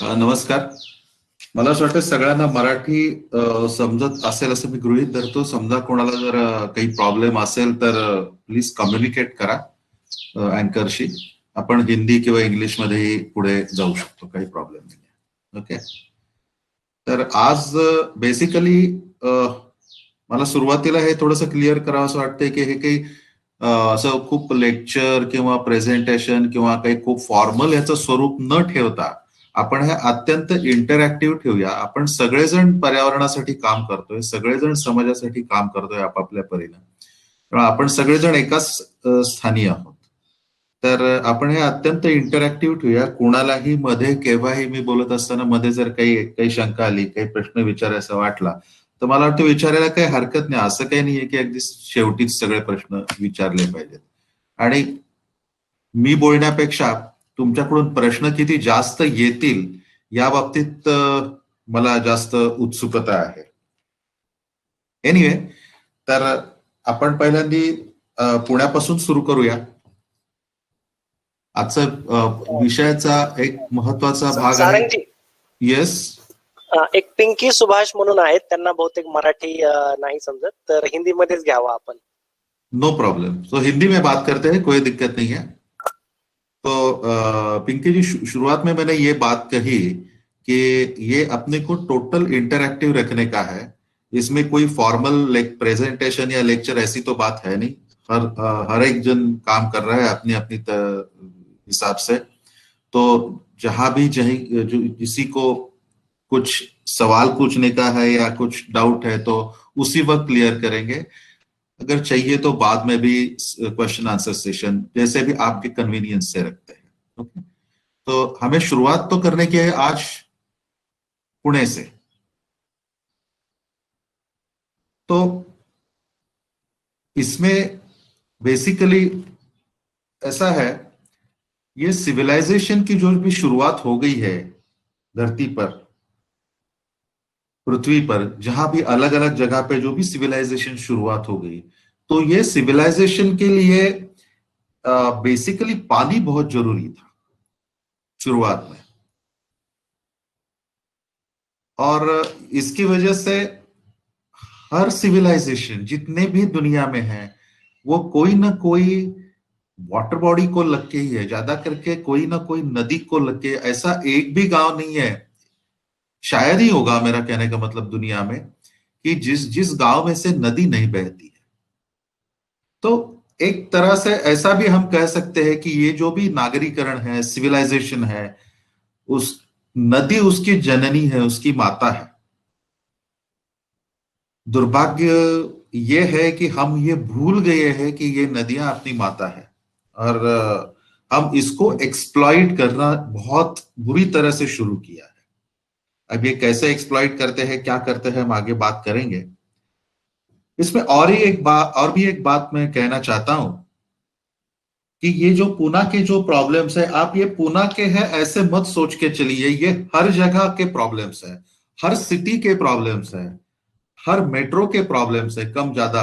नमस्कार. मला असं वाटतं सगळ्यांना मराठी समजत असेल असं मी गृहीत धरतो. समजा कोणाला जर काही प्रॉब्लेम असेल तर प्लीज कम्युनिकेट करा अँकरशी. आपण हिंदी किंवा इंग्लिश मध्येही पुढे जाऊ शकतो, काही प्रॉब्लेम नाही. ओके. तर आज बेसिकली मला सुरुवातीला हे थोडंसं क्लिअर करावं असं वाटतंय की हे काही असं खूप लेक्चर किंवा प्रेझेंटेशन किंवा काही खूप फॉर्मल याचं स्वरूप न ठेवता आपण हे अत्यंत इंटरॅक्टिव्ह ठेवूया. आपण सगळेजण पर्यावरणासाठी काम करतोय, सगळेजण समाजासाठी काम करतोय आपापल्या परीने. पण आपण सगळेजण एकाच स्थानी आहोत. तर आपण हे अत्यंत इंटरॅक्टिव्ह ठेवूया. कुणालाही मध्ये केव्हाही मी बोलत असताना मध्ये जर काही काही शंका आली, काही प्रश्न विचारायचा वाटला तर मला वाटतं विचारायला काही हरकत नाही. असं काही नाहीये की अगदी शेवटीच सगळे प्रश्न विचारले पाहिजेत. आणि मी बोलण्यापेक्षा तुमच्याकडून प्रश्न किती जास्त येतील या बाबतीत मला जास्त उत्सुकता आहे. एनिवे, तर आपण पहिल्यांदा पुण्यापासून सुरू करूया. आजचा विषयाचा एक महत्वाचा भाग आहे. सारंगजी, येस. एक पिंकी सुभाष म्हणून आहेत, त्यांना बहुतेक मराठी नाही समजत, तर हिंदी मध्येच घ्यावा आपण. No problem. तो हिंदी में बात करते हैं, कोई दिक्कत नहीं है. तो पिंकी जी, शुरुआत में मैंने ये बात कही कि ये अपने को टोटल इंटरैक्टिव रखने का है. इसमें कोई फॉर्मल प्रेजेंटेशन या लेक्चर ऐसी तो बात है नहीं. हर एक जन काम कर रहा है अपनी अपनी हिसाब से. तो जहां भी जो किसी को कुछ सवाल पूछने का है या कुछ डाउट है तो उसी वक्त क्लियर करेंगे. अगर चाहिए तो बाद में भी क्वेश्चन आंसर सेशन जैसे भी आपके कन्वीनियंस से रखते हैं. ओके. तो हमें शुरुआत तो करने की है आज पुणे से. तो इसमें बेसिकली ऐसा है, ये सिविलाइजेशन की जो भी शुरुआत हो गई है धरती पर, पृथ्वी पर, जहां भी अलग अलग जगह पे जो भी सिविलाइजेशन शुरुआत हो गई, तो ये सिविलाइजेशन के लिए बेसिकली पानी बहुत जरूरी था शुरुआत में. और इसकी वजह से हर सिविलाइजेशन जितने भी दुनिया में है वो कोई ना कोई वाटर बॉडी को लग के ही है. ज्यादा करके कोई ना कोई नदी को लग के. ऐसा एक भी गांव नहीं है, शायद ही होगा, मेरा कहने का मतलब, दुनिया में कि जिस जिस गांव में से नदी नहीं बहती है. तो एक तरह से ऐसा भी हम कह सकते हैं कि ये जो भी नागरीकरण है, सिविलाइजेशन है, उस नदी उसकी जननी है, उसकी माता है. दुर्भाग्य ये है कि हम ये भूल गए हैं कि ये नदियां अपनी माता है और हम इसको एक्सप्लॉइट करना बहुत बुरी तरह से शुरू किया है. अब ये कैसे एक्सप्लॉइट करते हैं, क्या करते हैं, हम आगे बात करेंगे. इसमें और भी एक बात मैं कहना चाहता हूं कि ये जो पूना के जो प्रॉब्लम्स है, आप ये पूना के हैं ऐसे मत सोच के चलिए. ये हर जगह के प्रॉब्लम्स है, हर सिटी के प्रॉब्लम्स है, हर मेट्रो के प्रॉब्लम्स है, कम ज्यादा.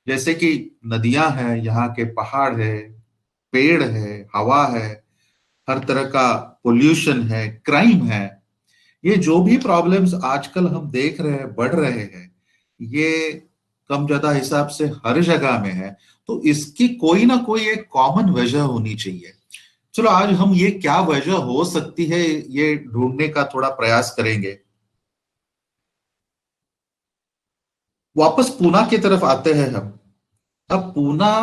जैसे कि नदियां हैं, यहाँ के पहाड़ है, पेड़ है, हवा है, हर तरह का पोल्यूशन है, क्राइम है. ये जो भी प्रॉब्लम्स आजकल हम देख रहे हैं, बढ़ रहे हैं, ये कम ज्यादा हिसाब से हर जगह में है. तो इसकी कोई ना कोई एक कॉमन वजह होनी चाहिए. चलो आज हम ये क्या वजह हो सकती है ये ढूंढने का थोड़ा प्रयास करेंगे. वापस पूना की तरफ आते हैं हम. अब पूना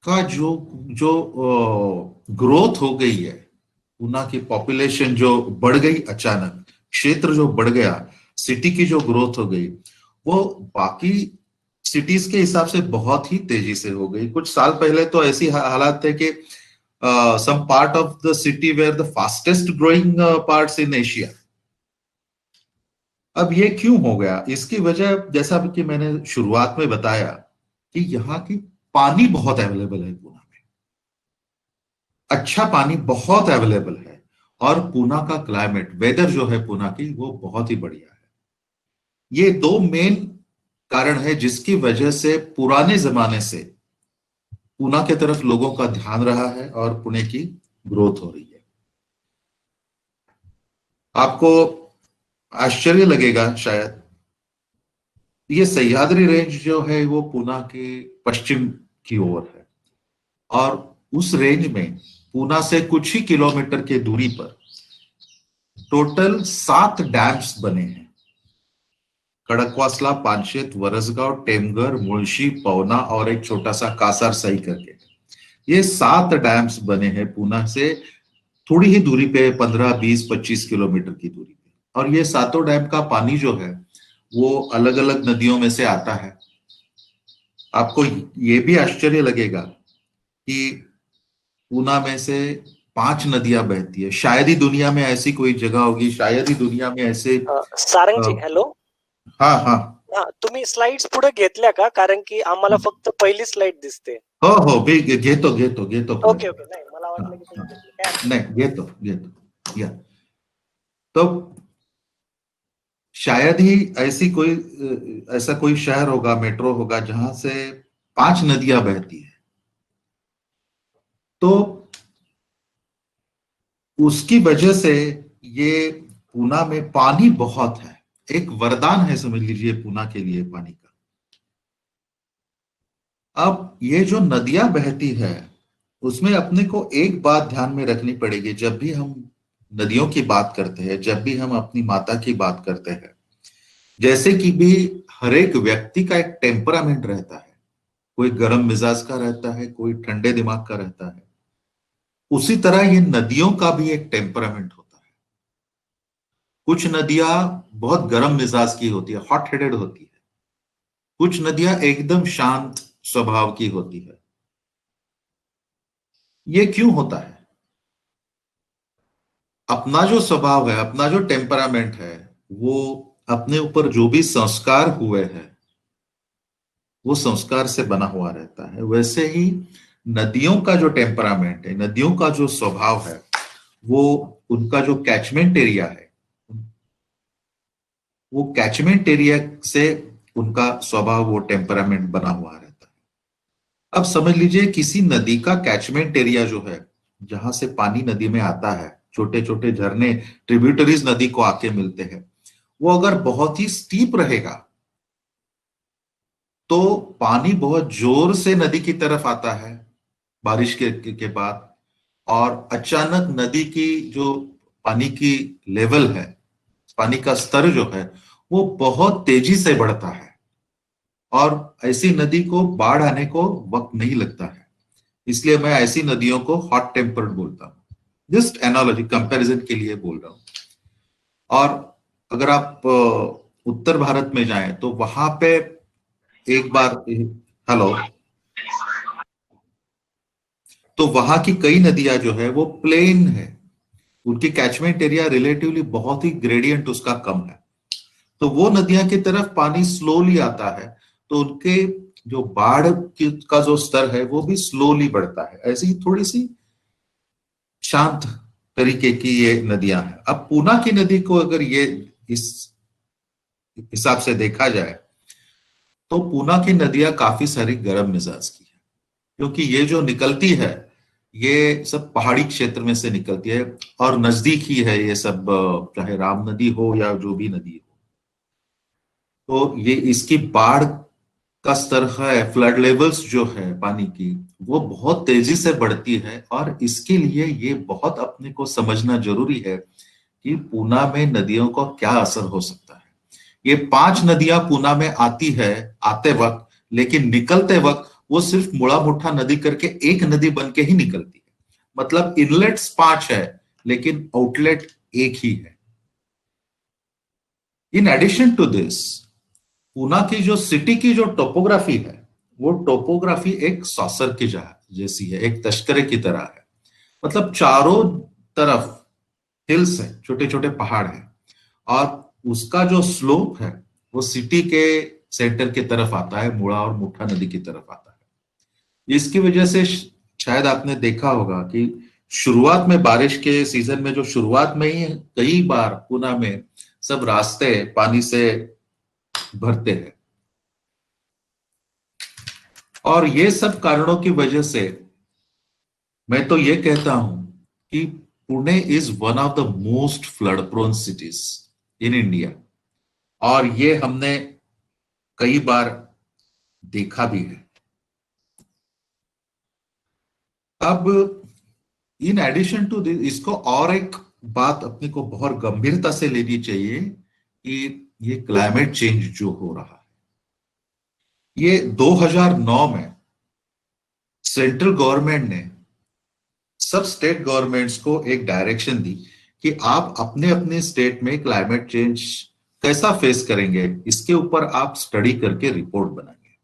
का जो जो ग्रोथ हो गई है, पूना की पॉपुलेशन जो बढ़ गई अचानक, क्षेत्र जो बढ़ गया, सिटी की जो ग्रोथ हो गई, वो बाकी सिटीज के हिसाब से बहुत ही तेजी से हो गई. कुछ साल पहले तो ऐसी हालात थे कि some part of the city were the fastest growing parts in Asia. अब ये क्यों हो गया? इसकी वजह जैसा कि मैंने शुरुआत में बताया कि यहाँ की पानी बहुत अवेलेबल है. पूना में अच्छा पानी बहुत अवेलेबल है और पूना का क्लाइमेट, वेदर जो है पूना की, वो बहुत ही बढ़िया है. ये दो मेन कारण है जिसकी वजह से पुराने जमाने से पूना की तरफ लोगों का ध्यान रहा है और पुणे की ग्रोथ हो रही है. आपको आश्चर्य लगेगा शायद, ये सह्याद्री रेंज जो है वो पूना के पश्चिम की ओर है, और उस रेंज में पूना से कुछ ही किलोमीटर की दूरी पर टोटल 7 डैम्स बने हैं। खड़कवासला, पानशेत, वरसगांव, टेमघर, मुळशी, पवना और एक छोटा सा कासार सही करके, ये 7 डैम्स बने हैं पूना से थोड़ी ही दूरी पे, 15, 20, 25 किलोमीटर की दूरी पे। और ये सातों डैम का पानी जो है वो अलग अलग नदियों में से आता है। आपको ये भी आश्चर्य लगेगा कि पूना में से 5 नदियां बहती है। शायद ही दुनिया में ऐसी कोई जगह होगी, शायद ही दुनिया में ऐसे सारंगजी, हॅलो. हाँ हाँ तुम्ही स्लाइड्स पुढे घेतल्या का? कारण की आम्हाला फक्त पहिली स्लाइड दिसते. हो भी घेतो पुढे. Okay okay. नाही, मला हाँ, वाटलं की तुम्ही हाँ. घेतली. काय हरकत नहीं घेतो या तो शायद ही ऐसा कोई शहर होगा, मेट्रो होगा जहां से 5 नदियां बहती है। तो उसकी वजह से ये पूना में पानी बहुत है, एक वरदान है समझ लीजिए पूना के लिए पानी का। अब ये जो नदियां बहती है उसमें अपने को एक बात ध्यान में रखनी पड़ेगी। जब भी हम नदियों की बात करते हैं, जब भी हम अपनी माता की बात करते हैं, जैसे कि भी हर एक व्यक्ति का एक टेम्परामेंट रहता है, कोई गर्म मिजाज का रहता है, कोई ठंडे दिमाग का रहता है, उसी तरह ये नदियों का भी एक टेम्परामेंट होता है। कुछ नदियां बहुत गर्म मिजाज की होती है, हॉट हेडेड होती है। कुछ नदियां एकदम शांत स्वभाव की होती है। ये क्यों होता है? अपना जो स्वभाव है, अपना जो टेम्परामेंट है, वो अपने ऊपर जो भी संस्कार हुए हैं वो संस्कार से बना हुआ रहता है। वैसे ही नदियों का जो टेम्परामेंट है, नदियों का जो स्वभाव है, वो उनका जो कैचमेंट एरिया है, वो कैचमेंट एरिया से उनका स्वभाव, वो टेम्परामेंट बना हुआ रहता है। अब समझ लीजिए किसी नदी का कैचमेंट एरिया जो है, जहां से पानी नदी में आता है, छोटे छोटे झरने, ट्रिब्यूटरीज नदी को आके मिलते हैं, वो अगर बहुत ही स्टीप रहेगा तो पानी बहुत जोर से नदी की तरफ आता है बारिश के बाद, और अचानक नदी की जो पानी की लेवल है, पानी का स्तर जो है, वो बहुत तेजी से बढ़ता है। और ऐसी नदी को बाढ़ आने को वक्त नहीं लगता है। इसलिए मैं ऐसी नदियों को हॉट टेम्पर्ड बोलता हूं। जस्ट एनालॉजी, कंपैरिजन के लिए बोल रहा हूं। और अगर आप उत्तर भारत में जाएं तो वहां पे एक बार, हेलो, तो वहां की कई नदियां जो है वो प्लेन है, उनकी कैचमेंट एरिया रिलेटिवली बहुत ही ग्रेडियंट उसका कम है। तो वो नदियां की तरफ पानी स्लोली आता है, तो उनके जो का जो स्तर है वो भी स्लोली बढ़ता है। ऐसी ही थोड़ी सी शांत तरीके की ये नदियां हैं। अब पूना की नदी को अगर ये इस हिसाब से देखा जाए तो पूना की नदियां काफी सारी गर्म मिजाज की है, क्योंकि ये जो निकलती है ये सब पहाड़ी क्षेत्र में से निकलती है, और नजदीक ही है ये सब, चाहे राम नदी हो या जो भी नदी हो। तो ये इसकी बाढ़ का स्तर है, फ्लड लेवल्स जो है पानी की, वो बहुत तेजी से बढ़ती है। और इसके लिए ये बहुत अपने को समझना जरूरी है कि पूना में नदियों का क्या असर हो सकता है। ये 5 नदियां पूना में आती है आते वक्त, लेकिन निकलते वक्त वो सिर्फ मुड़ा मुठा नदी करके एक नदी बन के ही निकलती है। मतलब इनलेट्स 5 है लेकिन आउटलेट एक ही है। In addition to this, Poona की जो सिटी की जो टोपोग्राफी है, वो टोपोग्राफी एक सॉसर की जैसी है, एक तश्करे की तरह है। मतलब चारों तरफ हिल्स है, छोटे छोटे पहाड़ है, और उसका जो स्लोप है वो सिटी के सेंटर की तरफ आता है, मुड़ा और मुठा नदी की तरफ आता है। इसकी वजह से शायद आपने देखा होगा कि शुरुआत में, बारिश के सीजन में, जो शुरुआत में ही कई बार पूना में सब रास्ते पानी से भरते हैं। और ये सब कारणों की वजह से मैं तो ये कहता हूं कि Pune is one of the most flood prone cities in India, और ये हमने कई बार देखा भी है। अब इन एडिशन टू दिस, इसको और एक बात अपने को बहुत गंभीरता से लेनी चाहिए कि ये क्लाइमेट चेंज जो हो रहा है, ये 2009 में सेंट्रल गवर्नमेंट ने सब स्टेट गवर्नमेंट्स को एक डायरेक्शन दी कि आप अपने अपने स्टेट में क्लाइमेट चेंज कैसा फेस करेंगे, इसके ऊपर आप स्टडी करके रिपोर्ट बनाएंगे।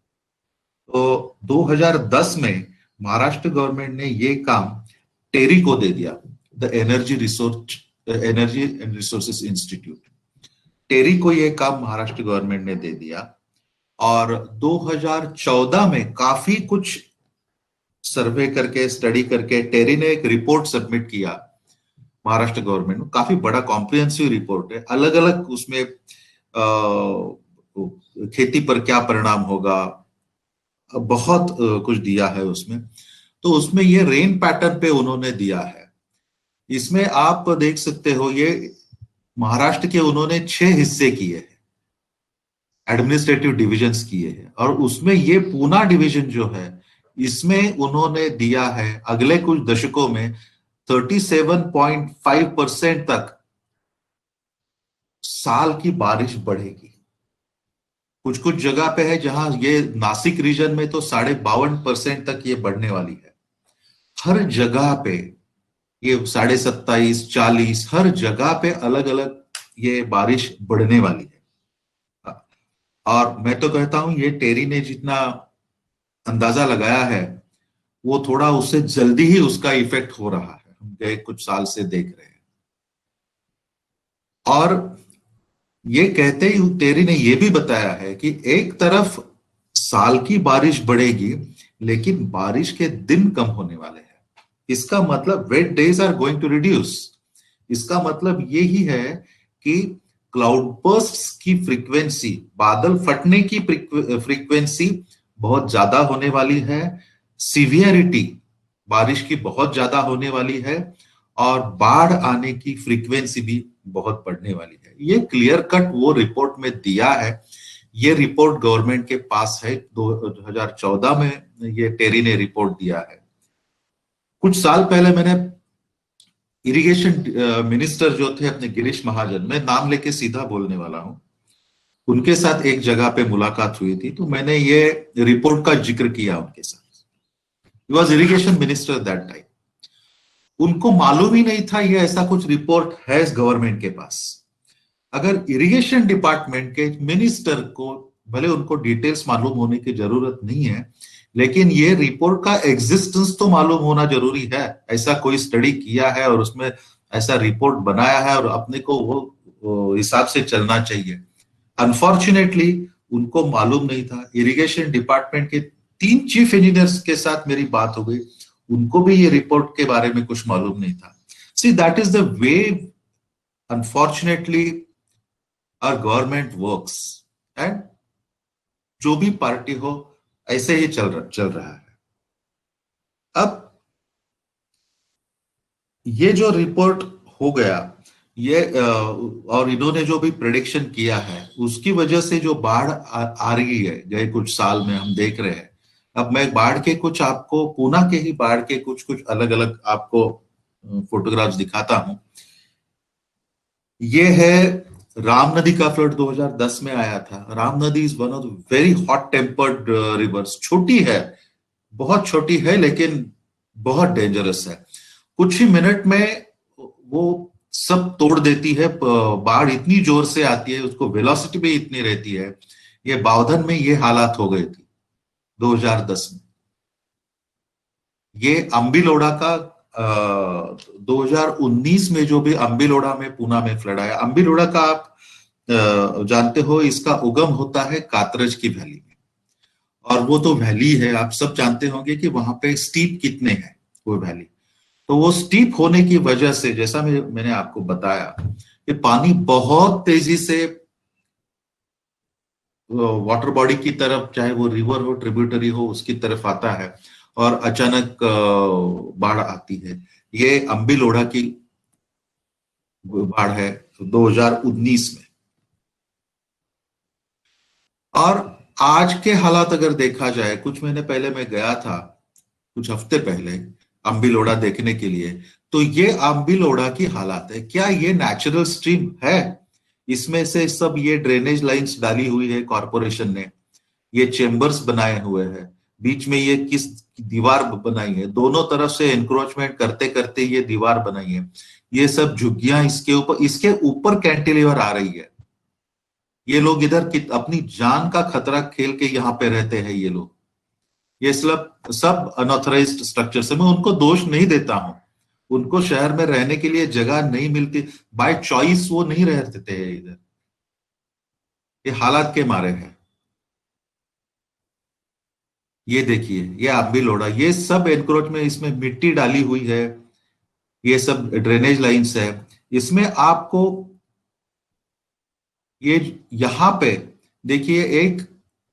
तो 2010 में महाराष्ट्र गवर्नमेंट ने ये काम टेरी को दे दिया, the energy and resources institute. TERI को ये काम महाराष्ट्र गवर्नमेंट ने दे दिया, और 2014 में काफी कुछ सर्वे करके स्टडी करके टेरी ने एक रिपोर्ट सबमिट किया महाराष्ट्र गवर्नमेंट को। काफी बड़ा कॉम्प्रिहेंसिव रिपोर्ट है, अलग अलग उसमें खेती पर क्या परिणाम होगा, बहुत कुछ दिया है उसमें। तो उसमें ये रेन पैटर्न पे उन्होंने दिया है। इसमें आप देख सकते हो, ये महाराष्ट्र के उन्होंने 6 हिस्से किए हैं, एडमिनिस्ट्रेटिव डिविजन्स किए हैं, और उसमें ये पूना डिवीजन जो है, इसमें उन्होंने दिया है अगले कुछ दशकों में 37.5% तक साल की बारिश बढ़ेगी। कुछ कुछ जगह पे है जहां ये नासिक रीजन में तो 52.5% तक ये बढ़ने वाली है। हर जगह पे ये 27.5, 40, हर जगह पे अलग अलग ये बारिश बढ़ने वाली है। और मैं तो कहता हूं ये टेरी ने जितना अंदाजा लगाया है, वो थोड़ा उससे जल्दी ही उसका इफेक्ट हो रहा है, हम गए कुछ साल से देख रहे हैं। और ये कहते ही टेरी ने ये भी बताया है कि एक तरफ साल की बारिश बढ़ेगी, लेकिन बारिश के दिन कम होने वाले हैं। इसका मतलब wet days are going to reduce. इसका मतलब ये ही है कि क्लाउड बर्स्ट्स की फ्रीक्वेंसी, बादल फटने की फ्रीक्वेंसी बहुत ज्यादा होने वाली है, सीवियरिटी बारिश की बहुत ज्यादा होने वाली है, और बाढ़ आने की फ्रीक्वेंसी भी बहुत बढ़ने वाली है। ये क्लियर कट वो रिपोर्ट में दिया है। ये रिपोर्ट गवर्नमेंट के पास है, 2014 में ये टेरी ने रिपोर्ट दिया है। कुछ साल पहले मैंने इरिगेशन मिनिस्टर जो थे अपने गिरीश महाजन, मैं नाम लेके सीधा बोलने वाला हूं, उनके साथ एक जगह पे मुलाकात हुई थी, तो मैंने ये रिपोर्ट का जिक्र किया उनके साथ। He was irrigation minister that time. उनको मालूम ही नहीं था ये ऐसा कुछ रिपोर्ट है गवर्नमेंट के पास। अगर इरिगेशन डिपार्टमेंट के मिनिस्टर को, भले उनको डिटेल्स मालूम होने की जरूरत नहीं है, लेकिन ये रिपोर्ट का एग्जिस्टेंस तो मालूम होना जरूरी है। ऐसा कोई स्टडी किया है और उसमें ऐसा रिपोर्ट बनाया है, और अपने को वो हिसाब से चलना चाहिए। अनफॉर्चुनेटली उनको मालूम नहीं था। इरिगेशन डिपार्टमेंट के 3 चीफ इंजीनियर्स के साथ मेरी बात हो गई, उनको भी ये रिपोर्ट के बारे में कुछ मालूम नहीं था। See that is the way unfortunately our government works, and जो भी पार्टी हो ऐसे ही चल रहा है। अब ये जो रिपोर्ट हो गया, ये और इन्होंने जो भी प्रेडिक्शन किया है, उसकी वजह से जो बाढ़ आ रही है गए कुछ साल में हम देख रहे हैं। अब मैं बाढ़ के कुछ आपको, पूना के ही बाढ़ के कुछ कुछ अलग अलग आपको फोटोग्राफ्स दिखाता हूं। ये है राम नदी का फ्लड 2010 में आया था। राम नदी is one of the very hot tempered reverse. छोटी है, बहुत छोटी है, लेकिन बहुत डेंजरस है। कुछ ही मिनट में वो सब तोड़ देती है। बाढ़ इतनी जोर से आती है, उसको वेलोसिटी भी इतनी रहती है। ये बावधन में ये हालात हो गए थे 2010 में। ये अम्बिलोड़ा का 2019 में जो भी अम्बिलोड़ा में, पूना में फ्लड आया। अम्बिलोड़ा का आप जानते हो, इसका उगम होता है कातरज की वैली में, और वो तो वैली है, आप सब जानते होंगे कि वहां पे स्टीप कितने हैं वो वैली। तो वो स्टीप होने की वजह से, जैसा मैंने आपको बताया, कि पानी बहुत तेजी से वाटर बॉडी की तरफ, चाहे वो रिवर हो, ट्रिब्यूटरी हो, उसकी तरफ आता है, और अचानक बाढ़ आती है। ये अम्बिलोड़ा की बाढ़ है 2019 में। और आज के हालात अगर देखा जाए, कुछ महीने पहले मैं गया था, कुछ हफ्ते पहले, अम्बिलोड़ा देखने के लिए। तो ये अम्बिलोड़ा की हालात है। क्या ये नेचुरल स्ट्रीम है? इसमें से सब ये ड्रेनेज लाइंस डाली हुई है कॉरपोरेशन ने, ये चेम्बर्स बनाए हुए हैं, बीच में ये किस दीवार बनाई है, दोनों तरफ से एनक्रोचमेंट करते करते ये दीवार बनाई है, ये सब झुग्गियां इसके ऊपर कैंटिलीवर आ रही है। ये लोग इधर अपनी जान का खतरा खेल के यहाँ पे रहते हैं ये लोग। ये सब अनऑथराइज्ड स्ट्रक्चर से, मैं उनको दोष नहीं देता हूं, उनको शहर में रहने के लिए जगह नहीं मिलती, बाय चॉइस वो नहीं रहते थे इधर, ये हालात के मारे हैं। ये देखिए, ये अम्बिलोड़ा, ये सब एनक्रोच में, इसमें मिट्टी डाली हुई है, ये सब ड्रेनेज लाइंस है। इसमें आपको ये यहां पे देखिए एक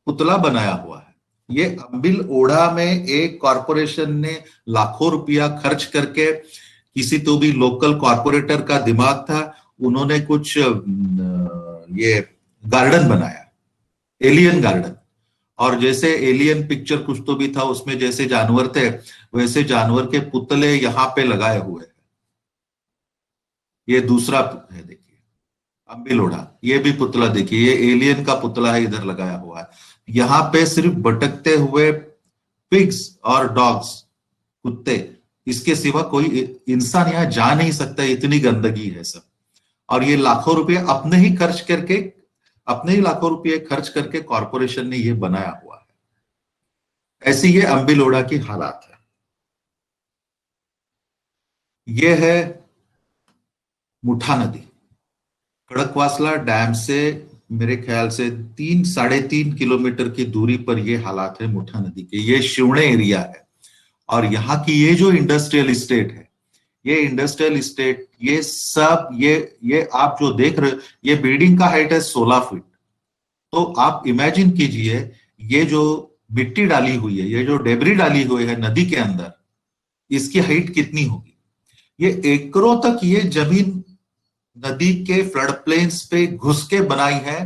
पुतला बनाया हुआ है। ये अम्बिल ओढ़ा में एक कॉरपोरेशन ने लाखों रुपया खर्च करके, किसी तो भी लोकल कॉरपोरेटर का दिमाग था, उन्होंने कुछ ये गार्डन बनाया, एलियन गार्डन। और जैसे एलियन पिक्चर कुछ तो भी था उसमें, जैसे जानवर थे वैसे जानवर के पुतले यहां पे लगाए हुए हैं। ये दूसरा है, देखिए अम्बिलोड़ा, ये भी पुतला देखिए, ये एलियन का पुतला है इधर लगाया हुआ है। यहाँ पे सिर्फ भटकते हुए पिग्स और डॉग्स, कुत्ते, इसके सिवा कोई इंसान यहाँ जा नहीं सकता, इतनी गंदगी है सब। और ये लाखों रुपए अपने ही लाखों रुपए खर्च करके कॉरपोरेशन ने ये बनाया हुआ है। ऐसी ये अम्बिलोड़ा की हालात है। ये है मुठा नदी, खड़कवासला डैम से मेरे ख्याल से 3-3.5 किलोमीटर की दूरी पर ये हालात है मुठा नदी के। ये शिवणे एरिया है, और यहाँ की ये जो इंडस्ट्रियल इस्टेट है, ये इंडस्ट्रियल इस्टेट, ये सब ये आप जो देख रहे हो, ये बिल्डिंग का हाइट है 16 फीट। तो आप इमेजिन कीजिए, ये जो मिट्टी डाली हुई है, ये जो डेबरी डाली हुई है नदी के अंदर, इसकी हाइट कितनी होगी? ये एकड़ों तक ये जमीन नदी के फ्लड प्लेन्स पे घुस के बनाई है।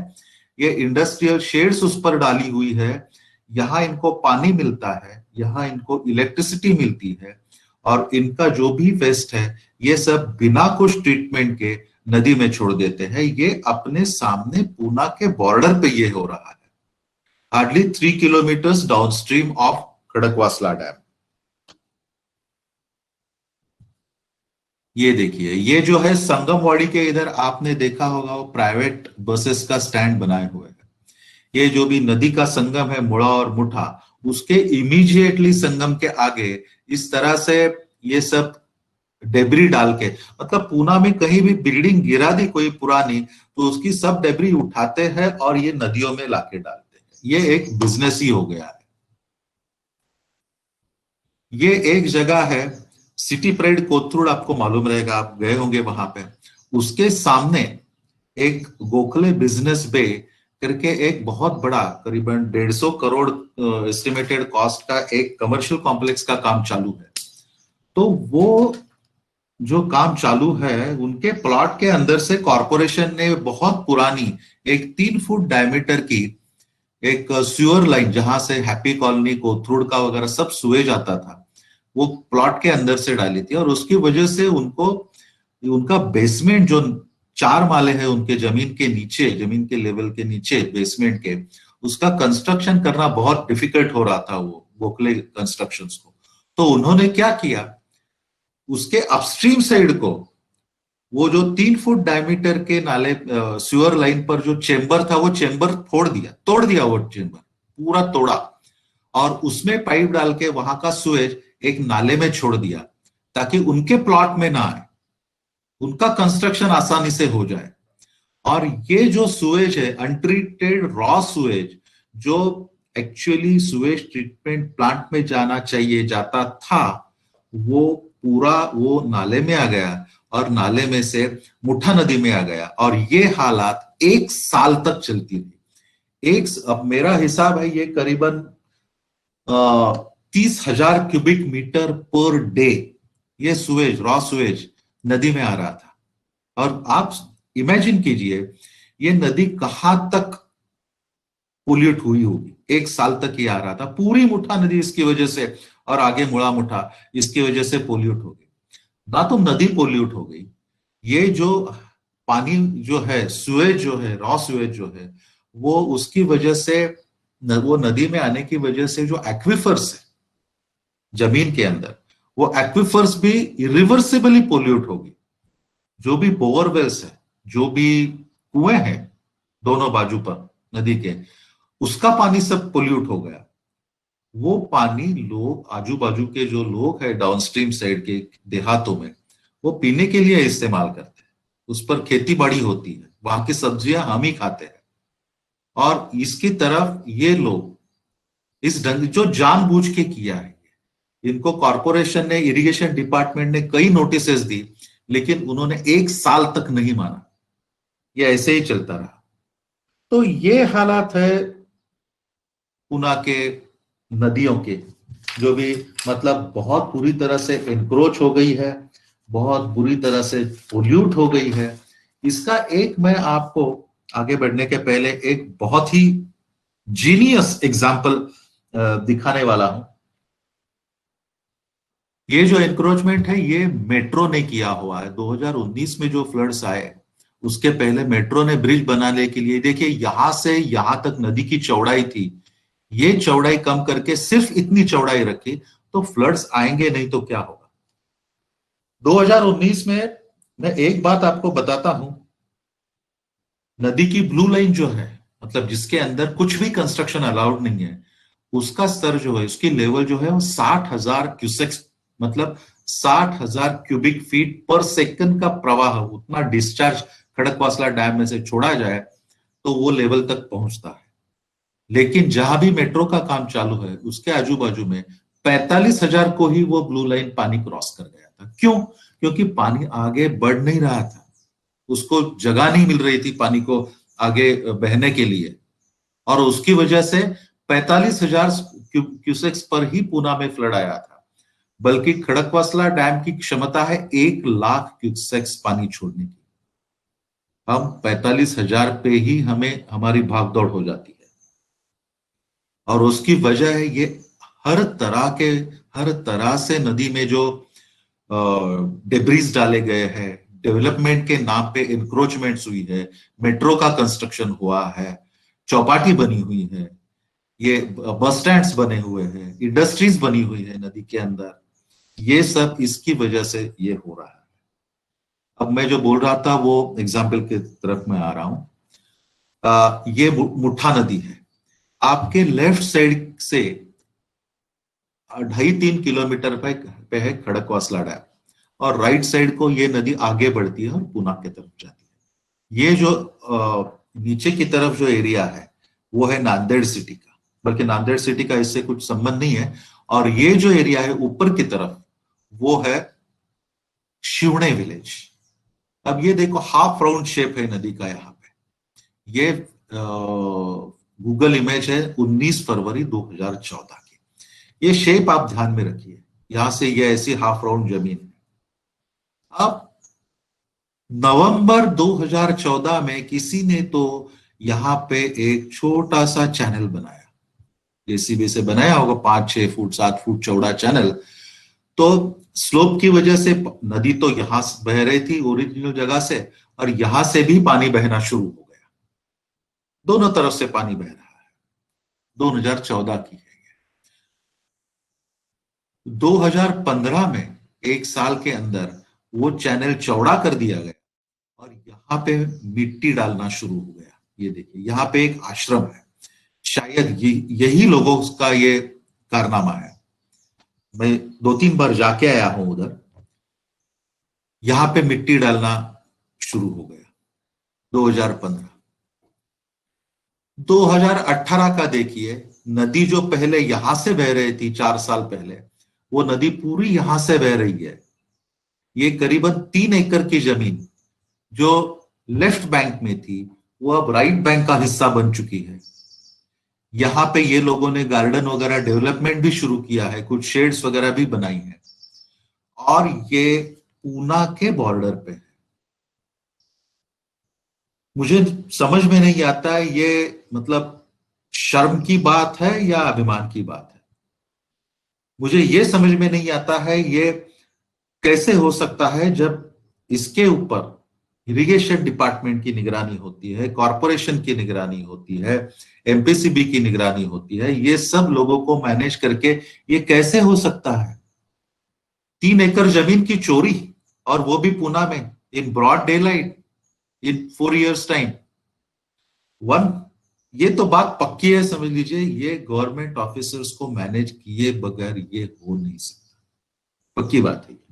ये इंडस्ट्रियल शेड्स उस पर डाली हुई है। यहां इनको पानी मिलता है, यहां इनको इलेक्ट्रिसिटी मिलती है, और इनका जो भी वेस्ट है ये सब बिना कुछ ट्रीटमेंट के नदी में छोड़ देते हैं। ये अपने सामने पूना के बॉर्डर पे ये हो रहा है, hardly 3 kilometre downstream of Khadakwasla dam. ये देखिए, ये जो है संगमवाड़ी के इधर आपने देखा होगा, वो प्राइवेट बसेस का स्टैंड बनाए हुए हैं। ये जो भी नदी का संगम है मुड़ा और मुठा, उसके इमीडिएटली संगम के आगे इस तरह से ये सब डेबरी डाल के, मतलब पूना में कहीं भी बिल्डिंग गिरा दी कोई पुरानी, तो उसकी सब डेबरी उठाते हैं और ये नदियों में लाके डालते हैं। ये एक बिजनेस ही हो गया है। ये एक जगह है सिटी प्राइड कोथरूड, आपको मालूम रहेगा, आप गए होंगे वहां पे। उसके सामने एक गोखले बिजनेस बे करके एक बहुत बड़ा, करीबन 150 करोड़ एस्टिमेटेड कॉस्ट का एक कमर्शियल कॉम्प्लेक्स का काम चालू है। तो वो जो काम चालू है, उनके प्लॉट के अंदर से कॉरपोरेशन ने बहुत पुरानी एक 3 फुट डायमीटर की एक स्यूअर लाइन, जहां से हैप्पी कॉलोनी, कोथरूड का वगैरह सब सुएज आता था, वो प्लॉट के अंदर से डाली थी। और उसकी वजह से उनको उनका बेसमेंट, जो 4 माले है उनके जमीन के नीचे, जमीन के लेवल के नीचे बेसमेंट के, उसका कंस्ट्रक्शन करना बहुत डिफिकल्ट हो रहा था वो गोखले कंस्ट्रक्शंस को। तो उन्होंने क्या किया, उसके अपस्ट्रीम साइड को वो जो 3 फुट डायमीटर के नाले स्यूअर लाइन पर जो चेंबर था, वो चेंबर तोड़ दिया वो चेंबर पूरा तोड़ा, और उसमें पाइप डाल के वहां का सुएज एक नाले में छोड़ दिया, ताकि उनके प्लॉट में ना आए, उनका कंस्ट्रक्शन आसानी से हो जाए। और ये जो सुएज है, अनट्रीटेड रॉ सुएज, जो एक्चुअली सुएज ट्रीटमेंट प्लांट में जाना चाहिए, जाता था, वो पूरा वो नाले में आ गया, और नाले में से मुठा नदी में आ गया। और ये हालात 1 साल तक चलती रही। अब मेरा हिसाब है, ये करीबन 30,000 क्यूबिक मीटर पर डे ये सुएज, रॉ सुएज नदी में आ रहा था। और आप इमेजिन कीजिए ये नदी कहां तक पोल्यूट हुई होगी। एक साल तक ये आ रहा था, पूरी मुठा नदी इसकी वजह से, और आगे मुड़ा मुठा इसकी वजह से पोल्यूट हो गई। ना तो नदी पोल्यूट हो गई, ये जो पानी जो है, सुएज जो है, रॉ सुएज जो है, वो उसकी वजह से वो नदी में आने की वजह से जो एक्विफर्स है जमीन के अंदर, वो एक्विफर्स भी इरिवर्सिबली पोल्यूट होगी। जो भी बोरवेल्स है, जो भी कुएं हैं दोनों बाजू पर नदी के, उसका पानी सब पोल्यूट हो गया। वो पानी लोग, आजू बाजू के जो लोग हैं डाउनस्ट्रीम साइड के देहातों में, वो पीने के लिए इस्तेमाल करते हैं। उस पर खेती बाड़ी होती है, वहां की सब्जियां हम ही खाते हैं। और इसकी तरफ ये लोग इस ढंग जो जानबूझ के किया है, इनको कॉरपोरेशन ने, इरिगेशन डिपार्टमेंट ने कई नोटिसेस दी, लेकिन उन्होंने एक साल तक नहीं माना, ये ऐसे ही चलता रहा। तो ये हालात है पुणे के नदियों के, जो भी मतलब बहुत बुरी तरह से एनक्रोच हो गई है, बहुत बुरी तरह से पोल्यूट हो गई है। इसका एक मैं आपको आगे बढ़ने के पहले एक बहुत ही जीनियस एग्जाम्पल दिखाने वाला हूं। ये जो एनक्रोचमेंट है, ये मेट्रो ने किया हुआ है। 2019 में जो फ्लड्स आए, उसके पहले मेट्रो ने ब्रिज बनाने के लिए, देखिए यहां से यहां तक नदी की चौड़ाई थी, ये चौड़ाई कम करके सिर्फ इतनी चौड़ाई रखी, तो फ्लड्स आएंगे नहीं तो क्या होगा। 2019 में मैं एक बात आपको बताता हूं, नदी की ब्लू लाइन जो है, मतलब जिसके अंदर कुछ भी कंस्ट्रक्शन अलाउड नहीं है, उसका स्तर जो है, उसकी लेवल जो है वो 60,000 क्यूसेक्स, मतलब 60,000 क्यूबिक फीट पर सेकंड का प्रवाह, उतना डिस्चार्ज खड़कवासला डैम में से छोड़ा जाए तो वो लेवल तक पहुंचता है। लेकिन जहां भी मेट्रो का काम चालू है, उसके आजू बाजू में 45,000 को ही वो ब्लू लाइन पानी क्रॉस कर गया था। क्यों? क्योंककि पानी आगे बढ़ नहीं रहा था, उसको जगह नहीं मिल रही थी पानी को आगे बहने के लिए, और उसकी वजह से 45,000 क्यूसेक्स पर ही पुणे में फ्लड आया था। बल्कि खड़कवासला डैम की क्षमता है 1 लाख क्यूसेक्स पानी छोड़ने की। हम 45,000 पे ही हमें हमारी भागदौड़ हो जाती है, और उसकी वजह है ये हर तरह से नदी में जो डेब्रिज डाले गए हैं, डेवलपमेंट के नाम पे इंक्रोचमेंट्स हुई है, मेट्रो का कंस्ट्रक्शन हुआ है, चौपाटी बनी हुई है, ये बस स्टैंड्स बने हुए हैं, इंडस्ट्रीज बनी हुई है नदी के अंदर, ये सब इसकी वजह से ये हो रहा है। अब मैं जो बोल रहा था वो एग्जाम्पल की तरफ मैं आ रहा हूं। ये मुठा नदी है, आपके लेफ्ट साइड से 2.5-3 किलोमीटर पे है खड़कवासला डैम, और राइट साइड को ये नदी आगे बढ़ती है और पुणे की तरफ जाती है। ये जो नीचे की तरफ जो एरिया है वो है नांदेड़ सिटी का, बल्कि नांदेड़ सिटी का इससे कुछ संबंध नहीं है। और ये जो एरिया है ऊपर की तरफ, वो है शिवणे विलेज। अब ये देखो हाफ राउंड शेप है नदी का यहाँ पे। ये गूगल इमेज है 19 फरवरी 2014 की। ये शेप आप ध्यान में रखिए, यहां से ये ऐसी हाफ राउंड जमीन है। अब नवंबर 2014 में किसी ने तो यहां पे एक छोटा सा चैनल बनाया, जेसीबी से बनाया होगा, 5-6 फुट 7 फुट चौड़ा चैनल। तो स्लोप की वजह से नदी तो यहां से बह रही थी ओरिजिनल जगह से, और यहां से भी पानी बहना शुरू हो गया, दोनों तरफ से पानी बह रहा है। 2014 की है। 2015 में, एक साल के अंदर, वो चैनल चौड़ा कर दिया गया और यहाँ पे मिट्टी डालना शुरू हो गया। ये देखिए यहाँ पे एक आश्रम है, शायद यही लोगों का ये कारनामा है। मैं 2-3 बार जाके आया हूं उधर। यहां पे मिट्टी डालना शुरू हो गया 2015। 2018 का देखिए, नदी जो पहले यहां से बह रही थी 4 साल पहले, वो नदी पूरी यहां से बह रही है। ये करीबन 3 एकड़ की जमीन जो लेफ्ट बैंक में थी, वो अब राइट बैंक का हिस्सा बन चुकी है। यहाँ पे ये लोगों ने गार्डन वगैरह डेवलपमेंट भी शुरू किया है, कुछ शेड्स वगैरह भी बनाई है, और ये पूना के बॉर्डर पे है। मुझे समझ में नहीं आता ये मतलब शर्म की बात है या अभिमान की बात है। मुझे ये समझ में नहीं आता है ये कैसे हो सकता है जब इसके ऊपर इरिगेशन डिपार्टमेंट की निगरानी होती है, कॉरपोरेशन की निगरानी होती है, एमपीसीबी की निगरानी होती है, ये सब लोगों को मैनेज करके ये कैसे हो सकता है? 3 एकड़ जमीन की चोरी, और वो भी पूना में, in broad daylight, in 4 years time. One, ये तो बात पक्की है, समझ लीजिए ये गवर्नमेंट ऑफिसर्स को मैनेज किए बगैर ये हो नहीं सकता, पक्की बात है।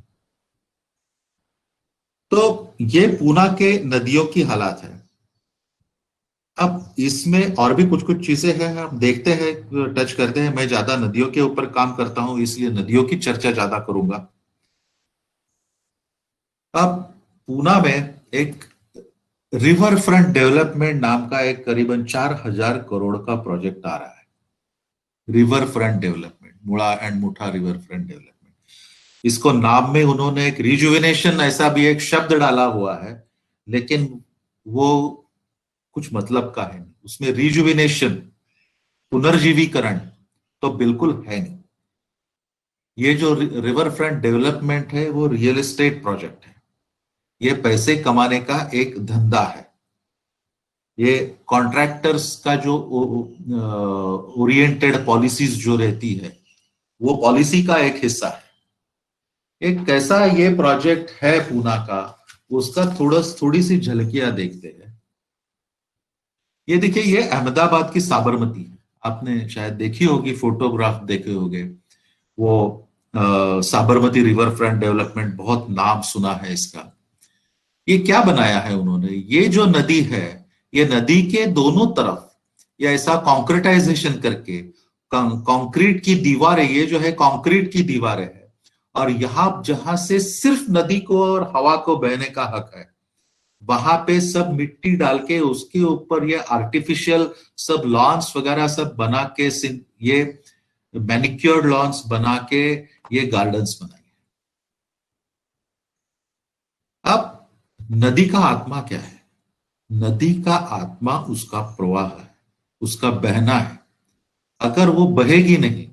तो ये पूना के नदियों की हालात है। अब इसमें और भी कुछ कुछ चीजें हैं, हम देखते हैं, टच करते हैं। मैं ज्यादा नदियों के ऊपर काम करता हूं इसलिए नदियों की चर्चा ज्यादा करूंगा। अब पूना में एक रिवर फ्रंट डेवलपमेंट नाम का एक करीबन 4,000 करोड़ का प्रोजेक्ट आ रहा है। रिवर फ्रंट डेवलपमेंट, मुड़ा and Mutha river front development. इसको नाम में उन्होंने एक रिजुविनेशन ऐसा भी एक शब्द डाला हुआ है, लेकिन वो कुछ मतलब का है नहीं। उसमें रिजुविनेशन, पुनर्जीवीकरण तो बिल्कुल है नहीं। ये जो रिवर फ्रंट डेवलपमेंट है वो रियल एस्टेट प्रोजेक्ट है। ये पैसे कमाने का एक धंधा है। ये कॉन्ट्रैक्टर्स का जो ओरिएंटेड पॉलिसीज जो रहती है वो पॉलिसी का एक हिस्सा है। एक कैसा ये प्रोजेक्ट है पूना का, उसका थोड़ी सी झलकियां देखते हैं। ये देखिए, ये अहमदाबाद की साबरमती है। आपने शायद देखी होगी, फोटोग्राफ देखे होंगे। वो साबरमती रिवर फ्रंट डेवलपमेंट, बहुत नाम सुना है इसका। ये क्या बनाया है उन्होंने? ये जो नदी है, ये नदी के दोनों तरफ या ऐसा कॉन्क्रीटाइजेशन करके, कंक्रीट की दीवारें, ये जो है कंक्रीट की दीवारें है, और यहां जहां से सिर्फ नदी को और हवा को बहने का हक है, वहां पे सब मिट्टी डाल के उसके ऊपर ये आर्टिफिशियल सब लॉन्स वगैरह सब बना के, ये मैनिक्योर्ड लॉन्स बना के ये गार्डन्स बनाए। अब नदी का आत्मा क्या है? नदी का आत्मा उसका प्रवाह है, उसका बहना है। अगर वो बहेगी नहीं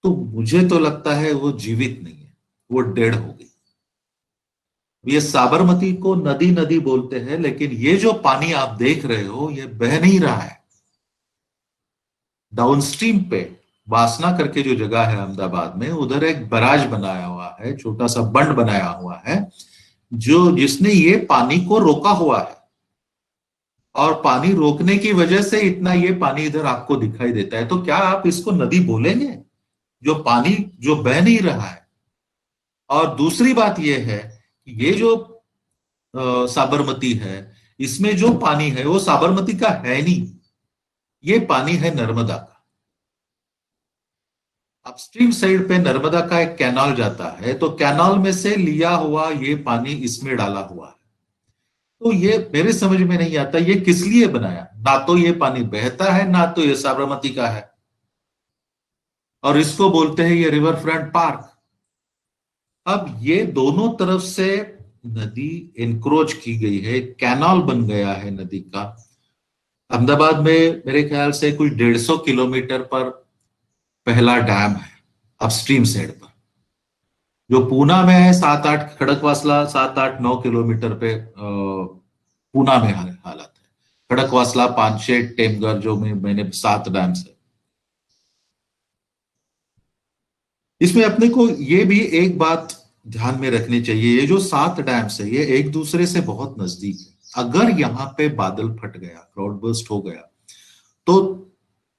तो मुझे तो लगता है वो जीवित नहीं है, वो डेड हो गई। ये साबरमती को नदी नदी बोलते हैं, लेकिन ये जो पानी आप देख रहे हो ये बह नहीं रहा है। डाउनस्ट्रीम पे वासना करके जो जगह है अहमदाबाद में, उधर एक बराज बनाया हुआ है, छोटा सा बंड बनाया हुआ है, जो जिसने ये पानी को रोका हुआ है। और पानी रोकने की वजह से इतना ये पानी इधर आपको दिखाई देता है। तो क्या आप इसको नदी बोलेंगे, जो पानी जो बह नहीं रहा है? और दूसरी बात यह है कि ये जो साबरमती है, इसमें जो पानी है वो साबरमती का है नहीं, ये पानी है नर्मदा का। अपस्ट्रीम साइड पे नर्मदा का एक कैनाल जाता है, तो कैनाल में से लिया हुआ ये पानी इसमें डाला हुआ है। तो ये मेरे समझ में नहीं आता ये किस लिए बनाया। ना तो ये पानी बहता है, ना तो ये साबरमती का है, और इसको बोलते हैं ये रिवर फ्रंट पार्क। अब ये दोनों तरफ से नदी एनक्रोच की गई है, कैनाल बन गया है नदी का। अहमदाबाद में मेरे ख्याल से कोई 150 किलोमीटर पर पहला डैम है अपस्ट्रीम साइड पर। जो पूना में है 7-8, खड़कवासला 7-8-9 किलोमीटर पे पूना में हालत है। खड़कवासला, पानशेट, टेमगर, जो मैंने 7 डैम्स है। इसमें अपने को ये भी एक बात ध्यान में रखनी चाहिए, ये जो 7 डैम्स है ये एक दूसरे से बहुत नजदीक है। अगर यहाँ पे बादल फट गया, क्लाउड बर्स्ट हो गया, तो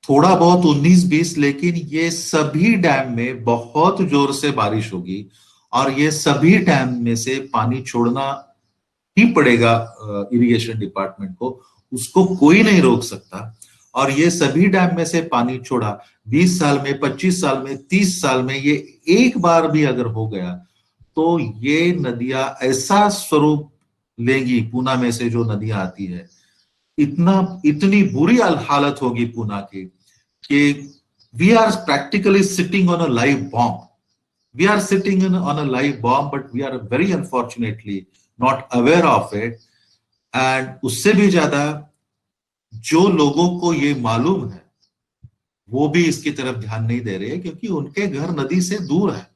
थोड़ा बहुत 19-20, लेकिन ये सभी डैम में बहुत जोर से बारिश होगी और ये सभी डैम में से पानी छोड़ना ही पड़ेगा इरिगेशन डिपार्टमेंट को, उसको कोई नहीं रोक सकता। और ये सभी डैम में से पानी छोड़ा 20 साल में, 25 साल में, 30 साल में, ये एक बार भी अगर हो गया तो ये नदियां ऐसा स्वरूप लेंगी, पूना में से जो नदियां आती है, इतनी बुरी हालत होगी पूना की कि we are practically sitting on a live bomb. We are sitting on a live bomb, but we are very unfortunately not aware of it. And उससे भी ज्यादा जो लोगों को ये मालूम है वो भी इसकी तरफ ध्यान नहीं दे रहे, क्योंकि उनके घर नदी से दूर है,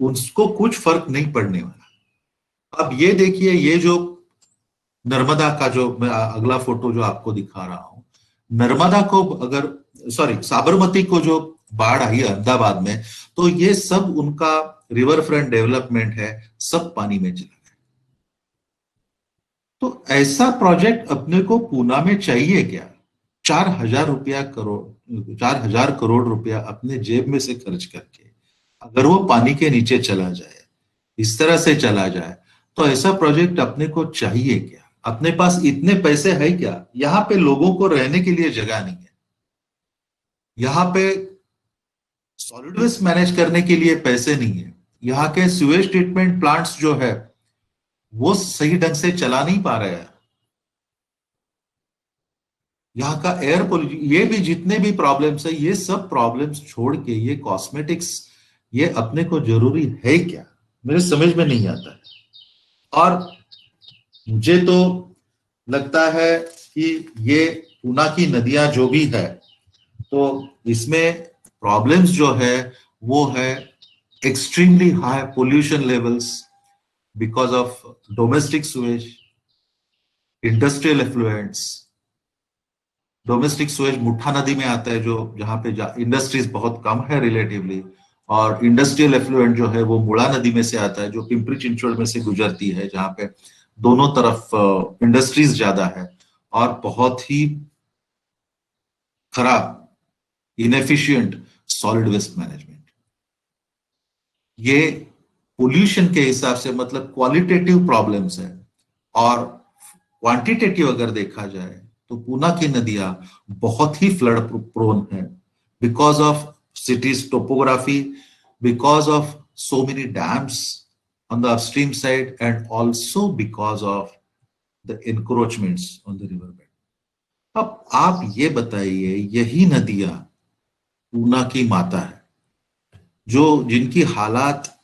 उसको कुछ फर्क नहीं पड़ने वाला। अब ये देखिए, ये जो नर्मदा का जो मैं अगला फोटो जो आपको दिखा रहा हूं, नर्मदा को अगर, सॉरी, साबरमती को जो बाढ़ आई है अहमदाबाद में, तो ये सब उनका रिवर फ्रंट डेवलपमेंट है, सब पानी में चला गया। तो ऐसा प्रोजेक्ट अपने को पूना में चाहिए क्या? 4,000 करोड़ रुपया अपने जेब में से खर्च करके अगर वो पानी के नीचे चला जाए, इस तरह से चला जाए, तो ऐसा प्रोजेक्ट अपने को चाहिए क्या? अपने पास इतने पैसे है क्या? यहाँ पे लोगों को रहने के लिए जगह नहीं है, यहाँ पे सॉलिड वेस्ट मैनेज करने के लिए पैसे नहीं है, यहाँ के सीवेज ट्रीटमेंट प्लांट्स जो है वो सही ढंग से चला नहीं पा रहे हैं, यहाँ का एयर पोल्यूशन, ये भी जितने भी प्रॉब्लम्स है, ये सब प्रॉब्लम्स छोड़ के ये कॉस्मेटिक्स, ये अपने को जरूरी है क्या? मेरे समझ में नहीं आता है। और मुझे तो लगता है कि ये पूना की नदियां जो भी है, तो इसमें प्रॉब्लम्स जो है वो है extremely high pollution levels because of domestic Suez, industrial effluents. Domestic Suez मुठा नदी में आता है, जो जहां पे इंडस्ट्रीज बहुत कम है रिलेटिवली, और इंडस्ट्रियल एफ्लुएंट जो है वो मुड़ा नदी में से आता है, जो पिंपरी चिंचवड़ में से गुजरती है, जहां पे दोनों तरफ इंडस्ट्रीज ज्यादा है और बहुत ही खराब इनएफिशिएंट सॉलिड वेस्ट मैनेजमेंट। ये पोल्यूशन के हिसाब से मतलब क्वालिटेटिव प्रॉब्लम्स है, और क्वांटिटेटिव अगर देखा जाए तो पूना की नदियां बहुत ही फ्लड प्रोन है because of cities topography, because of so many dams on the upstream side, and also because of the encroachments on the riverbed. अब आप ये बताइए, यही नदियां पूना की माता है, जो जिनकी हालात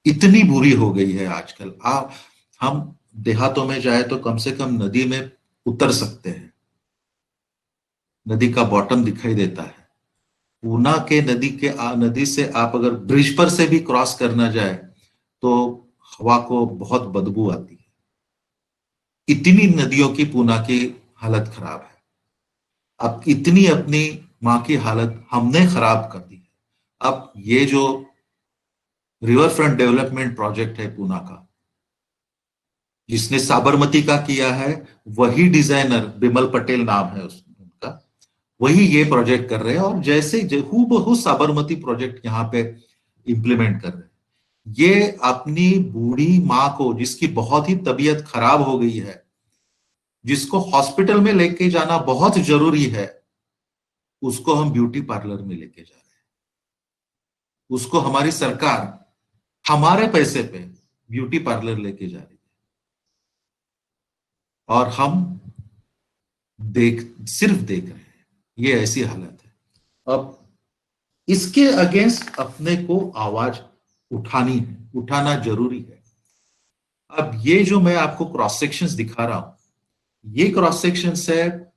इतनी बुरी हो गई है आजकल। आप हम देहातों में जाए तो कम से कम नदी में उतर सकते हैं, नदी का बॉटम दिखाई देता है। पूना के नदी से आप अगर ब्रिज पर से भी क्रॉस करना जाए तो हवा को बहुत बदबू आती है। इतनी नदियों की पूना की हालत खराब है। अब इतनी अपनी मां की हालत हमने खराब कर दी है। अब ये जो रिवर फ्रंट डेवलपमेंट प्रोजेक्ट है पूना का, जिसने साबरमती का किया है, वही डिजाइनर बिमल पटेल नाम है उनका, वही ये प्रोजेक्ट कर रहे हैं, और जैसे हूबहू साबरमती प्रोजेक्ट यहाँ पे इंप्लीमेंट कर रहे हैं। ये अपनी बूढ़ी माँ को, जिसकी बहुत ही तबीयत खराब हो गई है, जिसको हॉस्पिटल में लेके जाना बहुत जरूरी है, उसको हम ब्यूटी पार्लर में लेके जा रहे हैं। उसको हमारी सरकार हमारे पैसे पे ब्यूटी पार्लर लेके जा रही है, और हम सिर्फ देख रहे हैं। ये ऐसी हालत है। अब इसके अगेंस्ट अपने को आवाज उठानी है, उठाना जरूरी है। अब ये जो मैं आपको क्रॉस सेक्शंस दिखा रहा हूं, ये क्रॉस सेक्शंस है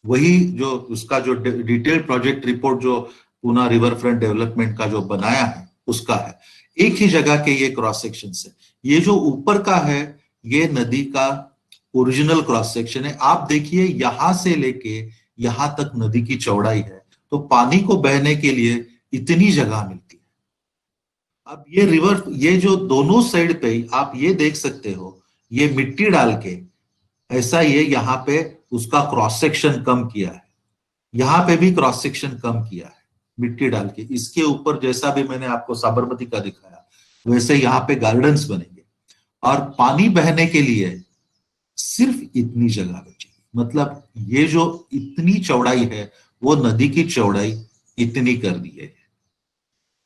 वही जो उसका जो डिटेल प्रोजेक्ट रिपोर्ट जो पूना रिवर फ्रंट डेवलपमेंट का जो बनाया है उसका है। एक ही जगह के ये क्रॉस सेक्शंस है। ये जो ऊपर का है ये नदी का ओरिजिनल क्रॉस सेक्शन है। आप देखिए, यहां से लेके यहां तक नदी की चौड़ाई है, तो पानी को बहने के लिए इतनी जगह मिलती है। अब ये रिवर, ये जो दोनों साइड पे आप ये देख सकते हो, ये मिट्टी डाल के ऐसा ये यहाँ पे उसका क्रॉस सेक्शन कम किया है, यहाँ पे भी क्रॉस सेक्शन कम किया है मिट्टी डाल के। इसके ऊपर जैसा भी मैंने आपको साबरमती का दिखाया, वैसे यहाँ पे गार्डन्स बनेंगे, और पानी बहने के लिए सिर्फ इतनी जगह बचेगी। मतलब ये जो इतनी चौड़ाई है, वो नदी की चौड़ाई इतनी कर दी है।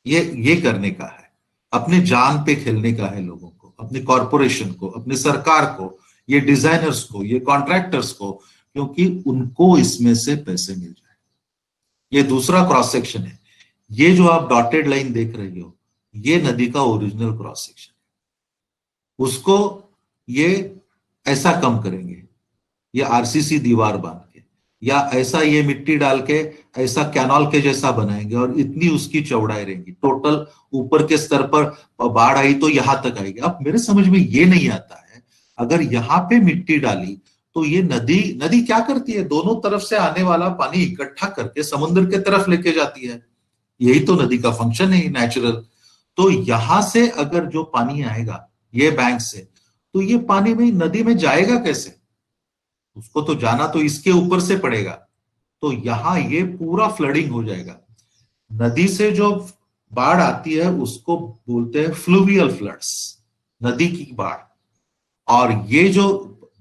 ये करने का है, अपने जान पे खेलने का है लोगों को, अपने कॉरपोरेशन को, अपने सरकार को, ये डिजाइनर्स को, ये कॉन्ट्रैक्टर्स को, क्योंकि उनको इसमें से पैसे मिल जाए। ये दूसरा क्रॉस सेक्शन है। ये जो आप डॉटेड लाइन देख रहे हो, ये नदी का ओरिजिनल क्रॉस सेक्शन है। उसको ये ऐसा कम करेंगे, ये आरसीसी दीवार बांध के, या ऐसा ये मिट्टी डाल के ऐसा कैनाल के जैसा बनाएंगे और इतनी उसकी चौड़ाई रहेगी, टोटल ऊपर के स्तर पर बाढ़ आई तो यहां तक आएगी। अब मेरे समझ में ये नहीं आता है, अगर यहाँ पे मिट्टी डाली तो ये नदी नदी क्या करती है, दोनों तरफ से आने वाला पानी इकट्ठा करके समुद्र के तरफ लेके जाती है, यही तो नदी का फंक्शन है नेचुरल। तो यहां से अगर जो पानी आएगा ये बैंक से, तो ये पानी में नदी में जाएगा कैसे, उसको तो जाना तो इसके ऊपर से पड़ेगा, तो यहां ये पूरा फ्लडिंग हो जाएगा। नदी से जो बाढ़ आती है उसको बोलते हैं फ्लूवियल फ्लड्स, नदी की बाढ़। और ये जो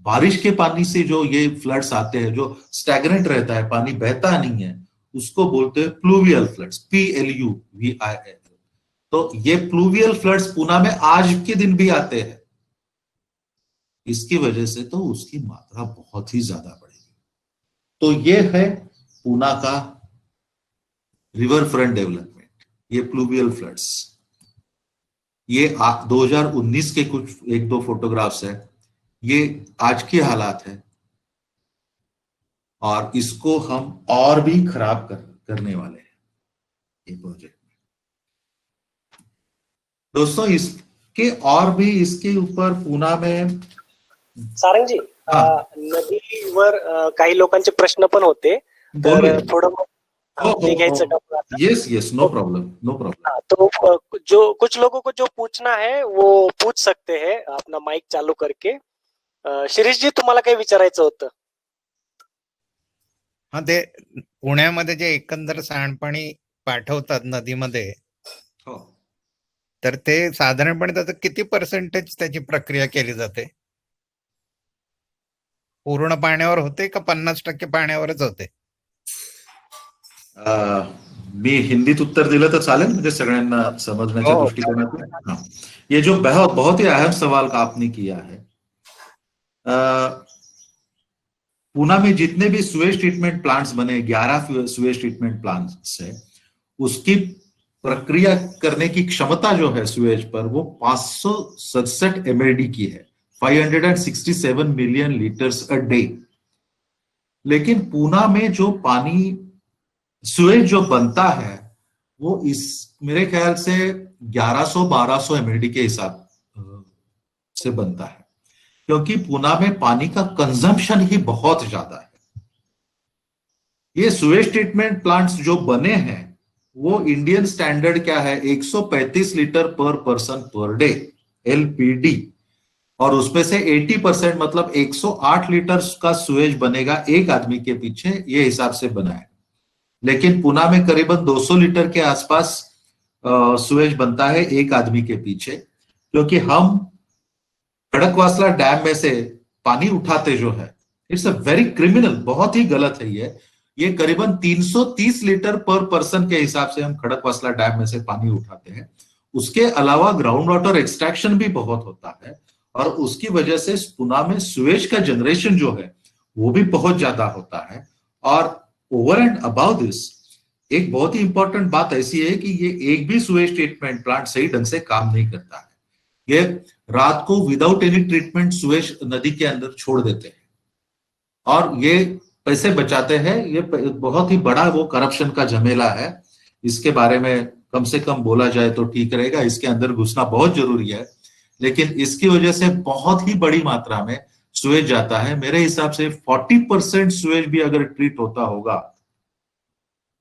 बारिश के पानी से जो ये फ्लड्स आते हैं, जो स्टैग्नेंट रहता है, पानी बहता नहीं है, उसको बोलते हैं प्लूवियल फ्लड्स, PLUVIL। तो ये प्लूवियल फ्लड्स पूना में आज के दिन भी आते हैं, इसकी वजह से तो उसकी मात्रा बहुत ही ज्यादा बढ़ेगी। तो ये है पूना का रिवर फ्रंट डेवलपमेंट, ये प्लूवियल फ्लड्स। ये 2019 के कुछ एक दो फोटोग्राफ्स है, ये आज की हालात है, और इसको हम और भी खराब करने वाले हैं ये प्रोजेक्ट में। दोस्तों इसके और भी इसके ऊपर पूना में सारंग जी, नदीवर काही लोकांचे प्रश्न पण होते, तर थोडं ते घ्यायचं का? Yes, no problem, no problem. तो जो कुछ लोगों को जो पूछना है वो पूछ सकते हैं अपना माइक चालू करके। शिरीष जी, तुम्हाला काही विचारायचं होतं? हा, ते पुण्यामध्ये जे एकंदर सांडपाणी पाठवतात नदीमध्ये, हो, तर ते साधारणपणे त्याचं किती पर्सेंटेज त्याची प्रक्रिया केली जाते? पूर्ण पाण्यावर होते का 50% पाण्यावरच होते? मी हिंदीत उत्तर दिलं तर चालेल, म्हणजे सगळ्यांना समझण्याच्या दृष्टिकोनातून। ये जो बहुत ही अहम सवाल का आपने किया है, पूना में जितने भी सुएज ट्रीटमेंट प्लांट्स बने, 11 सुएज ट्रीटमेंट प्लांट्स है, उसकी प्रक्रिया करने की क्षमता जो है सुएज पर, वो 567 MLD की है, 567 मिलियन लीटर्स अ डे। लेकिन पूना में जो पानी सुएज जो बनता है वो इस मेरे ख्याल से 1100-1200 MLD के हिसाब से बनता है, क्योंकि पूना में पानी का कंजम्पशन ही बहुत ज्यादा है। ये सुएज ट्रीटमेंट प्लांट्स जो बने हैं वो इंडियन स्टैंडर्ड क्या है, 135 लीटर पर पर्सन पर डे, LPD, और उसमें से 80% मतलब 108 लीटर का सुएज बनेगा एक आदमी के पीछे, ये हिसाब से बना है। लेकिन पुणे में करीबन 200 लीटर के आसपास सुएज बनता है एक आदमी के पीछे, क्योंकि हम खड़कवासला डैम में से पानी उठाते जो है, इट्स अ वेरी क्रिमिनल, बहुत ही गलत है ये करीबन 330 लीटर पर पर्सन के हिसाब से हम खड़कवासला डैम में से पानी उठाते हैं। उसके अलावा ग्राउंड वाटर एक्सट्रैक्शन भी बहुत होता है, और उसकी वजह से पुणे में सुएज का जनरेशन जो है वो भी बहुत ज्यादा होता है। और ओवर एंड अबाउट दिस, एक बहुत ही इंपॉर्टेंट बात ऐसी है कि ये एक भी सुएज ट्रीटमेंट प्लांट सही ढंग से काम नहीं करता है। ये रात को विदाउट एनी ट्रीटमेंट सुएज नदी के अंदर छोड़ देते हैं और ये पैसे बचाते हैं। ये बहुत ही बड़ा वो करप्शन का झमेला है, इसके बारे में कम से कम बोला जाए तो ठीक रहेगा, इसके अंदर घुसना बहुत जरूरी है। लेकिन इसकी वजह से बहुत ही बड़ी मात्रा में सुएज जाता है। मेरे हिसाब से 40% सुएज भी अगर ट्रीट होता होगा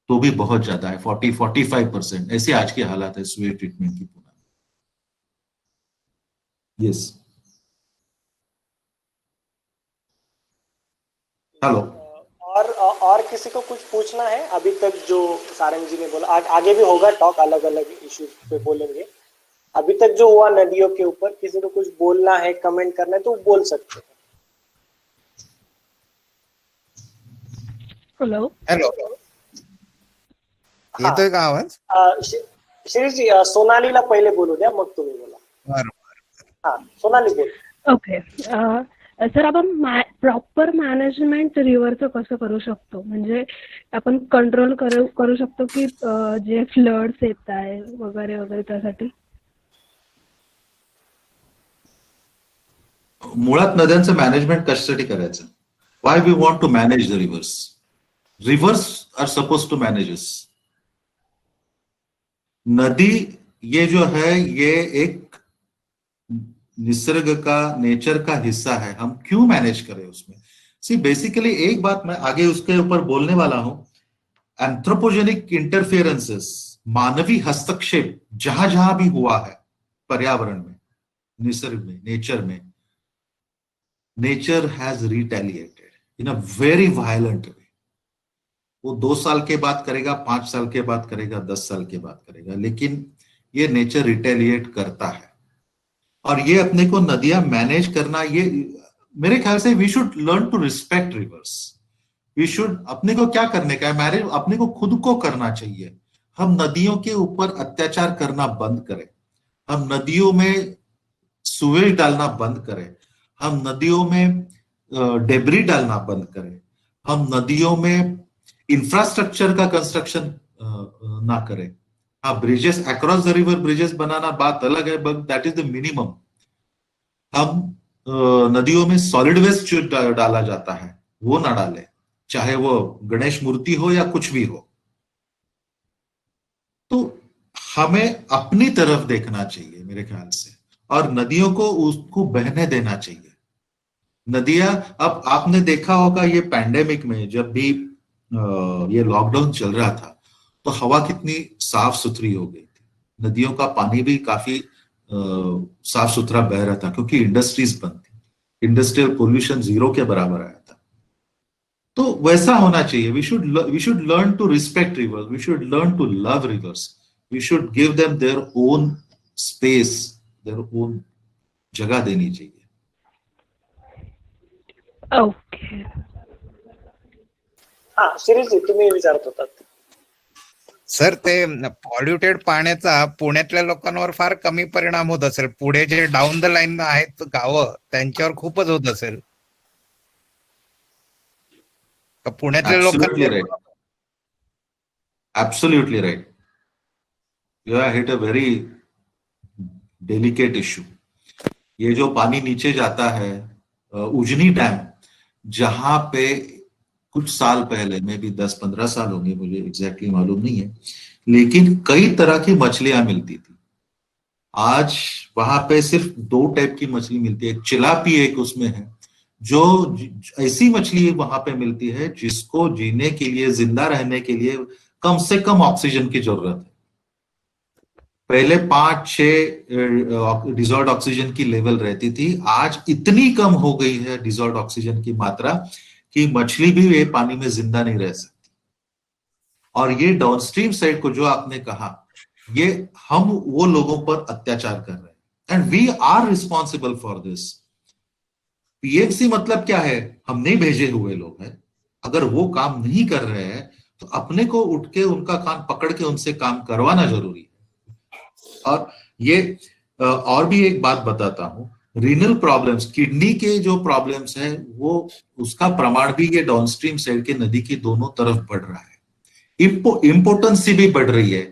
तो भी बहुत ज्यादा है, 40-45%, ऐसे आज की हालत है सुएज ट्रीटमेंट की पुणे में। Yes, hello. और किसी को कुछ पूछना है? अभी तक जो सारंग जी ने बोला, आगे भी होगा टॉक, अलग अलग इश्यूज पे बोलेंगे। अभी तक जो हुआ नदियों के ऊपर, किसी को कुछ बोलना है, कमेंट करना है तो बोल सकते हैं। हेलो हेलो, येतोय का आवाज? शिरीष जी, सोनालीला पहिले बोलू द्या, मग तुम्ही बोला। बरोबर, हा, सोनाली बोल। ओके सर, आपण प्रॉपर मॅनेजमेंट रिव्हरचं कसं करू शकतो? म्हणजे आपण कंट्रोल करू शकतो की जे फ्लड्स येत आहे वगैरे वगैरे त्यासाठी? मुळात नद्यांचं मॅनेजमेंट कशासाठी करायचं? Why we want to manage the rivers? Rivers are suppose to manage us. नदी ये जो है ये एक निसर्ग का, नेचर का हिस्सा है. हम क्यों मैनेज करें उसमें? सी बेसिकली एक बात मैं आगे उसके ऊपर बोलने वाला हूं. एंथ्रोपोजेनिक इंटरफेरेंसेस, मानवी हस्तक्षेप जहां जहां भी हुआ है पर्यावरण में, निसर्ग में, नेचर में, nature has retaliated in a very violent way. वो 2 साल के बाद करेगा, 5 साल के बाद करेगा, 10 साल के बाद करेगा, लेकिन ये नेचर रिटेलिएट करता है. और ये अपने को नदियां मैनेज करना, ये मेरे ख्याल से we should learn to respect rivers. We should, अपने को क्या करने का है, मैनेज अपने को खुद को करना चाहिए. हम नदियों के ऊपर अत्याचार करना बंद करें. हम नदियों में सुवेज डालना बंद करें. हम नदियों में डेब्री डालना बंद करें. हम नदियों में इंफ्रास्ट्रक्चर का कंस्ट्रक्शन ना करें. हाँ, bridges, across the river bridges बनाना बात अलग है, but that is the minimum. हम नदियों में सॉलिड वेस्ट जो डाला जाता है वो ना डालें, चाहे वो गणेश मूर्ति हो या कुछ भी हो. तो हमें अपनी तरफ देखना चाहिए मेरे ख्याल से, और नदियों को उसको बहने देना चाहिए. नदियां, अब आपने देखा होगा ये पैंडेमिक में जब भी ये लॉकडाउन चल रहा था तो हवा कितनी साफ सुथरी हो गई थी. नदियों का पानी भी काफी साफ सुथरा बह रहा था क्योंकि इंडस्ट्रीज बंद थी. इंडस्ट्रियल पोल्यूशन 0 के बराबर आया था. तो वैसा होना चाहिए. We should learn to respect rivers. We should learn to love rivers. We should give them their own space, their own जगह देनी चाहिए. ओके. हा, शिरीषजी तुम्ही विचारत होतात. सर, ते पॉल्युटेड पाण्याचा पुण्यातल्या लोकांवर फार कमी परिणाम होत असेल. पुढे जे डाऊन द लाईन आहेत गावं, त्यांच्यावर खूपच होत असेल. पुण्यातल्या Absolutely right. लोकांना Absolutely right. You have hit a very delicate issue. ये जो पानी नीचे जाता है, उजनी डैम, जहां पे कुछ साल पहले, मे भी 10-15 साल होंगे, मुझे एग्जैक्टली मालूम नहीं है, लेकिन कई तरह की मछलियां मिलती थी. आज वहां पे सिर्फ 2 टाइप की मछली मिलती है. एक चिलापी एक उसमें है, जो ऐसी मछली वहां पे मिलती है जिसको जीने के लिए, जिंदा रहने के लिए कम से कम ऑक्सीजन की जरूरत है. पहले 5-6 डिजॉल्व्ड ऑक्सीजन की लेवल रहती थी. आज इतनी कम हो गई है डिजॉल्व्ड ऑक्सीजन की मात्रा कि मछली भी ये पानी में जिंदा नहीं रह सकती. और ये डाउनस्ट्रीम साइड को जो आपने कहा, ये हम वो लोगों पर अत्याचार कर रहे हैं, and we are responsible for this. PFC मतलब क्या है? हम नहीं भेजे हुए लोग हैं. अगर वो काम नहीं कर रहे हैं तो अपने को उठ के उनका कान पकड़ के उनसे काम करवाना जरूरी है. और ये और भी एक बात बताता हूं, रीनल प्रॉब्लम्स, किडनी के जो प्रॉब्लम्स है, वो उसका प्रमाण भी ये डाउनस्ट्रीम साइड के नदी की दोनों तरफ बढ़ रहा है. इम्पोर्टेंसी भी बढ़ रही है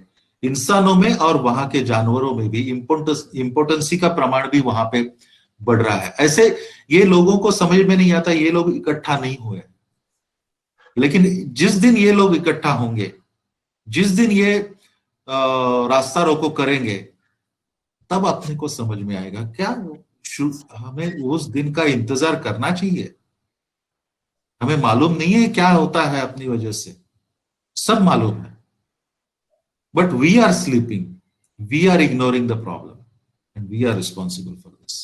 इंसानों में, और वहां के जानवरों में भी इम्पोर्टेंसी का प्रमाण भी वहां पे बढ़ रहा है. ऐसे ये लोगों को समझ में नहीं आता, ये लोग इकट्ठा नहीं हुए. लेकिन जिस दिन ये लोग इकट्ठा होंगे, जिस दिन ये रास्ता रोको करेंगे, तब अपने को समझ में आएगा क्या हमें उस दिन का इंतजार करना चाहिए. हमें मालूम नहीं है क्या होता है अपनी वजह से, सब मालूम है, but we are sleeping, we are ignoring the problem, and we are responsible for this.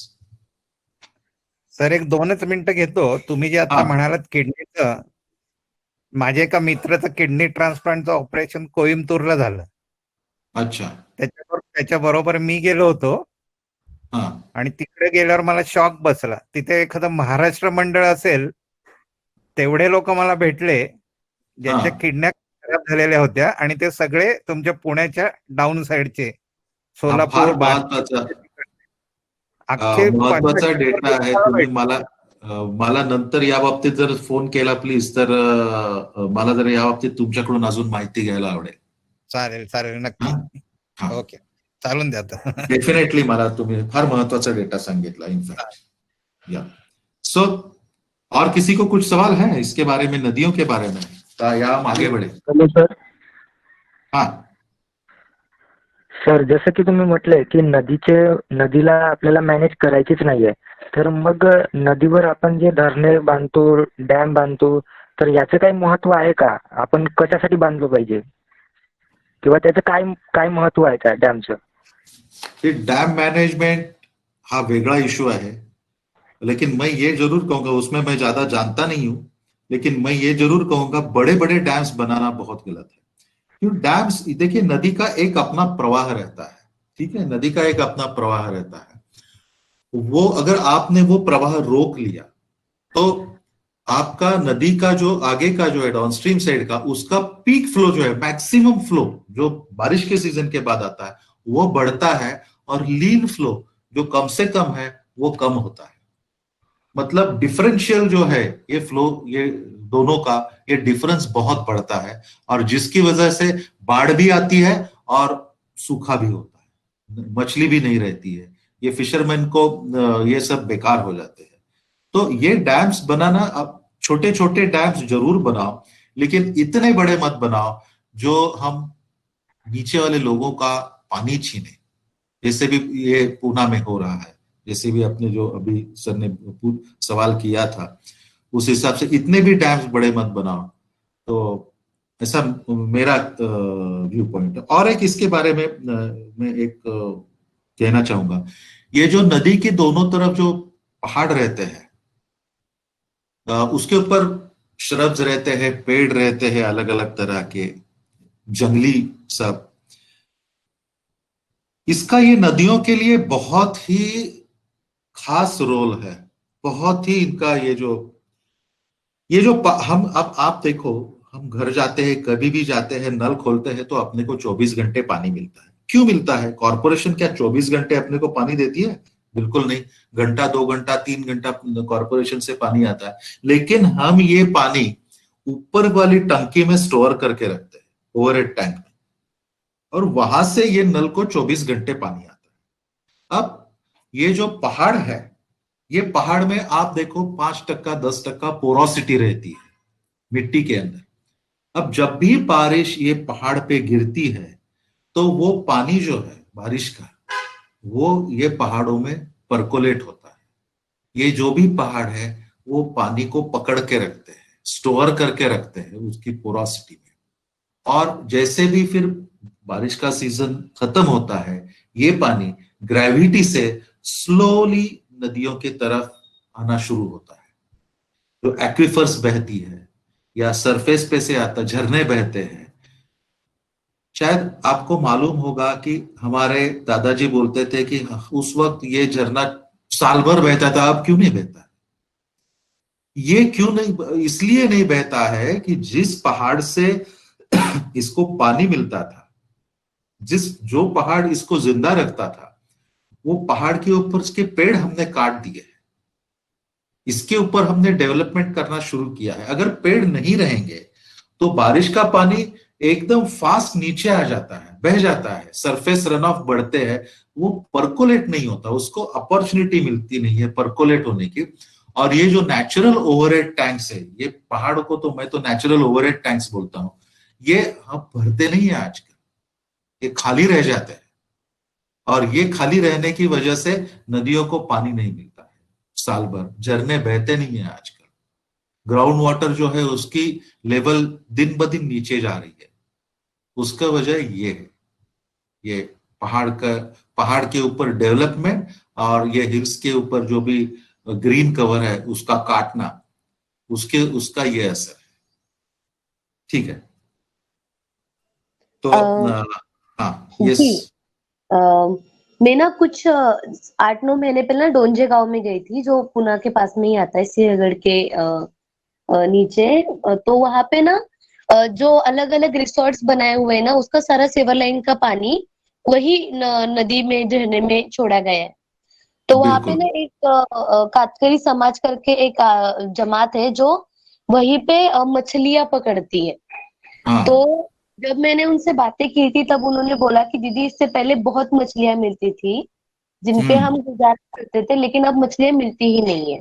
Sir, एक 2च मिनिटं घेतो. तुम्ही जे आता म्हणालात किडनीचं, माझ्या एका मित्राचं किडनी ट्रान्सप्लांटचं ऑपरेशन कोइंबतूरला झालं. अच्छा. त्याच्याबरोबर मी गेलो होतो, आणि तिकडे गेल्यावर मला शॉक बसला. तिथे एखादं महाराष्ट्र मंडळ असेल तेवढे लोक मला भेटले ज्यांच्या किडन्या खराब झालेल्या होत्या, आणि ते सगळे तुमच्या पुण्याच्या डाऊन साइडचे, सोलापूर, महत्वाचा डेटा आहे. तुम्ही मला नंतर या बाबतीत जर फोन केला प्लीज, तर मला जर या बाबतीत तुमच्याकडून अजून माहिती घ्यायला आवडेल. चालेल, नक्की. ओके, चालून द्या. डेफिनेटली मला तुम्ही फार महत्वाचा डेटा सांगितला. इनफॅक्ट या सो और किसी को कुछ सवाल है इसके बारे में, नदियों के बारे में, या हम आगे बढ़े? Hello sir. हाँ सर, जसं की तुम्ही म्हटलंय की नदीला आपल्याला मॅनेज करायचीच नाहीये, तर मग नदीवर आपण जे धरणे बांधतो, डॅम बांधतो, तर याचं काही महत्व आहे का? आपण कशासाठी बांधलं पाहिजे किंवा त्याचं काय काय महत्व आहे त्या डॅमचं? ये डैम मैनेजमेंट हाँ वेगड़ा इशू है, लेकिन मैं ये जरूर कहूंगा, उसमें मैं ज्यादा जानता नहीं हूं, लेकिन मैं ये जरूर कहूंगा बड़े बड़े डैम्स बनाना बहुत गलत है। क्यों? डैम्स, देखिए नदी का एक अपना प्रवाह रहता है, ठीक है, नदी का एक अपना प्रवाह रहता है। वो अगर आपने वो प्रवाह रोक लिया तो आपका नदी का जो आगे का जो है डाउनस्ट्रीम साइड का, उसका पीक फ्लो जो है, मैक्सिमम फ्लो जो बारिश के सीजन के बाद आता है वो बढ़ता है, और लीन फ्लो जो कम से कम है वो कम होता है। मतलब डिफरेंशियल जो है ये फ्लो, ये दोनों का ये डिफरेंस बहुत बढ़ता है, और जिसकी वजह से बाढ़ भी आती है और सूखा भी होता है, मछली भी नहीं रहती है, ये फिशरमैन को ये सब बेकार हो जाते हैं। तो ये डैम्स बनाना, अब छोटे छोटे डैम्स जरूर बनाओ, लेकिन इतने बड़े मत बनाओ जो हम नीचे वाले लोगों का पानी छीने, जैसे भी ये पूना में हो रहा है, जैसे भी अपने जो अभी सर ने सवाल किया था उस हिसाब से इतने भी डैम्स बड़े मत बनाओ। तो ऐसा मेरा व्यू पॉइंट है। और एक इसके बारे में मैं एक कहना चाहूंगा, ये जो नदी के दोनों तरफ जो पहाड़ रहते हैं, उसके ऊपर श्रब्स रहते हैं, पेड़ रहते हैं अलग अलग तरह के, जंगली सब, इसका ये नदियों के लिए बहुत ही खास रोल है, बहुत ही इनका ये जो हम, अब आप देखो, हम घर जाते हैं, कभी भी जाते हैं, नल खोलते हैं तो अपने को 24 घंटे पानी मिलता है। क्यों मिलता है? कॉर्पोरेशन क्या 24 घंटे अपने को पानी देती है? बिल्कुल नहीं। घंटा, 2 घंटा, 3 घंटा कॉर्पोरेशन से पानी आता है, लेकिन हम ये पानी ऊपर वाली टंकी में स्टोर करके रखते हैं, ओवरहेड टैंक में, और वहां से ये नल को 24 घंटे पानी आता है। अब ये जो पहाड़ है, ये पहाड़ में आप देखो 5%, 10% पोरोसिटी रहती है मिट्टी के अंदर। अब जब भी बारिश ये पहाड़ पे गिरती है तो वो पानी जो है बारिश का, वो ये पहाड़ों में परकोलेट होता है। ये जो भी पहाड़ है वो पानी को पकड़ के रखते हैं, स्टोर करके रखते हैं उसकी पोरोसिटी में, और जैसे भी फिर बारिश का सीजन खत्म होता है, ये पानी ग्रेविटी से स्लोली नदियों की तरफ आना शुरू होता है। जो एक्विफर्स बहती है या सरफेस पे से आता, झरने बहते हैं। शायद आपको मालूम होगा कि हमारे दादाजी बोलते थे कि उस वक्त ये झरना साल भर बहता था, अब क्यों नहीं बहता? ये क्यों नहीं? इसलिए नहीं बहता है कि जिस पहाड़ से इसको पानी मिलता था, जो पहाड़ इसको जिंदा रखता था, वो पहाड़ के ऊपर उसके पेड़ हमने काट दिए हैं, इसके ऊपर हमने डेवलपमेंट करना शुरू किया है। अगर पेड़ नहीं रहेंगे तो बारिश का पानी एकदम फास्ट नीचे आ जाता है, बह जाता है, सरफेस रन ऑफ बढ़ते हैं, वो परकोलेट नहीं होता, उसको अपॉर्चुनिटी मिलती नहीं है परकोलेट होने की। और ये जो नेचुरल ओवरहेड टैंक्स है, ये पहाड़ों को तो मैं तो नेचुरल ओवरहेड टैंक्स बोलता हूं, ये हम भरते नहीं है आजकल, ये खाली रह जाते हैं, और ये खाली रहने की वजह से नदियों को पानी नहीं मिलता है साल भर, झरने बहते नहीं है आजकल, ग्राउंड वाटर जो है उसकी लेवल दिन ब दिन नीचे जा रही है। उसका वजह ये है, ये पहाड़ के ऊपर डेवलपमेंट और ये हिल्स के ऊपर जो भी ग्रीन कवर है उसका काटना, उसका ये असर है। ठीक है, तो हाँ, यस। मैं ना कुछ 8-9 महीने पहले ना डोंजे गांव में गई थी, जो पुणे के पास में ही आता है, सिंहगढ़ के नीचे। तो वहां पे ना जो अलग अलग रिसोर्ट्स बनाए हुए हैं ना, उसका सारा सेवर लाइन का पानी वही नदी में, झरने में छोड़ा गया है। तो वहां पे ना एक कातकरी समाज करके एक जमात है जो वहीं पे मछलियां पकड़ती है। हाँ। तो जब मैंने उनसे बातें की थी तब उन्होंने बोला कि दीदी इससे पहले बहुत मछलियां मिलती थी, जिनपे हम गुजारा करते थे, लेकिन अब मछलियां मिलती ही नहीं है।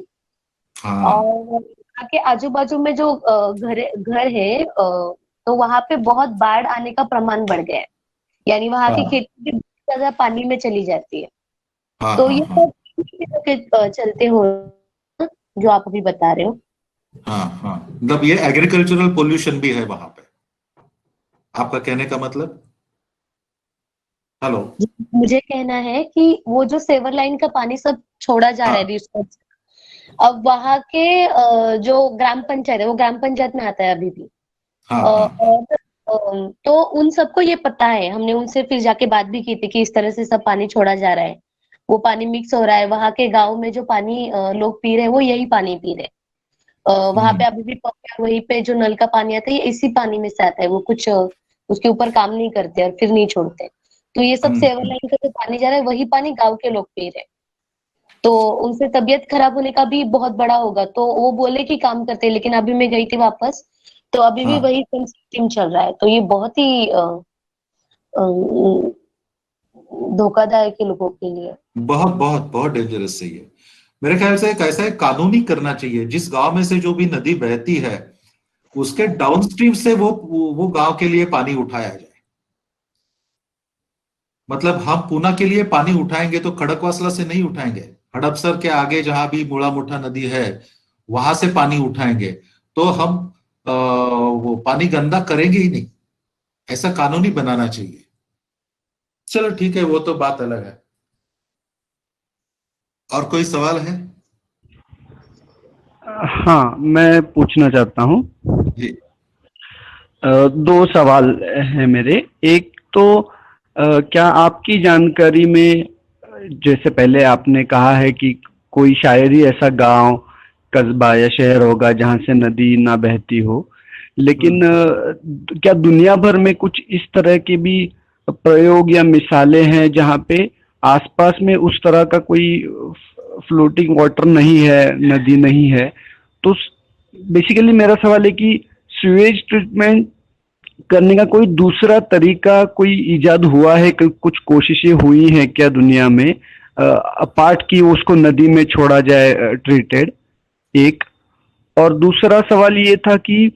हाँ और यहाँ के आजू बाजू में जो घर घर है, तो वहां पे बहुत बाढ़ आने का प्रमाण बढ़ गया है। यानी वहां की हाँ खेती भी बहुत ज्यादा पानी में चली जाती है। हाँ तो हाँ ये हाँ सब इन्हीं चीजों के चलते हो, जो आप अभी बता रहे हो। हाँ हाँ, मतलब ये एग्रीकल्चरल पोल्यूशन भी है वहां पे, आपका कहने का मतलब? हेलो? मुझे कहना है कि वो जो सेवर लाइन का पानी सब छोड़ा जा रहा है हाँ रिसोर्स, अब वहां के जो ग्राम पंचायत है, वो ग्राम पंचायत में आता है अभी भी। हाँ हाँ हाँ और तो उन सबको ये पता है, हमने उनसे फिर जाके बात भी की थी कि इस तरह से सब पानी छोड़ा जा रहा है, वो पानी मिक्स हो रहा है, वहां के गांव में जो पानी लोग पी रहे हैं वो यही पानी पी रहे हैं। वहां पे हम्म अभी भी पंप है, वहीं पे जो नल का पानी आता है ये इसी पानी में से आता है, वो कुछ उसके ऊपर काम नहीं करते और फिर नहीं छोड़ते। तो ये सब सेवर हम्म। लाइन का जो पानी जा रहा है वही पानी गांव के लोग पी रहे हैं। तो उनसे तबीयत खराब होने का भी बहुत बड़ा होगा, तो वो बोले कि काम करते हैं, लेकिन अभी मैं गई थी वापस, तो अभी भी हाँ वही सेम सिस्टम चल रहा है। तो ये बहुत ही अ, धोखादायक है लोगों के लिए। बहुत बहुत बहुत डेंजरस है ये। मेरे ख्याल से एक ऐसा एक कानूनी करना चाहिए, जिस गांव में से जो भी नदी बहती है उसके डाउनस्ट्रीम से वो गांव के लिए पानी उठाया जाए। मतलब हम पूना के लिए पानी उठाएंगे तो खड़कवासला से नहीं उठाएंगे, हड़पसर के आगे जहां भी मुड़ा मुठा नदी है वहां से पानी उठाएंगे, तो हम वो पानी गंदा करेंगे ही नहीं। ऐसा कानूनी बनाना चाहिए। चलो ठीक है, वो तो बात अलग है। और कोई सवाल है? हाँ, मैं पूछना चाहता हूँ। जी। दो सवाल हैं मेरे। एक तो क्या आपकी जानकारी में, जैसे पहले आपने कहा है कि कोई शायद ही ऐसा गांव, कस्बा या शहर होगा जहां से नदी ना बहती हो, लेकिन क्या दुनिया भर में कुछ इस तरह के भी प्रयोग या मिसालें हैं जहां पे आसपास में उस तरह का कोई फ्लोटिंग वाटर नहीं है, नदी नहीं है? तो बेसिकली मेरा सवाल है कि सीवेज ट्रीटमेंट करने का कोई दूसरा तरीका कोई इजाद हुआ है, कुछ कोशिशें हुई हैं क्या दुनिया में, अपार्ट की उसको नदी में छोड़ा जाए ट्रीटेड? एक। और दूसरा सवाल ये था कि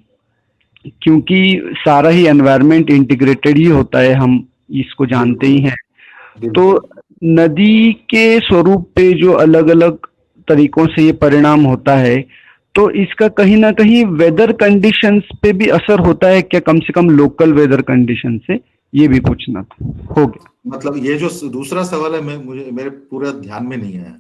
क्योंकि सारा ही एनवायरनमेंट इंटीग्रेटेड ही होता है, हम इसको जानते ही हैं, तो नदी के स्वरूप पे जो अलग अलग तरीकों से ये परिणाम होता है, तो इसका कहीं ना कहीं वेदर कंडीशंस पे भी असर होता है क्या, कम से कम लोकल वेदर कंडीशन से? ये भी पूछना था। हो गया। मतलब ये जो दूसरा सवाल है, मुझे मेरे पूरा ध्यान में नहीं है।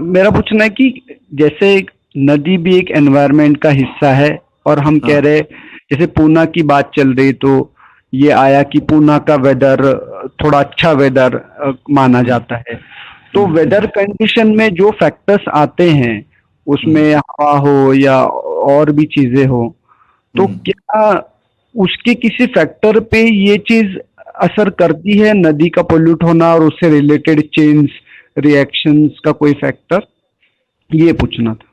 मेरा पूछना है कि जैसे नदी भी एक एनवायरनमेंट का हिस्सा है, और हम कह रहे जैसे पूना की बात चल रही, तो ये आया कि पूना का वेदर थोड़ा अच्छा वेदर माना जाता है। तो वेदर कंडीशन में जो फैक्टर्स आते हैं उसमें हवा हो या और भी चीजें हो, तो क्या उसके किसी फैक्टर पे ये चीज असर करती है, नदी का पोल्यूट होना और उससे रिलेटेड चेंज रिएक्शंस का कोई फैक्टर? ये पूछना था।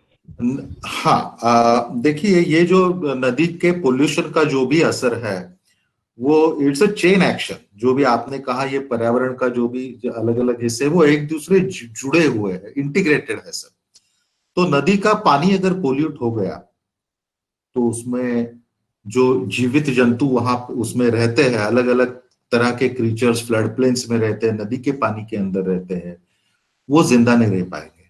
हाँ, देखिए, ये जो नदी के पोल्यूशन का जो भी असर है वो इट्स अ चेन एक्शन। जो भी आपने कहा, ये पर्यावरण का जो भी अलग अलग हिस्से वो एक दूसरे जुड़े हुए हैं, इंटीग्रेटेड है सब। तो नदी का पानी अगर पोल्यूट हो गया तो उसमें जो जीवित जंतु वहां उसमें रहते हैं, अलग अलग तरह के क्रीचर्स फ्लड प्लेन्स में रहते हैं, नदी के पानी के अंदर रहते हैं, वो जिंदा नहीं रह पाएंगे।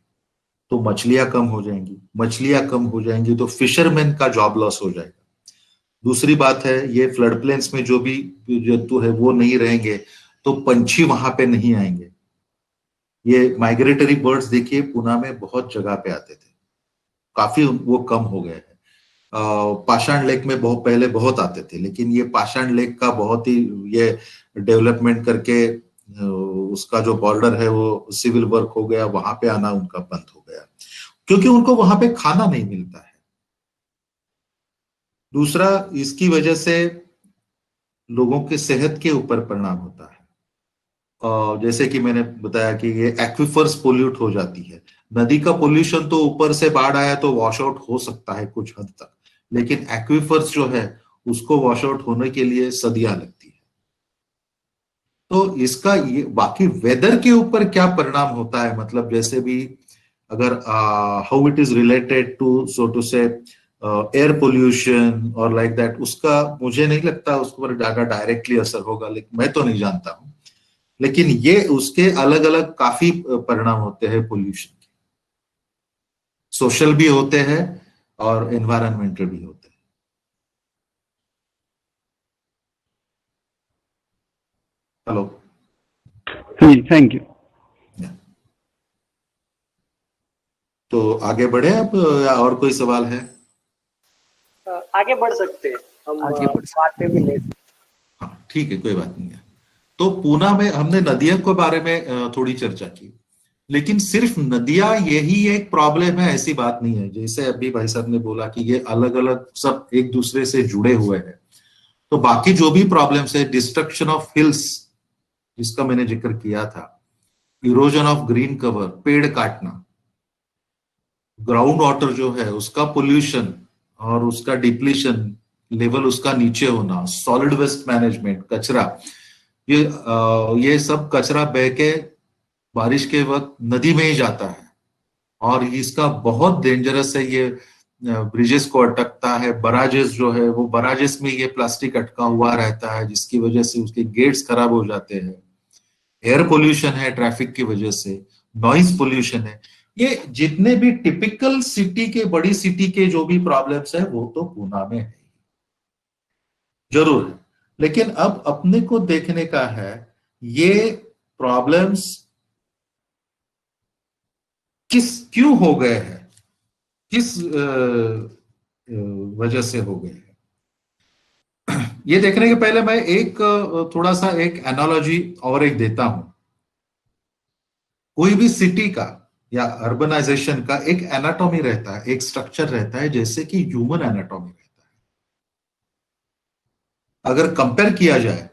तो मछलियां कम हो जाएंगी, मछलियां कम हो जाएंगी तो फिशरमैन का जॉब लॉस हो जाएगा। दूसरी बात है, ये फ्लड प्लेन्स में जो भी जंतु है वो नहीं रहेंगे तो पंछी वहां पे नहीं आएंगे। ये माइग्रेटरी बर्ड्स देखिए, पुणे में बहुत जगह पे आते थे, काफी वो कम हो गए हैं। पाषाण लेक में बहुत पहले बहुत आते थे, लेकिन ये पाषाण लेक का बहुत ही ये डेवलपमेंट करके उसका जो बॉर्डर है वो सिविल वर्क हो गया, वहां पे आना उनका बंद हो गया, क्योंकि उनको वहां पे खाना नहीं मिलता है। दूसरा, इसकी वजह से लोगों के सेहत के ऊपर परिणाम होता है। जैसे कि मैंने बताया कि ये एक्विफर्स पोल्यूट हो जाती है। नदी का पोल्यूशन तो ऊपर से बाढ़ आया तो वॉश आउट हो सकता है कुछ हद तक, लेकिन एक्विफर्स जो है उसको वॉश आउट होने के लिए सदियां लगती है। तो इसका ये बाकी वेदर के ऊपर क्या परिणाम होता है, मतलब जैसे भी अगर how it is related to so to say air pollution और लाइक दैट, उसका मुझे नहीं लगता उस पर ज्यादा डायरेक्टली असर होगा, लेकिन मैं तो नहीं जानता हूँ। लेकिन ये उसके अलग अलग काफी परिणाम होते हैं पोल्यूशन के, सोशल भी होते हैं और एनवायरमेंटल भी होते हैं। Hello, thank you. तो आगे बढ़े अब या और कोई सवाल है? आगे बढ़ सकते हैं हम, बात पे भी ले। हाँ ठीक है, कोई बात नहीं है। तो पूना में हमने नदियों के बारे में थोड़ी चर्चा की, लेकिन सिर्फ नदियां यही एक प्रॉब्लम है ऐसी बात नहीं है। जैसे अभी भाई साहब ने बोला कि ये अलग अलग सब एक दूसरे से जुड़े हुए हैं, तो बाकी जो भी प्रॉब्लम्स है, डिस्ट्रक्शन ऑफ हिल्स जिसका मैंने जिक्र किया था, इरोजन ऑफ ग्रीन कवर, पेड़ काटना, ग्राउंड वाटर जो है उसका पोल्यूशन और उसका डिप्लीशन लेवल उसका नीचे होना, सॉलिड वेस्ट मैनेजमेंट, कचरा, ये सब कचरा बह के बारिश के वक्त नदी में ही जाता है और इसका बहुत डेंजरस है। ये ब्रिजेस को अटकता है, बराजेस जो है वो बराजेस में ये प्लास्टिक अटका हुआ रहता है जिसकी वजह से उसके गेट्स खराब हो जाते हैं। एयर पोल्यूशन है ट्रैफिक की वजह से, नॉइज पोल्यूशन है। ये जितने भी टिपिकल सिटी के, बड़ी सिटी के जो भी प्रॉब्लम्स है वो तो पूना में है जरूर है, लेकिन अब अपने को देखने का है ये प्रॉब्लम्स क्यों हो गए हैं, किस वजह से हो गए हैं। ये देखने के पहले मैं एक थोड़ा सा एक एनालॉजी और एक देता हूं। कोई भी सिटी का या अर्बनाइजेशन का एक एनाटॉमी रहता है, एक स्ट्रक्चर रहता है, जैसे कि ह्यूमन एनाटॉमी रहता है। अगर कंपेयर किया जाए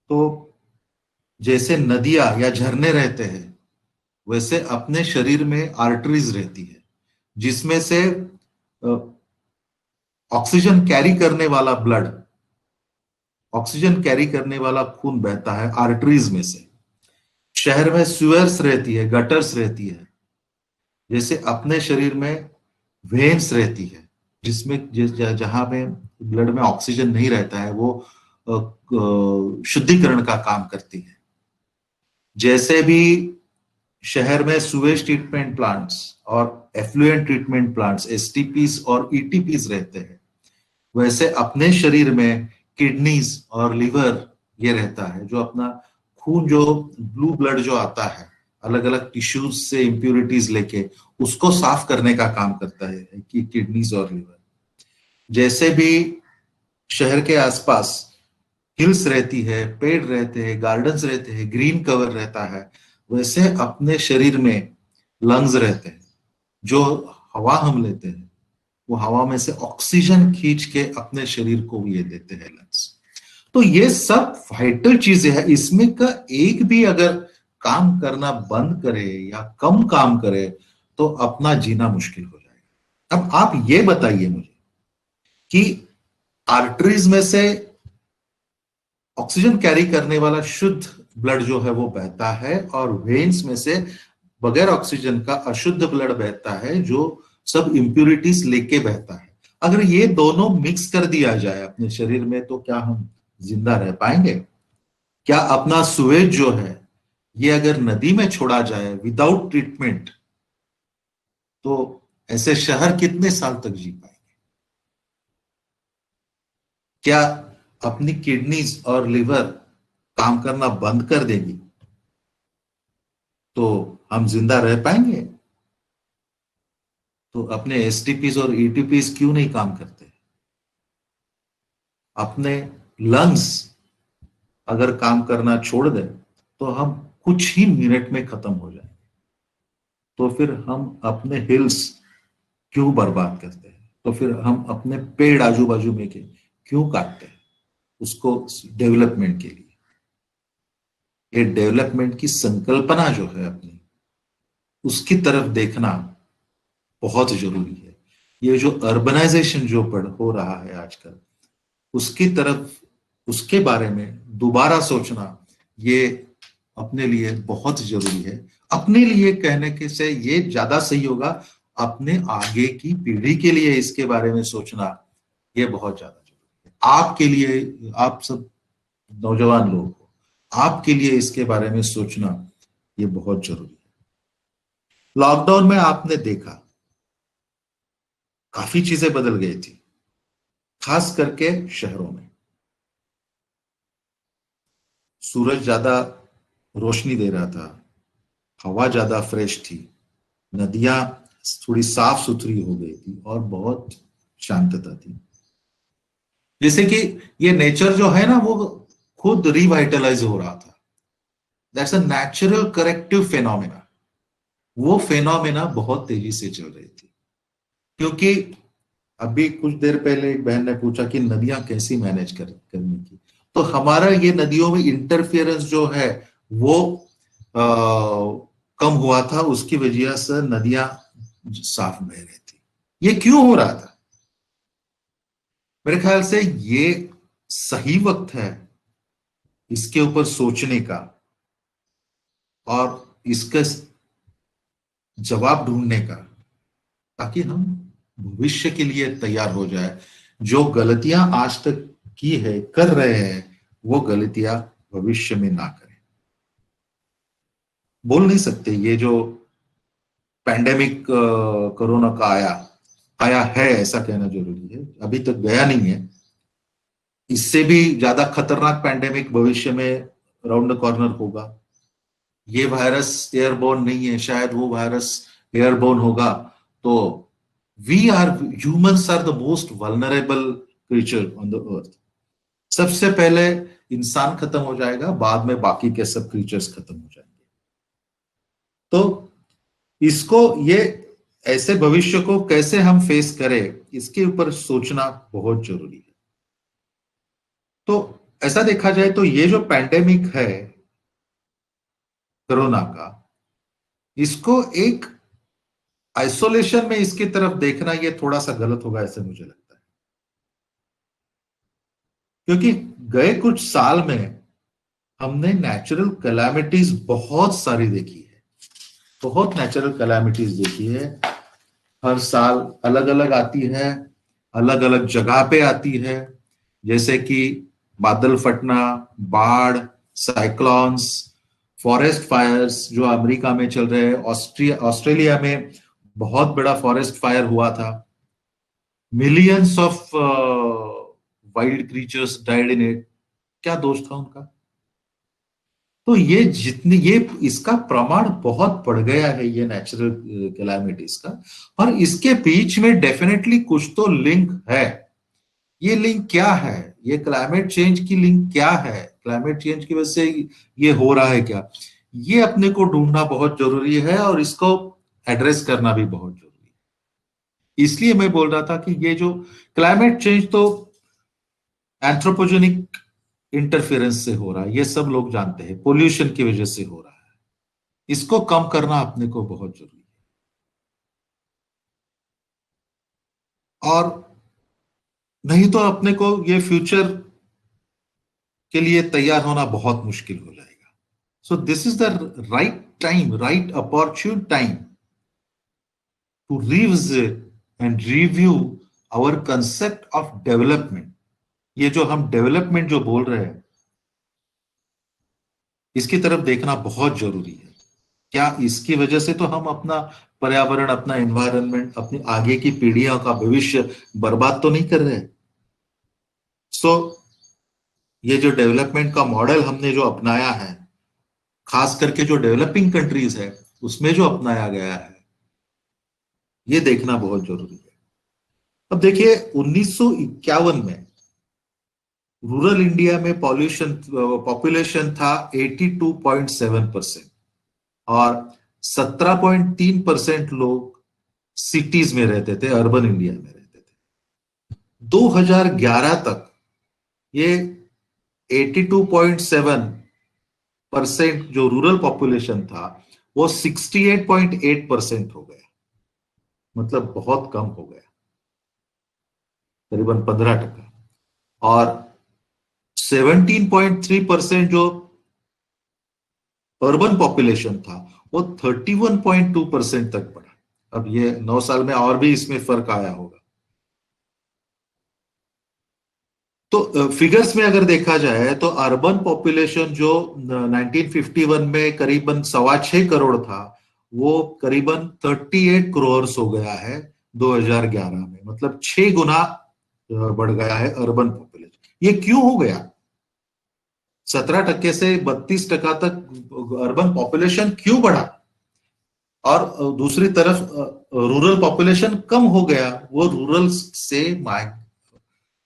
तो जैसे नदियां या झरने रहते हैं, वैसे अपने शरीर में आर्टरीज रहती है जिसमें से ऑक्सीजन कैरी करने वाला ब्लड, ऑक्सीजन कैरी करने वाला खून बहता है आर्टरीज में से। शहर में स्यूअर्स रहती है, गटर्स रहती है, जैसे अपने शरीर में वेन्स रहती है जिसमें जहां में ब्लड में ऑक्सीजन नहीं रहता है वो शुद्धिकरण का काम करती है। जैसे भी शहर में सुवेज ट्रीटमेंट प्लांट्स और एफ्लुएंट ट्रीटमेंट प्लांट्स, एसटीपीज और ईटीपीज रहते हैं, वैसे अपने शरीर में किडनीज और लिवर ये रहता है जो अपना खून, जो ब्लू ब्लड जो आता है अलग अलग टिश्यूज से इंप्यूरिटीज लेके उसको साफ करने का काम करता है कि किडनीज और लिवर। जैसे भी शहर के आसपास हिल्स रहती है, पेड़ रहते हैं, गार्डन्स रहते हैं, ग्रीन कवर रहता है, वैसे अपने शरीर में लंग्स रहते हैं। जो हवा हम लेते हैं वो हवा में से ऑक्सीजन खींच के अपने शरीर को ये देते हैं लंग्स। तो ये सब वाइटल चीजें हैं, इसमें का एक भी अगर काम करना बंद करे या कम काम करे तो अपना जीना मुश्किल हो जाएगा। अब आप ये बताइए मुझे कि आर्टरीज में से ऑक्सीजन कैरी करने वाला शुद्ध ब्लड जो है वो बहता है और वेन्स में से बगैर ऑक्सीजन का अशुद्ध ब्लड बहता है जो सब इंप्यूरिटीज लेके बहता है। अगर ये दोनों मिक्स कर दिया जाए अपने शरीर में तो क्या हम जिंदा रह पाएंगे? क्या अपना सुवेज जो है ये अगर नदी में छोड़ा जाए विदाउट ट्रीटमेंट तो ऐसे शहर कितने साल तक जी पाएंगे? क्या अपनी किडनीज और लिवर काम करना बंद कर देगी तो हम जिंदा रह पाएंगे? तो अपने एसटीपीज और ईटीपीज क्यों नहीं काम करते? अपने लंग्स अगर काम करना छोड़ दे तो हम कुछ ही मिनट में खत्म हो जाएंगे। तो फिर हम अपने हिल्स क्यों बर्बाद करते हैं? तो फिर हम अपने पेड़ आजू बाजू में के क्यों काटते हैं उसको डेवलपमेंट के लिए? ये डेवलपमेंट की संकल्पना जो है अपनी, उसकी तरफ देखना बहुत जरूरी है। ये जो अर्बनाइजेशन जो हो रहा है आजकल, उसकी तरफ उसके बारे में दोबारा सोचना, ये अपने लिए बहुत जरूरी है। अपने लिए कहने के से ये ज्यादा सही होगा, अपने आगे की पीढ़ी के लिए इसके बारे में सोचना ये बहुत ज्यादा जरूरी है। आपके लिए, आप सब नौजवान लोग हो, आपके लिए इसके बारे में सोचना ये बहुत जरूरी है। लॉकडाउन में आपने देखा काफी चीजें बदल गई थी, खास करके शहरों में। सूरज ज्यादा रोशनी दे रहा था, हवा ज्यादा फ्रेश थी, नदियां थोड़ी साफ सुथरी हो गई थी और बहुत शांतता थी। जैसे कि ये नेचर जो है ना, वो खुद रिवाइटलाइज हो रहा था। That's a natural corrective phenomena. वो फेनोमेना बहुत तेजी से चल रही थी, क्योंकि अभी कुछ देर पहले एक बहन ने पूछा कि नदियां कैसी मैनेज करने की। तो हमारा ये नदियों में इंटरफियरेंस जो है वो कम हुआ था, उसकी वजह से नदियां साफ बह रही थी। ये क्यों हो रहा था? मेरे ख्याल से ये सही वक्त है इसके ऊपर सोचने का और इसका जवाब ढूंढने का, ताकि हम भविष्य के लिए तैयार हो जाए। जो गलतियां आज तक की है, कर रहे हैं, वो गलतियां भविष्य में ना करें। बोल नहीं सकते ये जो पैंडेमिक कोरोना का आया है ऐसा कहना जरूरी है, अभी तक गया नहीं है। इससे भी ज्यादा खतरनाक पैंडेमिक भविष्य में राउंड द कॉर्नर होगा। ये वायरस एयरबोर्न नहीं है, शायद वो वायरस एयरबोर्न होगा। तो humans are the most vulnerable creature on the earth. सबसे पहले इंसान खत्म हो जाएगा, बाद में बाकी के सब क्रीचर्स खत्म हो जाएंगे। तो इसको, ये ऐसे भविष्य को कैसे हम फेस करें, इसके ऊपर सोचना बहुत जरूरी है। तो ऐसा देखा जाए तो ये जो पैंडेमिक है कोरोना का, इसको एक आइसोलेशन में इसकी तरफ देखना ये थोड़ा सा गलत होगा, ऐसे मुझे लगता है। क्योंकि गए कुछ साल में हमने नेचुरल कैलामिटीज बहुत सारी देखी है, बहुत नेचुरल कैलामिटीज देखी है। हर साल अलग अलग आती है, अलग अलग जगह पे आती है, जैसे कि बादल फटना, बाढ़, साइक्लोन्स, फॉरेस्ट फायर्स जो अमेरिका में चल रहे हैं। ऑस्ट्रेलिया में बहुत बड़ा फॉरेस्ट फायर हुआ था। Millions of wild creatures died in it. क्या दोष था उनका? तो ये जितनी, ये इसका प्रमाण बहुत बढ़ गया है ये नेचुरल कैलामिटीज का, और इसके बीच में डेफिनेटली कुछ तो लिंक है। ये लिंक क्या है? ये क्लाइमेट चेंज की लिंक क्या है? क्लाइमेट चेंज की वजह से ये हो रहा है क्या? ये अपने को ढूंढना बहुत जरूरी है और इसको एड्रेस करना भी बहुत जरूरी है। इसलिए मैं बोल रहा था कि ये जो क्लाइमेट चेंज तो एंथ्रोपोजेनिक इंटरफेरेंस से हो रहा है, ये सब लोग जानते हैं, पोल्यूशन की वजह से हो रहा है। इसको कम करना अपने को बहुत जरूरी है, और नहीं तो अपने को ये फ्यूचर के लिए तैयार होना बहुत मुश्किल हो जाएगा। So this is the right time, right opportune time to revisit and review our concept of development. ये जो हम डेवलपमेंट जो बोल रहे हैं, इसकी तरफ देखना बहुत जरूरी है। क्या इसकी वजह से तो हम अपना पर्यावरण, अपना एनवायरनमेंट, अपनी आगे की पीढ़ियों का भविष्य बर्बाद तो नहीं कर रहे? सो ये जो डेवलपमेंट का मॉडल हमने जो अपनाया है, खास करके जो डेवलपिंग कंट्रीज है उसमें जो अपनाया गया है, ये देखना बहुत जरूरी है। अब देखिए 1951 में रूरल इंडिया में पॉपुलेशन था 82.7% और 17.3% लोग सिटीज में रहते थे, अर्बन इंडिया में रहते थे। 2011 तक ये 82.7% जो रूरल पॉपुलेशन था वो 68.8% हो गया, मतलब बहुत कम हो गया, करीबन 15%। और 17.3% जो अर्बन पॉपुलेशन था वो 31.2% तक बढ़ा। अब ये 9 साल में और भी इसमें फर्क आया होगा। तो फिगर्स में अगर देखा जाए तो अर्बन पॉपुलेशन जो 1951 में करीबन 6.25 करोड़ था वो करीबन 38 करोड़ हो गया है 2011 में, मतलब 6 गुना बढ़ गया है अर्बन पॉपुलेशन। ये क्यों हो गया? 17% से 32% तक अर्बन पॉपुलेशन क्यों बढ़ा और दूसरी तरफ रूरल पॉपुलेशन कम हो गया? वो रूरल से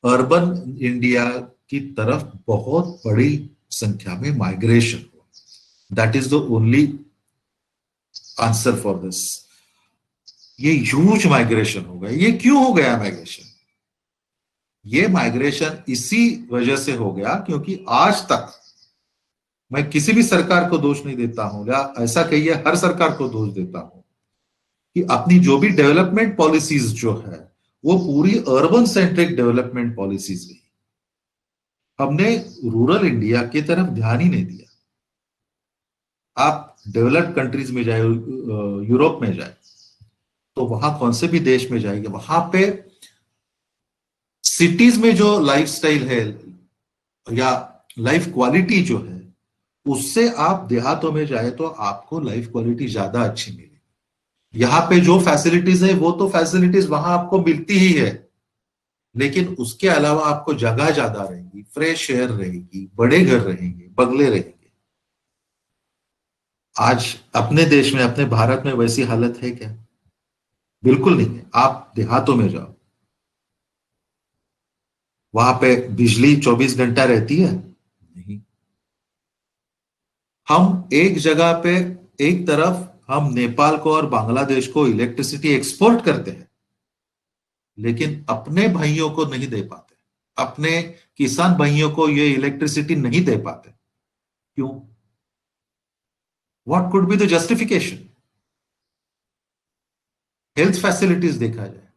अर्बन इंडिया की तरफ बहुत बड़ी संख्या में माइग्रेशन हुआ। That is the only answer for this. ये ह्यूज माइग्रेशन हो गया। ये क्यों हो गया माइग्रेशन? ये माइग्रेशन इसी वजह से हो गया क्योंकि आज तक मैं किसी भी सरकार को दोष नहीं देता हूं, या ऐसा कहिए हर सरकार को दोष देता हूं कि अपनी जो भी डेवलपमेंट पॉलिसीज जो है वो पूरी अर्बन सेंट्रिक डेवलपमेंट पॉलिसीज रही। हमने रूरल इंडिया की तरफ ध्यान ही नहीं दिया। आप डेवलप्ड कंट्रीज में जाए, यूरोप में जाए, तो वहां कौन से भी देश में जाएंगे, वहां पे सिटीज में जो लाइफस्टाइल है या लाइफ क्वालिटी जो है उससे आप देहातों में जाए तो आपको लाइफ क्वालिटी ज्यादा अच्छी मिलेगी। यहां पे जो फैसिलिटीज है वो तो फैसिलिटीज वहां आपको मिलती ही है, लेकिन उसके अलावा आपको जगह ज्यादा रहेगी, फ्रेश एयर रहेगी, बड़े घर रहेंगे, बंगले रहेंगे। आज अपने देश में, अपने भारत में वैसी हालत है क्या? बिल्कुल नहीं है। आप देहातों में जाओ, वहां पे बिजली 24 घंटा रहती है? नहीं। हम एक जगह पे, एक तरफ हम नेपाल को और बांग्लादेश को इलेक्ट्रिसिटी एक्सपोर्ट करते हैं, लेकिन अपने भाइयों को नहीं दे पाते, अपने किसान भाइयों को ये इलेक्ट्रिसिटी नहीं दे पाते। क्यों? What could be the justification? Health facilities देखा जाए,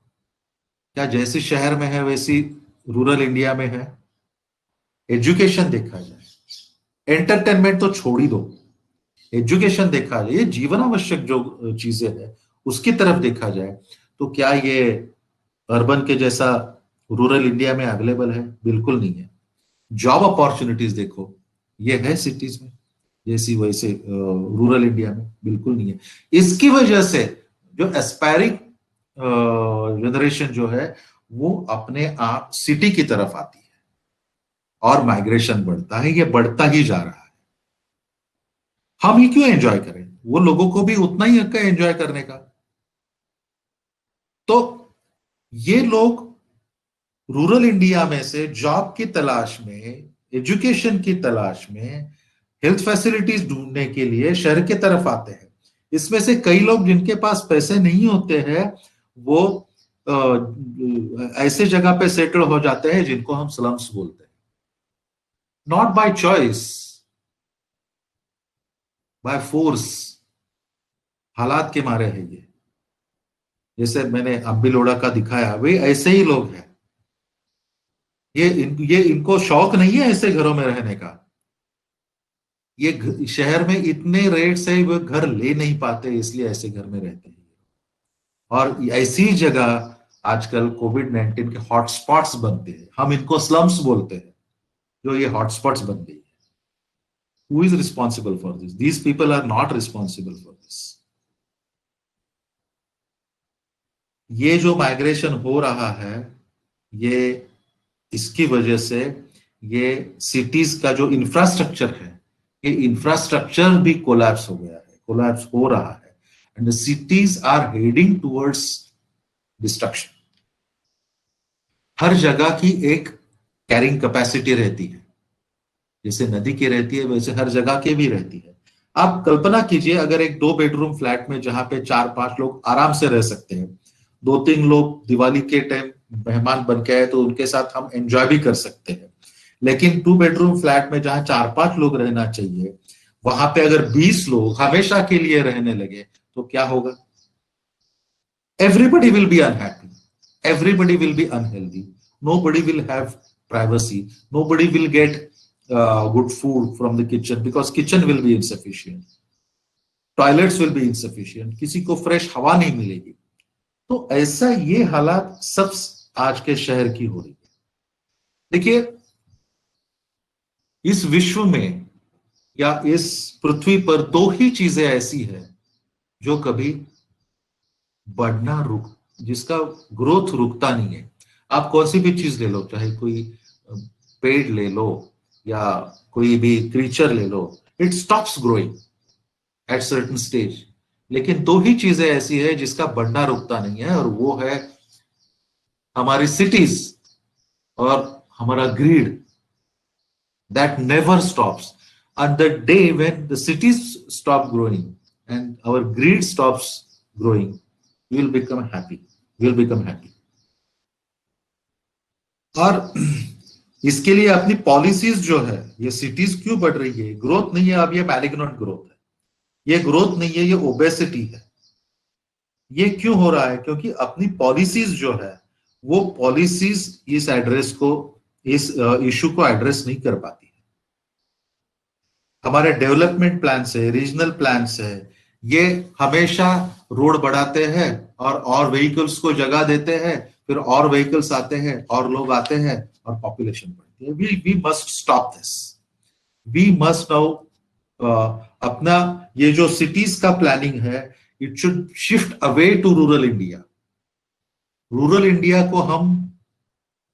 क्या जैसी शहर में है वैसी रूरल इंडिया में है? एजुकेशन देखा जाए, एंटरटेनमेंट तो छोड़ ही दो, एजुकेशन देखा जाए, ये जीवन आवश्यक जो चीजें हैं उसकी तरफ देखा जाए तो क्या ये अर्बन के जैसा रूरल इंडिया में अवेलेबल है? बिल्कुल नहीं है। जॉब अपॉर्चुनिटीज देखो, ये है सिटीज में जैसी वैसे रूरल इंडिया में? बिल्कुल नहीं है। इसकी वजह से जो एस्पायरिंग जनरेशन जो है वो अपने आप सिटी की तरफ आती है और माइग्रेशन बढ़ता है। ये बढ़ता ही जा रहा है। हम ही क्यों एंजॉय करें? वो लोगों को भी उतना ही हक है एंजॉय करने का। तो ये लोग रूरल इंडिया में से जॉब की तलाश में, एजुकेशन की तलाश में, हेल्थ फैसिलिटीज ढूंढने के लिए शहर की तरफ आते हैं। इसमें से कई लोग जिनके पास पैसे नहीं होते हैं वो ऐसे जगह पे सेटल हो जाते हैं जिनको हम स्लम्स बोलते हैं। Not by choice, by force, हालात के मारे है ये। जैसे मैंने अम्बिलोड़ा का दिखाया, वे ऐसे ही लोग हैं। ये इनको शौक नहीं है ऐसे घरों में रहने का। ये शहर में इतने रेट से वो घर ले नहीं पाते, इसलिए ऐसे घर में रहते हैं। और ऐसी जगह आजकल कोविड-19 के हॉटस्पॉट्स बनते हैं। हम इनको स्लम्स बोलते हैं, जो ये हॉटस्पॉट्स बन गई है। Who is responsible for this? These people are not responsible for this. ये जो माइग्रेशन हो रहा है, ये इसकी वजह से ये सिटीज का जो इंफ्रास्ट्रक्चर है, ये इंफ्रास्ट्रक्चर भी कोलैप्स हो गया है, कोलैप्स हो रहा है। And the cities are heading towards destruction. हर जगह की एक कैरिंग कैपेसिटी रहती है, जैसे नदी की रहती है वैसे हर जगह की भी रहती है। आप कल्पना कीजिए, अगर एक 2 बेडरूम फ्लैट में जहां पे 4-5 लोग आराम से रह सकते हैं, 2-3 लोग दिवाली के टाइम मेहमान बन के आए तो उनके साथ हम एंजॉय भी कर सकते हैं, लेकिन 2 बेडरूम फ्लैट में जहां 4-5 लोग रहना चाहिए वहां पे अगर 20 लोग हमेशा के लिए रहने लगे तो क्या होगा? Everybody will be unhappy. Everybody will be unhealthy. Nobody will have privacy. Nobody will get good food from the kitchen because kitchen will be insufficient, toilets will be insufficient, किसी को fresh हवा नहीं मिलेगी। तो ऐसा ये हालात सब आज के शहर की हो रही है। देखिए, इस विश्व में या इस पृथ्वी पर दो ही चीजें ऐसी है जो कभी बढ़ना जिसका ग्रोथ रुकता नहीं है। आप कौन सी भी चीज ले लो, चाहे कोई पेड़ ले लो या कोई भी क्रीचर ले लो, it stops growing at certain stage. लेकिन दो ही चीजें ऐसी है जिसका बढ़ना रुकता नहीं है, और वो है हमारी सिटीज और हमारा greed, that never stops. And the day when the cities stop growing and our greed stops growing, we will become happy. We will become happy. और इसके लिए अपनी पॉलिसीज जो है, ये सिटीज क्यों बढ़ रही है? ग्रोथ नहीं है, अब ये मैलिग्नेंट ग्रोथ है, ये ग्रोथ नहीं है, ये ओबेसिटी है। ये क्यों हो रहा है? क्योंकि अपनी पॉलिसीज जो है वो पॉलिसीज इस एड्रेस को, इस इशू को एड्रेस नहीं कर पाती। हमारे डेवलपमेंट प्लान से, रीजनल प्लान से, ये हमेशा रोड बढ़ाते हैं और व्हीकल्स को जगह देते हैं, फिर और व्हीकल्स आते हैं और लोग आते हैं और पॉपुलेशन बढ़ती है। We must stop this. We must now अपना ये जो सिटीज का प्लानिंग है, it should shift away to rural India. Rural India को हम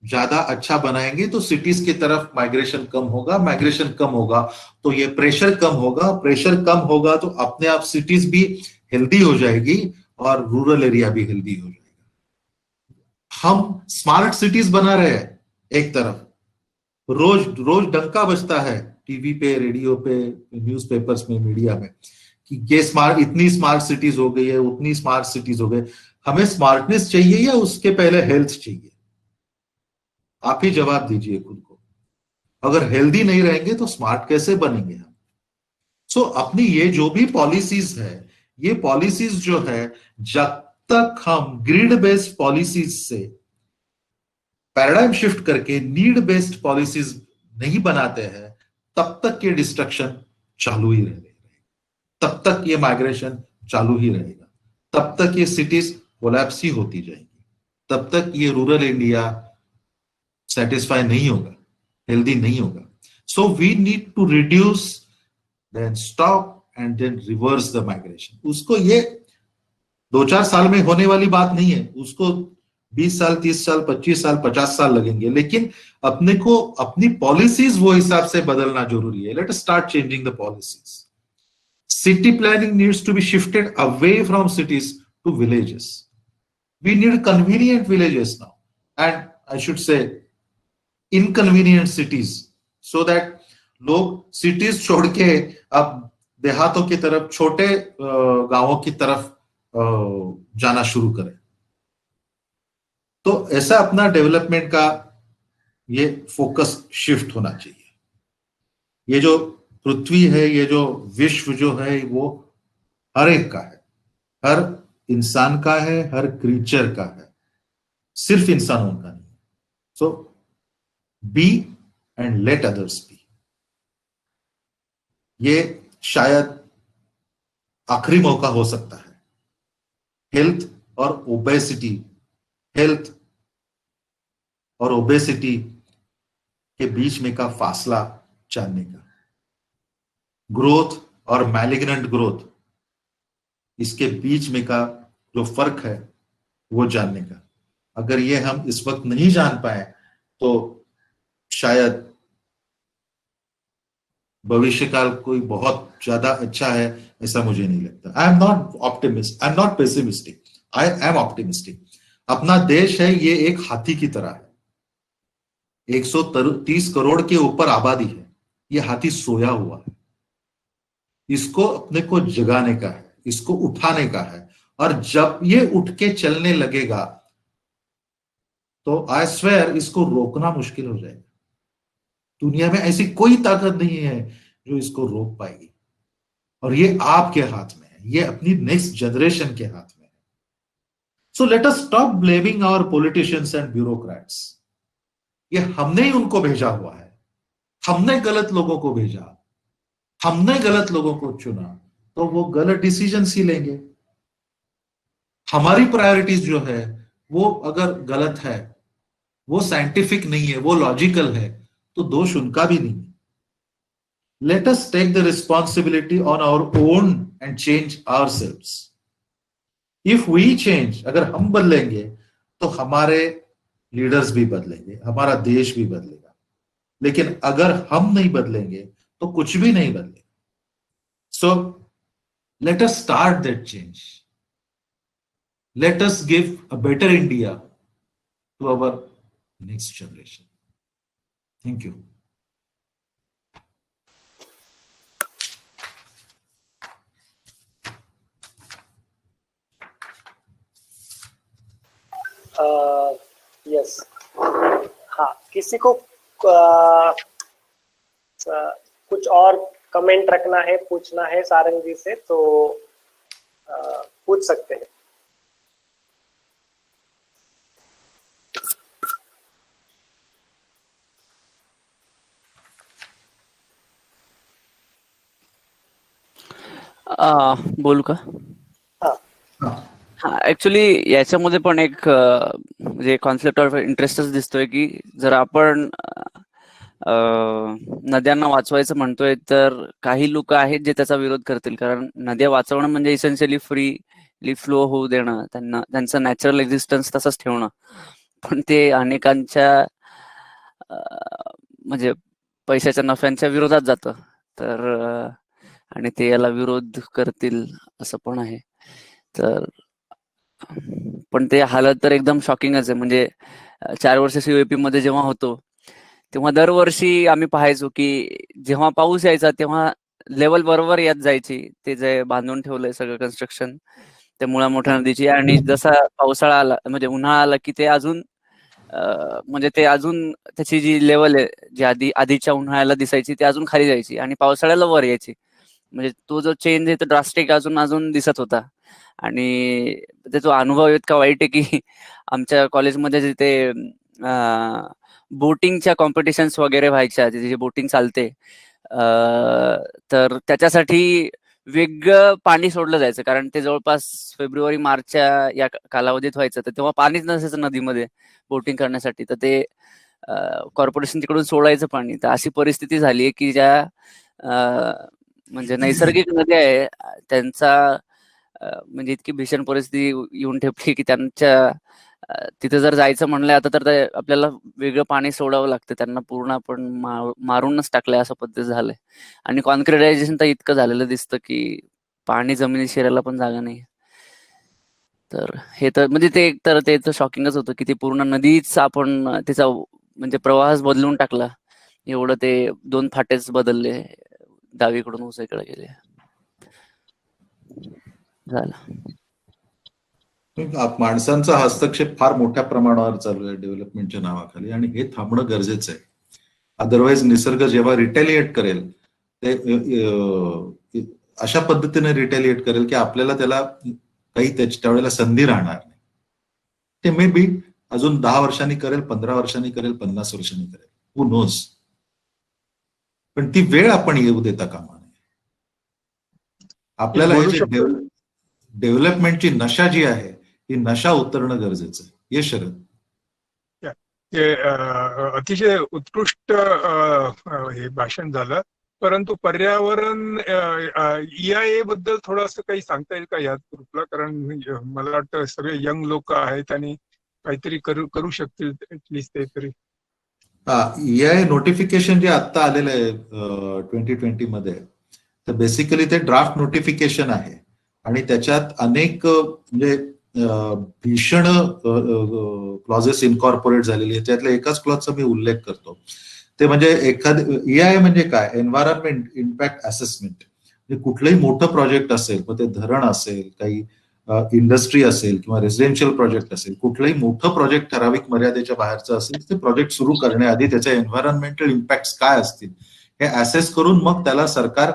ज्यादा अच्छा बनाएंगे तो सिटीज की तरफ माइग्रेशन कम होगा, माइग्रेशन कम होगा तो ये प्रेशर कम होगा, प्रेशर कम होगा तो अपने आप सिटीज भी हेल्दी हो जाएगी और रूरल एरिया भी हेल्दी हो जाएगा। हम स्मार्ट सिटीज बना रहे हैं एक तरफ, रोज रोज डंका बजता है टीवी पे, रेडियो पे, न्यूज़पेपर्स में, मीडिया में कि ये स्मार्ट, इतनी स्मार्ट सिटीज हो गई है, उतनी स्मार्ट सिटीज हो गई। हमें स्मार्टनेस चाहिए या उसके पहले हेल्थ चाहिए? आप ही जवाब दीजिए खुद को। अगर हेल्दी नहीं रहेंगे तो स्मार्ट कैसे बनेंगे हम? सो अपनी ये जो भी पॉलिसीज है, ये पॉलिसीज जो है, जब तक हम ग्रिड बेस्ड पॉलिसीज से पैराडाइम शिफ्ट करके नीड बेस्ड पॉलिसीज नहीं बनाते हैं, तब तक ये डिस्ट्रक्शन चालू ही रहेगा, तब तक ये माइग्रेशन चालू ही रहेगा, तब तक ये सिटीज कोलैप्स ही होती जाएगी, तब तक ये रूरल इंडिया सेटिस्फाई नहीं होगा, हेल्दी नहीं होगा। So we need to reduce, then stop and then reverse the migration. उसको ये 2-4 साल में होने वाली बात नहीं है, उसको 20 साल, 30 साल, 25 साल, 50 साल लगेंगे। लेकिन अपने को अपनी पॉलिसीज वो हिसाब से बदलना जरूरी है। Let us start changing the policies. City planning needs to be shifted away from cities to villages. We need convenient villages now, and I should say inconvenient cities, so that लोग cities छोड़ के अब देहातों की तरफ, छोटे गांवों की तरफ जाना शुरू करें। तो ऐसा अपना डेवलपमेंट का ये फोकस शिफ्ट होना चाहिए। ये जो पृथ्वी है, ये जो विश्व जो है, वो हर एक का है, हर इंसान का है, हर क्रीचर का है, सिर्फ इंसानों का नहीं। So be and let others be. ये शायद आखिरी मौका हो सकता है हेल्थ और ओबेसिटी, हेल्थ और ओबेसिटी के बीच में का फासला जानने का, ग्रोथ और मैलिग्नेंट ग्रोथ, इसके बीच में का जो फर्क है वो जानने का। अगर ये हम इस वक्त नहीं जान पाए तो शायद भविष्यकाल कोई बहुत ज्यादा अच्छा है, ऐसा मुझे नहीं लगता। I am not optimist, I am not pessimistic, I am optimistic. अपना देश है, ये एक हाथी की तरह है, 130 करोड़ के ऊपर आबादी है। ये हाथी सोया हुआ है, इसको अपने को जगाने का है, इसको उठाने का है। और जब ये उठ के चलने लगेगा तो आई स्वेयर इसको रोकना मुश्किल हो जाएगा। दुनिया में ऐसी कोई ताकत नहीं है जो इसको रोक पाएगी, और ये आपके हाथ में है, ये अपनी नेक्स्ट जनरेशन के हाथ में है। So let us stop blaming our politicians and bureaucrats. ये हमने ही उनको भेजा हुआ है, हमने गलत लोगों को भेजा, हमने गलत लोगों को चुना, तो वो गलत डिसीजंस ही लेंगे। हमारी प्रायोरिटीज जो है वो अगर गलत है, वो साइंटिफिक नहीं है, वो लॉजिकल है, तो दोष उनका भी नहीं है। Let us take the responsibility on our own and change ourselves. If we change, अगर हम बदलेंगे तो हमारे लीडर्स भी बदलेंगे, हमारा देश भी बदलेगा। लेकिन अगर हम नहीं बदलेंगे तो कुछ भी नहीं बदलेगा। So let us start that change. Let us give a better India to our next generation. Thank you. Yes, हाँ, किसी को कुछ और कमेंट रखना है, पूछना है सारंग जी से, तो पूछ सकते हैं। बोलू का? हा, ऍक्च्युली याच्यामध्ये पण एक म्हणजे कॉन्सेप्ट ऑफ इंटरेस्टच दिसतोय की जर आपण नद्यांना वाचवायचं म्हणतोय तर काही लोक आहेत जे त्याचा विरोध करतील, कारण नद्या वाचवणं म्हणजे इसेन्शियली फ्रीली फ्लो होऊ देणं, त्यांना त्यांचं नॅचरल एक्झिस्टन्स तसंच ठेवणं, पण ते अनेकांच्या म्हणजे पैशाच्या नफ्यांच्या विरोधात जातं, तर आणि ते याला विरोध करतील असं पण आहे. तर पण ते हालत तर एकदम शॉकिंगच आहे. म्हणजे 4 वर्ष सीओपी मध्ये जेव्हा होतो तेव्हा दरवर्षी आम्ही पाहायचो की जेव्हा पाऊस यायचा तेव्हा लेवल बरोबर येत जायची, ते जे बांधून ठेवलंय सगळं कन्स्ट्रक्शन त्या मुळा मोठ्या नदीची, आणि जसा पावसाळा आला म्हणजे उन्हाळा आला की ते अजून म्हणजे ते अजून त्याची जी लेवल आहे जी आधीच्या उन्हाळ्याला दिसायची ती अजून खाली जायची आणि पावसाळ्याला वर यायची. म्हणजे तो जो चेंज आहे तो ड्रास्टिक अजून दिसत होता. आणि त्याचा अनुभव इतका वाईट आहे की आमच्या कॉलेजमध्ये जिथे बोटिंगच्या कॉम्पिटिशन्स वगैरे व्हायच्या, तिथे जे बोटिंग चालते तर त्याच्यासाठी वेगळं पाणी सोडलं जायचं, कारण ते जवळपास फेब्रुवारी मार्चच्या या कालावधीत व्हायचं, तर तेव्हा पाणीच नसायचं नदीमध्ये बोटिंग करण्यासाठी, तर ते कॉर्पोरेशन तिकडून सोडायचं पाणी. तर अशी परिस्थिती झाली आहे की ज्या म्हणजे नैसर्गिक नद्या आहे त्यांचा म्हणजे इतकी भीषण परिस्थिती येऊन ठेपली की त्यांच्या तिथे जर जायचं म्हणलं आता तर आपल्याला वेगळं पाणी सोडावं लागतं, त्यांना पूर्ण आपण मारूनच टाकलंय असं पद्धत झालंय. आणि कॉन्क्रिटायझेशन तर इतकं झालेलं दिसतं की पाणी जमिनीत शिरायला पण जागा नाही. तर हे तर म्हणजे ते तर ते तर शॉकिंगच होतं की ते पूर्ण नदीच आपण तिचा म्हणजे प्रवाहच बदलून टाकला. एवढं ते 2 फाटेच बदलले, डावीकडून उजवीकडे गेले. माणसांचा हस्तक्षेप फार मोठ्या प्रमाणावर चालू आहे डेव्हलपमेंटच्या नावाखाली, आणि हे थांबणं गरजेचं आहे. अदरवाईज निसर्ग जेव्हा रिटेलिएट करेल ते अशा पद्धतीने रिटेलिएट करेल की आपल्याला त्याला काही त्यावेळेला संधी राहणार नाही. ते मे बी अजून 10 वर्षांनी करेल, 15 वर्षांनी करेल, 50 वर्षांनी करेल, हू नोज. पण ती वेळ आपण येऊ देता कामा नये. आपल्याला डेव्हलपमेंटची नशा जी आहे ही नशा उतरणं गरजेचं आहे. ये शरद. अतिशय उत्कृष्ट हे भाषण झालं, परंतु पर्यावरण EIA बद्दल थोडंसं काही सांगता येईल का या ग्रुपला? कारण मला वाटतं सगळे यंग लोक आहेत आणि काहीतरी करू शकतील ऍटलिस्ट ते तरी. EIA नोटिफिकेशन जे आता आलेलं आहे 2020 मध्ये, तर बेसिकली ते ड्राफ्ट नोटिफिकेशन आहे आणि त्याच्यात अनेक म्हणजे भीषण क्लॉजेस इनकॉर्पोरेट झालेली आहे. त्यातल्या एकाच क्लॉजचा मी उल्लेख करतो, ते म्हणजे EIA म्हणजे काय, एन्व्हायरमेंट इम्पॅक्ट असेसमेंट. म्हणजे कुठलंही मोठं प्रोजेक्ट असेल, मग ते धरण असेल, काही इंडस्ट्री असेल किंवा रेसिडेन्शियल प्रोजेक्ट असेल, कुठलंही मोठं प्रोजेक्ट ठराविक मर्यादेच्या बाहेरचं असेल, ते प्रोजेक्ट सुरू करण्याआधी त्याचे एन्व्हायरमेंटल इम्पॅक्ट काय असतील हे असेस करून मग त्याला सरकार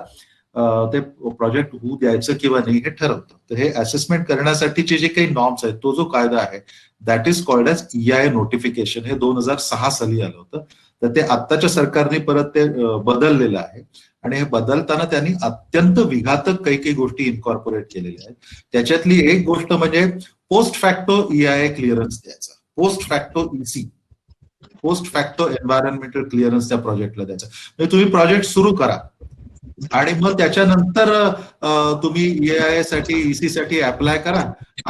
ते प्रोजेक्ट होऊ द्यायचं किंवा नाही हे ठरवतं. तर हे असेसमेंट करण्यासाठीचे जे काही नॉर्म्स आहेत, तो जो कायदा आहे that is called as EIA notification. हे 2006 साली आलं होतं. तर ते आत्ताच्या सरकारने परत ते बदललेलं आहे आणि हे बदलताना त्यांनी अत्यंत विघातक काही काही गोष्टी इन्कॉर्पोरेट केलेल्या आहेत. त्याच्यातली एक गोष्ट म्हणजे पोस्ट फॅक्टो EIA क्लिअरन्स द्यायचा, post facto EC, post facto environmental clearance त्या प्रोजेक्टला द्यायचा. म्हणजे तुम्ही प्रोजेक्ट सुरू करा आणि मग त्याच्यानंतर तुम्ही EIA साठी EC साठी अप्लाय करा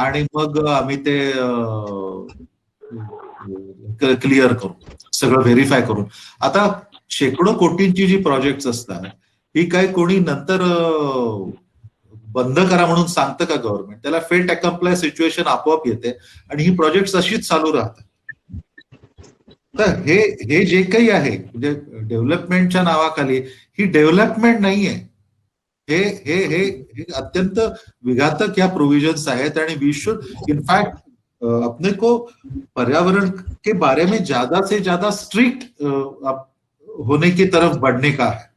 आणि मग आम्ही ते क्लिअर करू, सगळं व्हेरीफाय करून. आता शेकडो कोटींची जी प्रोजेक्ट असतात ही काय कोणी नंतर बंद करा म्हणून सांगतं का गव्हर्नमेंट? त्याला फेट अकम्प्लाय सिच्युएशन आपोआप येते आणि ही प्रोजेक्ट अशीच चालू राहतात. तर हे जे काही आहे म्हणजे डेव्हलपमेंटच्या नावाखाली ही डेव्हलपमेंट नाहीये. हे अत्यंत विघातक या प्रोविजन्स आहेत आणि वी शुड इनफैक्ट अपने को पर्यावरण के बारे में ज्यादा से ज्यादा स्ट्रिक्ट होने की तरफ बढ़ने का है.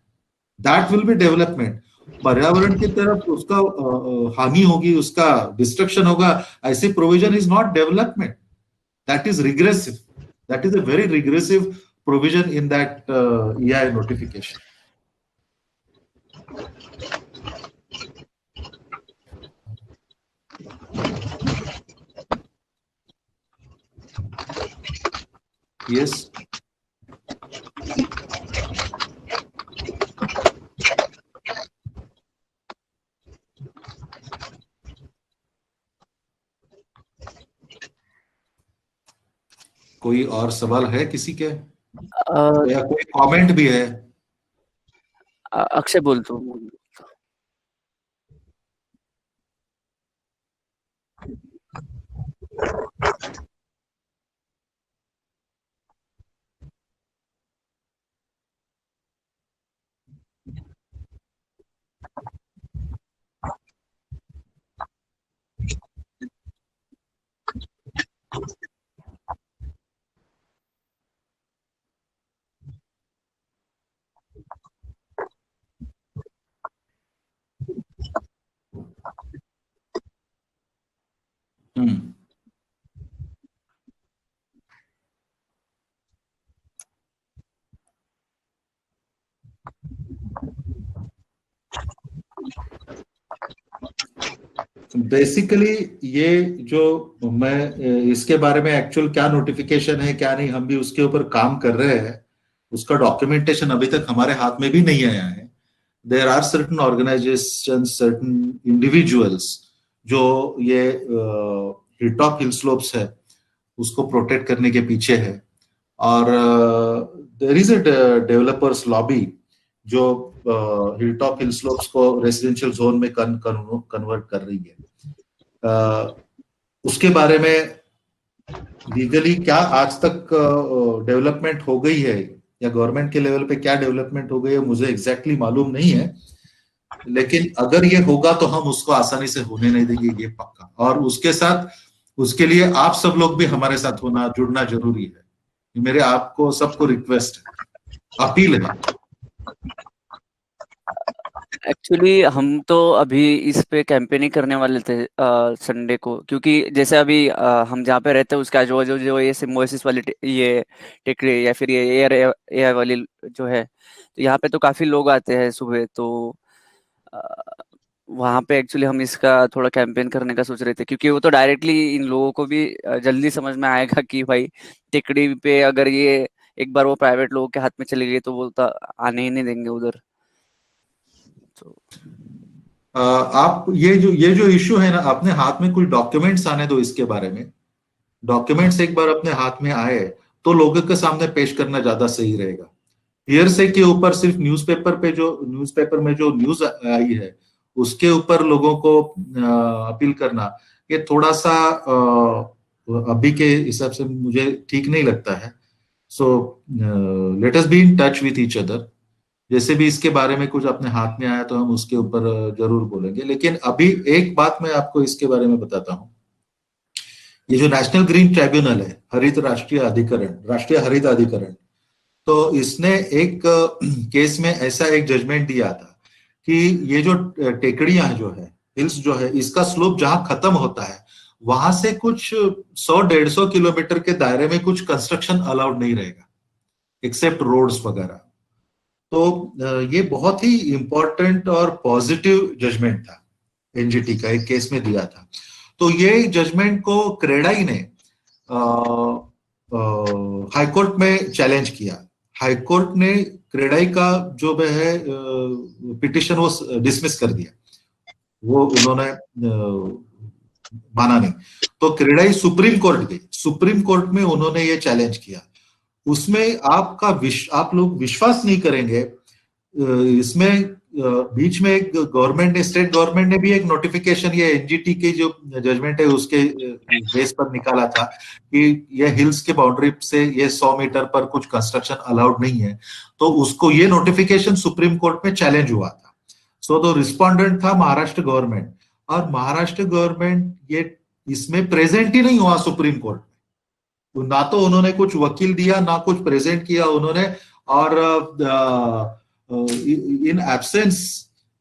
That will be development. पर्यावरण की तरफ उसका हानि होगी, उसका डिस्ट्रक्शन होगा, ऐसी provision is not development. That is regressive. That is a very regressive provision in that EIA notification. Yes. कोई और सवाल है किसी के या कोई कमेंट भी है? अक्षय बोलतो. बेसिकली ये जो मैं इसके बारे में एक्चुअल क्या नोटिफिकेशन है क्या नहीं, हम भी उसके ऊपर काम कर रहे हैं. उसका डॉक्यूमेंटेशन अभी तक हमारे हाथ में भी नहीं आया है. There are certain organization, certain individuals जो ये हिल टॉप हिल स्लोप्स है उसको प्रोटेक्ट करने के पीछे है. और there is a developers lobby जो हिल टॉप हिल स्लोप्स को रेसिडेंशियल जोन में कन्वर्ट कर रही है. उसके बारे में लीगली क्या आज तक डेवलपमेंट हो गई है या गवर्नमेंट के लेवल पे क्या डेवलपमेंट हो गई है मुझे एग्जैक्टली मालूम नहीं है, लेकिन अगर ये होगा तो हम उसको आसानी से होने नहीं देंगे, ये पक्का. और उसके साथ उसके लिए आप सब लोग भी हमारे साथ जुड़ना जरूरी है. मेरे आपको सबको रिक्वेस्ट है, अपील है. एक्चुअली हम तो अभी इस पे कैंपेनिंग करने वाले थे संडे को, क्योंकि जैसे अभी हम जहाँ पे रहते हैं उसके आजू बाजू जो ये सिम्बोसिस वाली ये टेकड़ी या फिर ये एयर वाली जो है, तो यहाँ पे तो काफी लोग आते हैं सुबह. तो वहाँ पे एक्चुअली हम इसका थोड़ा कैंपेन करने का सोच रहे थे, क्योंकि वो तो डायरेक्टली इन लोगों को भी जल्दी समझ में आएगा कि भाई टेकड़ी पे अगर ये एक बार वो प्राइवेट लोगों के हाथ में चली गई तो वो तो आने ही नहीं देंगे उधर. आप ये जो इश्यू है ना, अपने हाथ में कुछ डॉक्यूमेंट्स आने दो इसके बारे में. डॉक्यूमेंट्स एक बार अपने हाथ में आए तो लोगों के सामने पेश करना ज्यादा सही रहेगा. हियरसे के ऊपर सिर्फ न्यूज़पेपर में जो न्यूज आई है उसके ऊपर लोगों को अपील करना, ये थोड़ा सा अभी के हिसाब से मुझे ठीक नहीं लगता है. So let us be in touch with each other. जैसे भी इसके बारे में कुछ अपने हाथ में आया तो हम उसके ऊपर जरूर बोलेंगे. लेकिन अभी एक बात मैं आपको इसके बारे में बताता हूं. ये जो नेशनल ग्रीन ट्राइब्यूनल है, राष्ट्रीय हरित अधिकरण, तो इसने एक केस में ऐसा एक जजमेंट दिया था कि ये जो टेकड़ियां जो है, हिल्स जो है, इसका स्लोप जहां खत्म होता है वहां से कुछ 100-150 किलोमीटर के दायरे में कुछ कंस्ट्रक्शन अलाउड नहीं रहेगा. एक्सेप्ट रोड्स वगैरह। तो ये बहुत ही इंपॉर्टेंट और पॉजिटिव जजमेंट था एनजीटी का, एक केस में दिया था। तो ये जजमेंट को क्रेडाई ने हाईकोर्ट में चैलेंज किया। हाईकोर्ट ने क्रेडाई का जो है पिटिशन वो डिसमिस कर दिया, वो उन्होंने माना नहीं। तो क्रेडाई सुप्रीम कोर्ट गई, सुप्रीम कोर्ट में उन्होंने ये चैलेंज किया। उसमें आप लोग विश्वास नहीं करेंगे, इसमें बीच में एक गवर्नमेंट ने, स्टेट गवर्नमेंट ने भी एक नोटिफिकेशन ये एनजीटी की जो जजमेंट है उसके बेस पर निकाला था कि ये हिल्स के बाउंड्री से ये 100 मीटर पर कुछ कंस्ट्रक्शन अलाउड नहीं है। तो उसको ये नोटिफिकेशन सुप्रीम कोर्ट में चैलेंज हुआ था। सो द रिस्पोंडेंट था महाराष्ट्र गवर्नमेंट, और महाराष्ट्र गवर्नमेंट ये इसमें प्रेजेंट ही नहीं हुआ सुप्रीम कोर्ट में। ना तो उन्होंने कुछ वकील दिया, ना कुछ प्रेजेंट किया उन्होंने, और इन एब्सेंस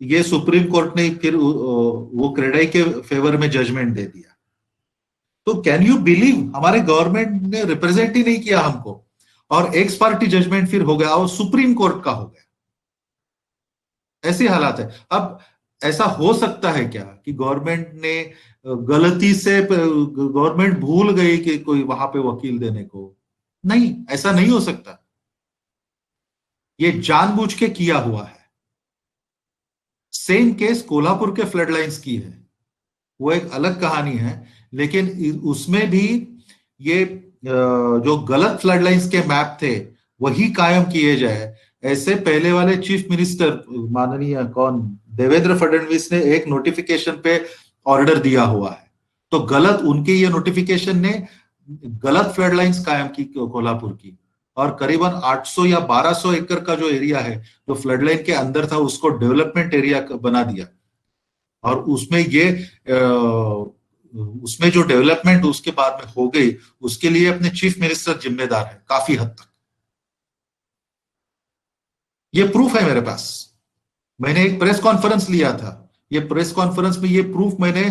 ये सुप्रीम कोर्ट ने फिर वो क्रेडाई के फेवर में जजमेंट दे दिया। तो कैन यू बिलीव, हमारे गवर्नमेंट ने रिप्रेजेंट ही नहीं किया हमको, और एक्स पार्टी जजमेंट फिर हो गया और सुप्रीम कोर्ट का हो गया। ऐसी हालात है। अब ऐसा हो सकता है क्या कि गवर्नमेंट ने गलती से, गवर्नमेंट भूल गई कि कोई वहां पे वकील देने को? नहीं, ऐसा नहीं हो सकता। ये जानबूझ के किया हुआ है। सेम केस कोल्हापुर के फ्लड लाइन्स की है, वो एक अलग कहानी है, लेकिन उसमें भी ये जो गलत फ्लड लाइन्स के मैप थे वही कायम किए जाए, ऐसे पहले वाले चीफ मिनिस्टर माननीय देवेंद्र फडणवीस ने एक नोटिफिकेशन पे ऑर्डर दिया हुआ है। तो गलत उनके ये नोटिफिकेशन ने गलत फ्लड लाइन्स कायम की कोल्हापुर की, और करीबन 800 या 1200 एकड़ का जो एरिया है जो फ्लड लाइन के अंदर था उसको डेवलपमेंट एरिया बना दिया। और उसमें जो डेवलपमेंट उसके बाद में हो गई उसके लिए अपने चीफ मिनिस्टर जिम्मेदार है काफी हद तक। ये प्रूफ है मेरे पास। मैंने एक प्रेस कॉन्फ्रेंस लिया था, ये प्रेस कॉन्फ्रेंस में ये प्रूफ मैंने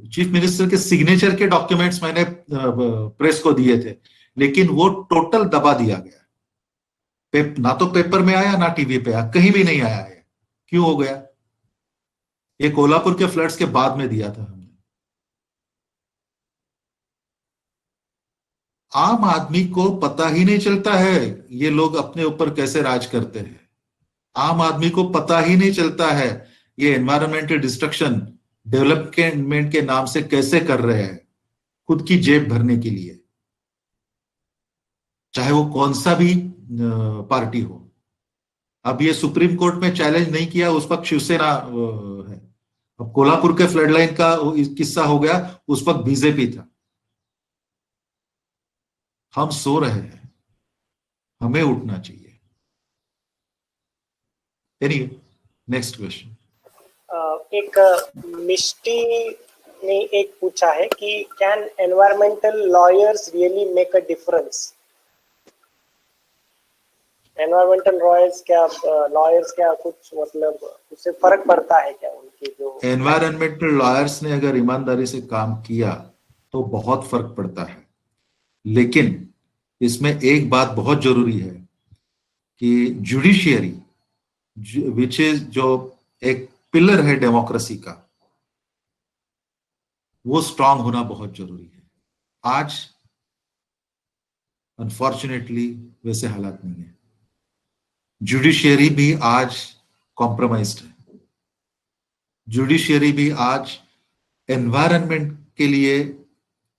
चीफ मिनिस्टर के सिग्नेचर के डॉक्यूमेंट्स मैंने प्रेस को दिए थे, लेकिन वो टोटल दबा दिया गया। ना तो पेपर में आया, ना टीवी पे आया, कहीं भी नहीं आया है। क्यों हो गया? ये कोल्हापुर के फ्लड्स के बाद में दिया था हमने। आम आदमी को पता ही नहीं चलता है ये लोग अपने ऊपर कैसे राज करते हैं। आम आदमी को पता ही नहीं चलता है ये एनवायरमेंटल डिस्ट्रक्शन डेवलपमेंट के नाम से कैसे कर रहे हैं खुद की जेब भरने के लिए, चाहे वो कौन सा भी पार्टी हो। अब ये सुप्रीम कोर्ट में चैलेंज नहीं किया, उस वक्त शिवसेना है। अब कोल्हापुर के फ्लड लाइन का किस्सा हो गया, उस वक्त बीजेपी था। हम सो रहे हैं, हमें उठना चाहिए। Anyway, next question. एक मिष्टी ने एक पूछा है कि can environmental lawyers really make a difference? Environmental lawyers क्या कुछ मतलब उससे फर्क पड़ता है क्या उनकी जो? एनवायरमेंटल लॉयर्स ने अगर ईमानदारी से काम किया तो बहुत फर्क पड़ता है, लेकिन इसमें एक बात बहुत जरूरी है कि जुडिशियरी विच इज जो एक पिलर है डेमोक्रेसी का, वो स्ट्रांग होना बहुत जरूरी है। आज अनफॉर्चुनेटली वैसे हालात नहीं है। जुडिशियरी भी आज कॉम्प्रोमाइज्ड है। जुडिशियरी भी आज एनवायरनमेंट के लिए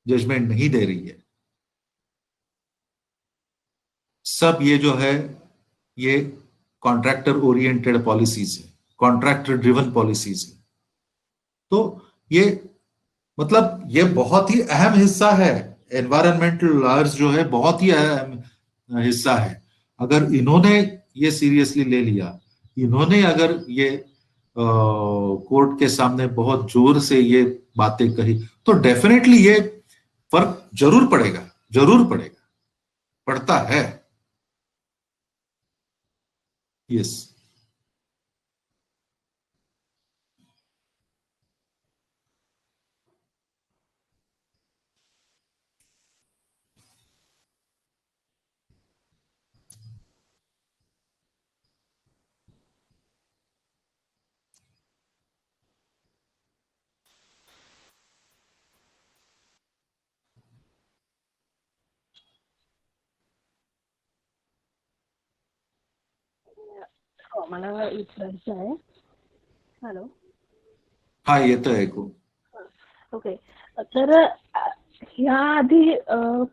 जजमेंट नहीं दे रही है। सब ये जो है ये कॉन्ट्रैक्टर ओरिएंटेड पॉलिसीज है, कॉन्ट्रैक्टर ड्रिवन पॉलिसीज है। तो ये मतलब ये बहुत ही अहम हिस्सा है। एनवायरमेंटल लॉयर्स जो है बहुत ही अहम हिस्सा है। अगर इन्होंने ये सीरियसली ले लिया, इन्होंने अगर ये कोर्ट के सामने बहुत जोर से ये बातें कही, तो डेफिनेटली ये फर्क जरूर पड़ेगा, जरूर पड़ेगा, पड़ता है। यस। हो, मला विचारायचं आहे. हॅलो. हा, येतोय ऐकू. ओके. तर ह्या आधी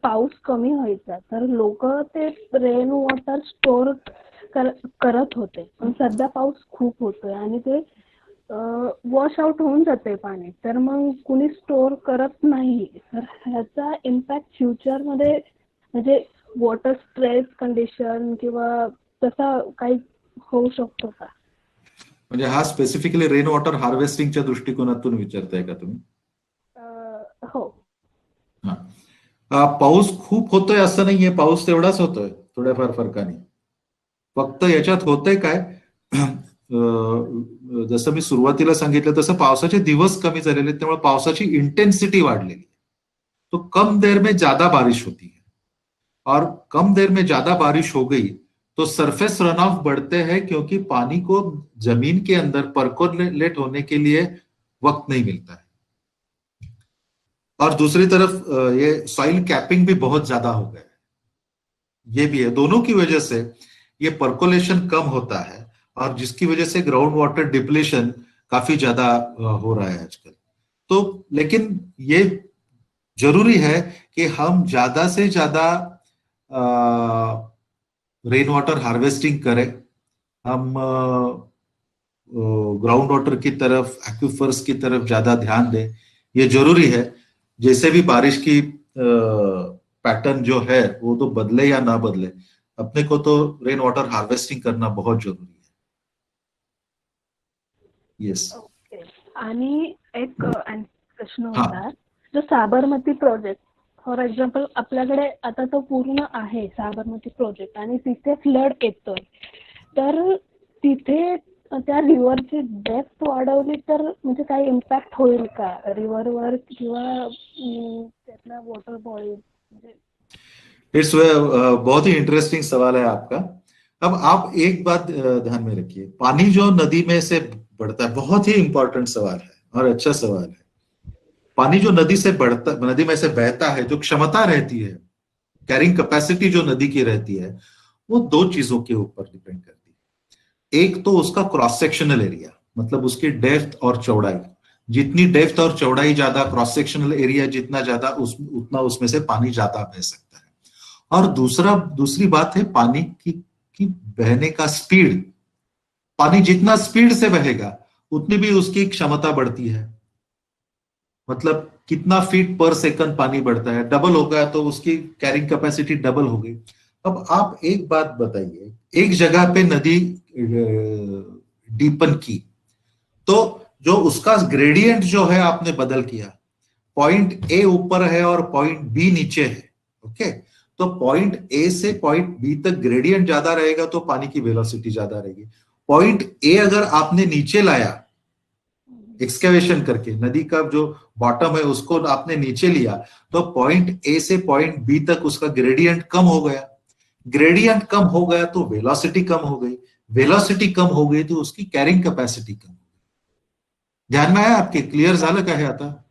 पाऊस कमी व्हायचा तर लोक ते रेन वॉटर स्टोअर करत होते, पण सध्या पाऊस खूप होतोय आणि ते वॉश आउट होऊन जाते पाणी, तर मग कुणी स्टोअर करत नाही. तर ह्याचा इम्पॅक्ट फ्युचरमध्ये म्हणजे वॉटर स्ट्रेस कंडिशन किंवा तसा काही होऊ शकतो का? म्हणजे हा स्पेसिफिकली रेन वॉटर हार्वेस्टिंगच्या दृष्टिकोनातून विचारताय का तुम्ही? हो. हा. पाऊस खूप होतोय असं नाहीये, पाऊस तेवढाच होतोय थोड्याफार फरकाने. फक्त याच्यात होतंय काय, जसं मी सुरुवातीला सांगितलं तसं पावसाचे दिवस कमी झालेले, त्यामुळे पावसाची इंटेन्सिटी वाढलेली. तो कम देर में ज्यादा बारिश होती है, और कम देर में ज्यादा बारिश हो गई तो सरफेस रन ऑफ बढ़ते हैं, क्योंकि पानी को जमीन के अंदर परकोलेट होने के लिए वक्त नहीं मिलता है। और दूसरी तरफ ये सॉइल कैपिंग भी बहुत ज्यादा हो गया है, ये भी है। दोनों की वजह से ये परकोलेशन कम होता है, और जिसकी वजह से ग्राउंड वाटर डिप्लेशन काफी ज्यादा हो रहा है आजकल। तो लेकिन ये जरूरी है कि हम ज्यादा से ज्यादा रेन वाटर हार्वेस्टिंग करें, हम ग्राउंड वाटर की तरफ, एक्विफर्स की तरफ ज्यादा ध्यान दें, ये जरूरी है। जैसे भी बारिश की पैटर्न जो है वो तो बदले या ना बदले, अपने को तो रेन वाटर हार्वेस्टिंग करना बहुत जरूरी है। येस. ओके. आणि एक प्रश्न होता, जो साबरमती प्रोजेक्ट फॉर एक्झाम्पल आपल्याकडे आता तो पूर्ण आहे साबरमती प्रोजेक्ट आणि तिथे फ्लड येतोय, तर तिथे त्या रिव्हरची डेप्थ वाढवली तर म्हणजे काही इम्पॅक्ट होईल का रिव्हरवर किंवा त्यातला वॉटर बॉडी? इट्स बहुत ही इंटरेस्टिंग सवाल है आपका। अब आप एक बात ध्यान में रखिए, पानी जो नदी में से बढ़ता है, बहुत ही इंपॉर्टेंट सवाल है और अच्छा सवाल है। पानी जो नदी में से बहता है, जो क्षमता रहती है, कैरिंग कैपेसिटी जो नदी की रहती है, वो दो चीजों के ऊपर डिपेंड करती है। एक तो उसका क्रॉस सेक्शनल एरिया, मतलब उसकी डेप्थ और चौड़ाई। जितनी डेप्थ और चौड़ाई ज्यादा, क्रॉस सेक्शनल एरिया जितना ज्यादा, उतना उसमें से पानी ज्यादा बह सकता है। और दूसरी बात है पानी की बहने का स्पीड। पानी जितना स्पीड से बहेगा उतनी भी उसकी क्षमता बढ़ती है, मतलब कितना फीट पर सेकंड पानी बढ़ता है, डबल हो गया तो उसकी कैरिंग कैपेसिटी डबल हो गई। अब आप एक बात बताइए, एक जगह पे नदी डीपन की, तो जो उसका ग्रेडियंट जो है आपने बदल किया, पॉइंट ए ऊपर है और पॉइंट बी नीचे है, ओके, तो पॉइंट ए से पॉइंट बी तक ग्रेडियंट ज्यादा रहेगा तो पानी की वेलोसिटी ज्यादा रहेगी। पॉइंट ए अगर आपने नीचे लाया एक्सकेवेशन करके, नदी का जो बॉटम है उसको आपने नीचे लिया, तो पॉइंट ए से पॉइंट बी तक उसका ग्रेडियंट कम हो गया। ग्रेडियंट कम हो गया तो वेलोसिटी कम हो गई, वेलोसिटी कम हो गई तो उसकी कैरिंग कैपेसिटी कम हो गई। ध्यान में आया आपके? क्लियर झालं का हे आता?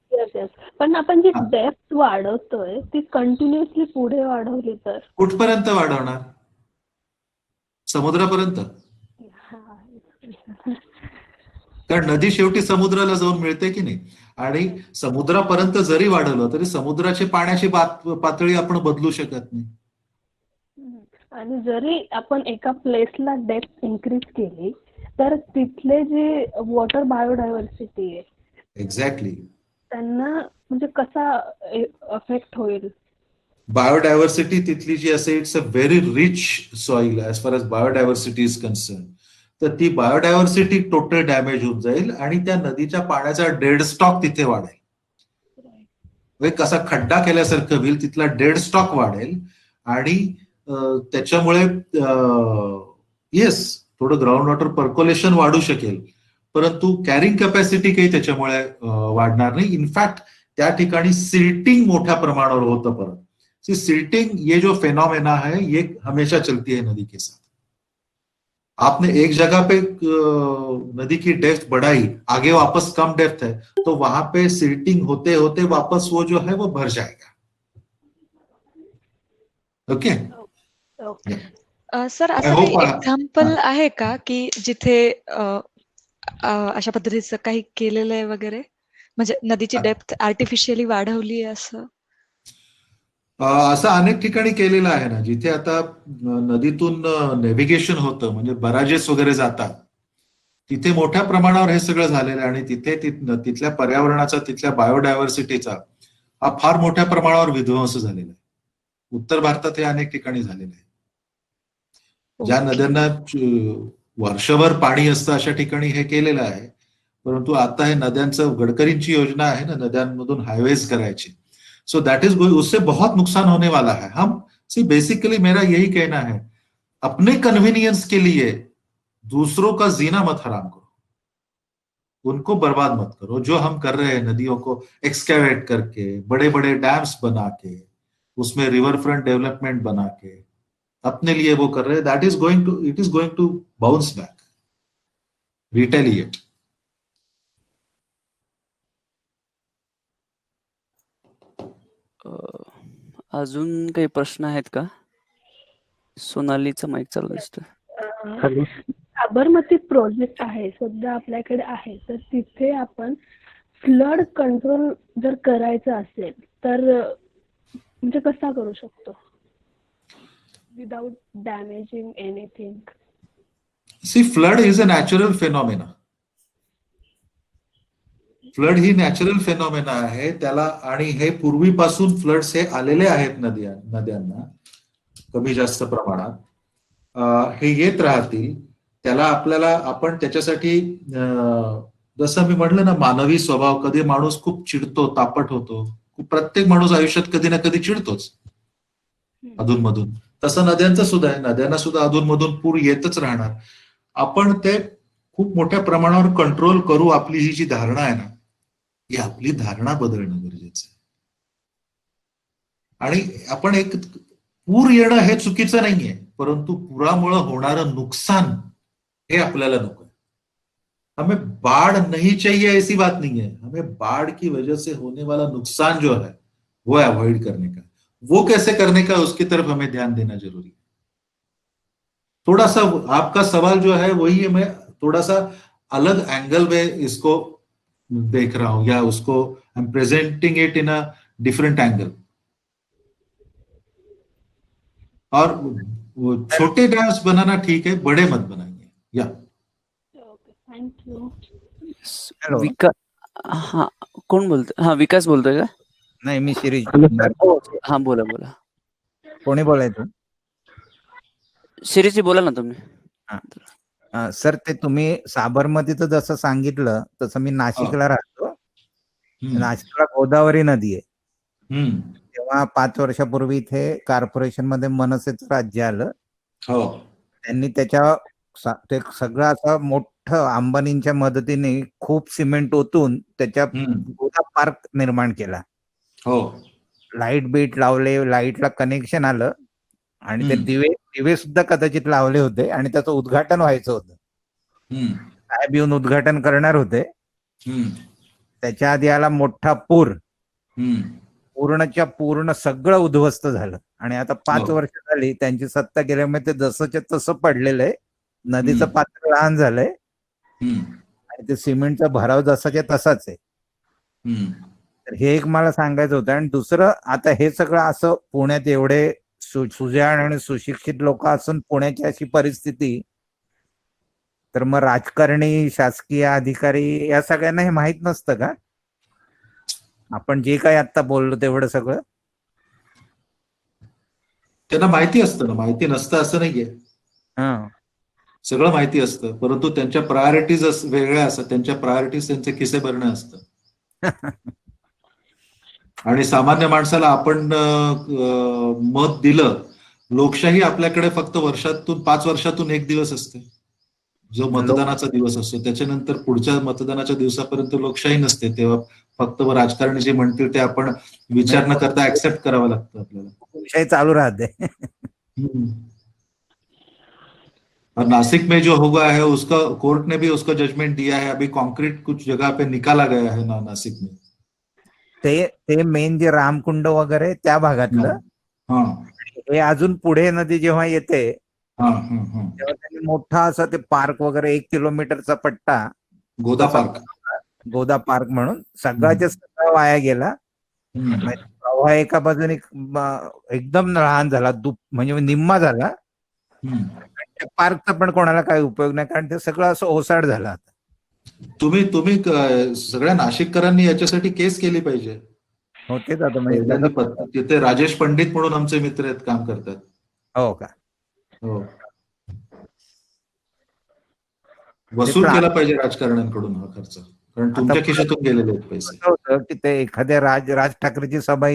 पण आपण जी डेप्थ वाढवतोय ती कंटिन्युअसली पुढे वाढवली तर कुठपर्यंत वाढवणार? समुद्रापर्यंत? कारण नदी शेवटी समुद्राला जाऊन मिळते की नाही, आणि समुद्रापर्यंत जरी वाढवलं तरी समुद्राची पाण्याची पातळी आपण बदलू शकत नाही। आणि जरी आपण एका प्लेसला डेप्थ इन्क्रीज केली तर तिथले जे वॉटर बायोडायव्हर्सिटी आहे, एक्झॅक्टली, त्यांना म्हणजे कसा अफेक्ट होईल? बायोडायव्हर्सिटी तिथली जी असेल, it's a very rich soil as far as biodiversity is concern, तर ती बायोडायव्हर्सिटी टोटल डॅमेज होऊन जाईल आणि त्या नदीच्या पाण्याचा डेड स्टॉक तिथे वाढेल, कसा खड्डा केल्यासारखं होईल, तिथला डेड स्टॉक वाढेल आणि त्याच्यामुळे येस थोडं ग्राउंड वॉटर पर्कोलेशन वाढू शकेल, परंतु कॅरिंग कॅपॅसिटी काही त्याच्यामुळे वाढणार नाही। इनफॅक्ट त्या ठिकाणी सिल्टिंग मोठ्या प्रमाणावर होतं परत। सिल्टिंग ये जो फेनोमेना है ये हमेशा चलती है नदी के साथ। आपने एक जगह पे नदी की डेप्थ बढ़ाई, आगे वापस कम डेप्थ है, तो वहां पे सिल्टिंग होते होते वापस वो जो है वो भर जाएगा। ओके, सर I असं hope, काही एक्झाम्पल आहे का की जिथे अशा पद्धतीचं काही केलेलं आहे वगैरे, म्हणजे नदीची डेप्थ आर्टिफिशियली वाढवली आहे असं? असं अनेक ठिकाणी केलेलं आहे ना, जिथे आता नदीतून नेव्हिगेशन होतं, म्हणजे बराजेस वगैरे जातात, तिथे मोठ्या प्रमाणावर हे सगळं झालेलं आहे आणि तिथे तिथल्या पर्यावरणाचा, तिथल्या बायोडायव्हर्सिटीचा हा फार मोठ्या प्रमाणावर विध्वंस झालेला आहे. उत्तर भारतात हे अनेक ठिकाणी झालेलं आहे. ज्या नद्यांना वर्षभर पाणी असतं अशा ठिकाणी हे केलेलं आहे. परंतु आता हे नद्यांचं, गडकरींची योजना आहे ना नद्यांमधून हायवेज करायची, सो दैट इज गोइंग, उससे बहुत नुकसान होने वाला है. हम सी बेसिकली मेरा यही कहना है, अपने कन्वीनियंस के लिए दूसरों का जीना मत हराम करो, उनको बर्बाद मत करो. जो हम कर रहे हैं नदियों को एक्सकैवेट करके, बड़े बड़े डैम्स बना के, उसमें रिवर फ्रंट डेवलपमेंट बना के अपने लिए वो कर रहे हैं, that is going to, it is going to bounce back, retaliate. अजून काही प्रश्न आहेत का? सोनालीचा माईक चालू दिसतोय. साबरमती प्रोजेक्ट आहे सध्या आपल्याकडे आहे, तर तिथे आपण फ्लड कंट्रोल जर करायचं असेल तर म्हणजे कसा करू शकतो without damaging anything? See, flood is a natural phenomena. Flood ही नॅचरल फेनॉमेना आहे त्याला, आणि हे पूर्वीपासून फ्लड्स हे आलेले आहेत नद्यांना कमी जास्त प्रमाणात. हे येत राहतील. त्याला आपल्याला, आपण त्याच्यासाठी जसं मी म्हटलं ना, मानवी स्वभाव, कधी माणूस खूप चिडतो, तापट होतो. प्रत्येक माणूस आयुष्यात कधी ना कधी चिडतोच अधूनमधून. तसं नद्यांचं सुद्धा आहे, नद्यांना सुद्धा अधूनमधून पूर येतच राहणार. आपण ते खूप मोठ्या प्रमाणावर कंट्रोल करू. आपली ही जी धारणा आहे ना, ही आपली धारणा बदलणं गरजेचं आहे. आणि आपण एक, पूर येणं हे चुकीचं नाहीये, परंतु पुरामुळे होणारं नुकसान हे आपल्याला नको है. हमें बाढ़ नहीं चाहिए ऐसी बात नहीं है, हमें बाढ़ की वजह से होने वाला नुकसान जो है वो अवॉइड करने का, वो कैसे करने का, उसकी तरफ हमें ध्यान देना जरूरी है. थोड़ा सा आपका सवाल जो है वही है, मैं थोड़ा सा अलग एंगल में इसको देख रहा हूं, या उसको I am presenting it in a different angle. और छोटे डैम्स बनाना ठीक है, बड़े मत बनाइए. या थैंक यू. हा, कोण बोलतोय? हा, विकास बोलतोय का? नाही, मी शिरीष. हा, बोला बोला. कोणी बोलायचं? शिरीषजी बोला ना तुम्ही. सर, ते तुम्ही साबरमतीचं जसं सांगितलं तसं मी नाशिकला राहतो. नाशिकला गोदावरी नदी आहे. तेव्हा 5 वर्षापूर्वी इथे कॉर्पोरेशन मध्ये मनसेचं राज्य आलं. त्यांनी ते सगळं असं मोठं अंबानींच्या मदतीने खूप सिमेंट ओतून त्याच्या गोदा पार्क निर्माण केला. लाईट बीट लावले, लाईटला कनेक्शन आलं, आणि ते दिवे सुद्धा कदाचित लावले होते, आणि त्याचं उद्घाटन व्हायचं होतं. साहेब येऊन उद्घाटन करणार होते. त्याच्या आधी आला मोठा पूर. पूर्णच्या पूर्ण सगळं उद्ध्वस्त झालं. आणि आता 5 वर्ष झाली त्यांची सत्ता गेल्यामुळे ते जसंच्या तसं पडलेलं आहे. नदीचं पात्र लहान झालंय आणि ते सिमेंटचा भराव जसाच्या तसाच आहे. तर हे एक मला सांगायचं होतं. आणि दुसरं, आता हे सगळं असं पुण्यात एवढे सुजाण आणि सुशिक्षित लोक असून पुण्याची अशी परिस्थिती, तर मग राजकारणी, शासकीय अधिकारी या सगळ्यांना हे माहित नसतं का? आपण जे काही आता बोललो तेवढं सगळं त्यांना माहिती असतं ना, माहिती नसतं असं नाहीये. सगळं माहिती असतं, परंतु त्यांच्या प्रायोरिटीज वेगळ्या असतात. त्यांच्या प्रायोरिटीज त्यांचे खिसे भरणं असतं. आणि सामान्य माणसाला आपण मत दिलं, लोकशाही आपल्याकडे फक्त 5 वर्षातून एक दिवस असते, जो मतदानाचा दिवस असतो. त्याच्यानंतर पुढच्या मतदानाच्या दिवसापर्यंत लोकशाही नसते. तेव्हा फक्त राजकारणी जे म्हणतील ते आपण विचार न करता ऍक्सेप्ट करावं लागतं आपल्याला. लोकशाही चालू राहते. और नासिक में जो हुआ है उसका कोर्ट ने भी उसका जजमेंट दिया है. अभी कॉन्क्रीट कुछ जगह पे निकाला गया है नासिक में. ते मेन जे रामकुंड वगैरे त्या भागातलं. हे अजून पुढे नदी जेव्हा येते तेव्हा त्यांनी मोठा असं ते पार्क वगैरे 1 किलोमीटरचा पट्टा गोदा पार्क गोदा पार्क म्हणून सगळ्याच्या सगळा वाया गेला. प्रवाह एका बाजूने एकदम लहान झाला, म्हणजे निम्मा झाला. त्या पार्कचा पण कोणाला काही उपयोग नाही, कारण ते सगळं असं ओसाड झालं. तुम्ही सगळ्या नाशिककरांनी याच्यासाठी केस केली पाहिजे. हो, तेच आता म्हणजे तिथे राजेश पंडित म्हणून आमचे मित्र आहेत, काम करतात. हो का? हो, वसूल केला पाहिजे राजकारण्यांकडून हा खर्च, कारण तुमच्या खिशातून गेलेले आहेत पैसे. होतं की ते एखाद्या राज ठाकरेची सभा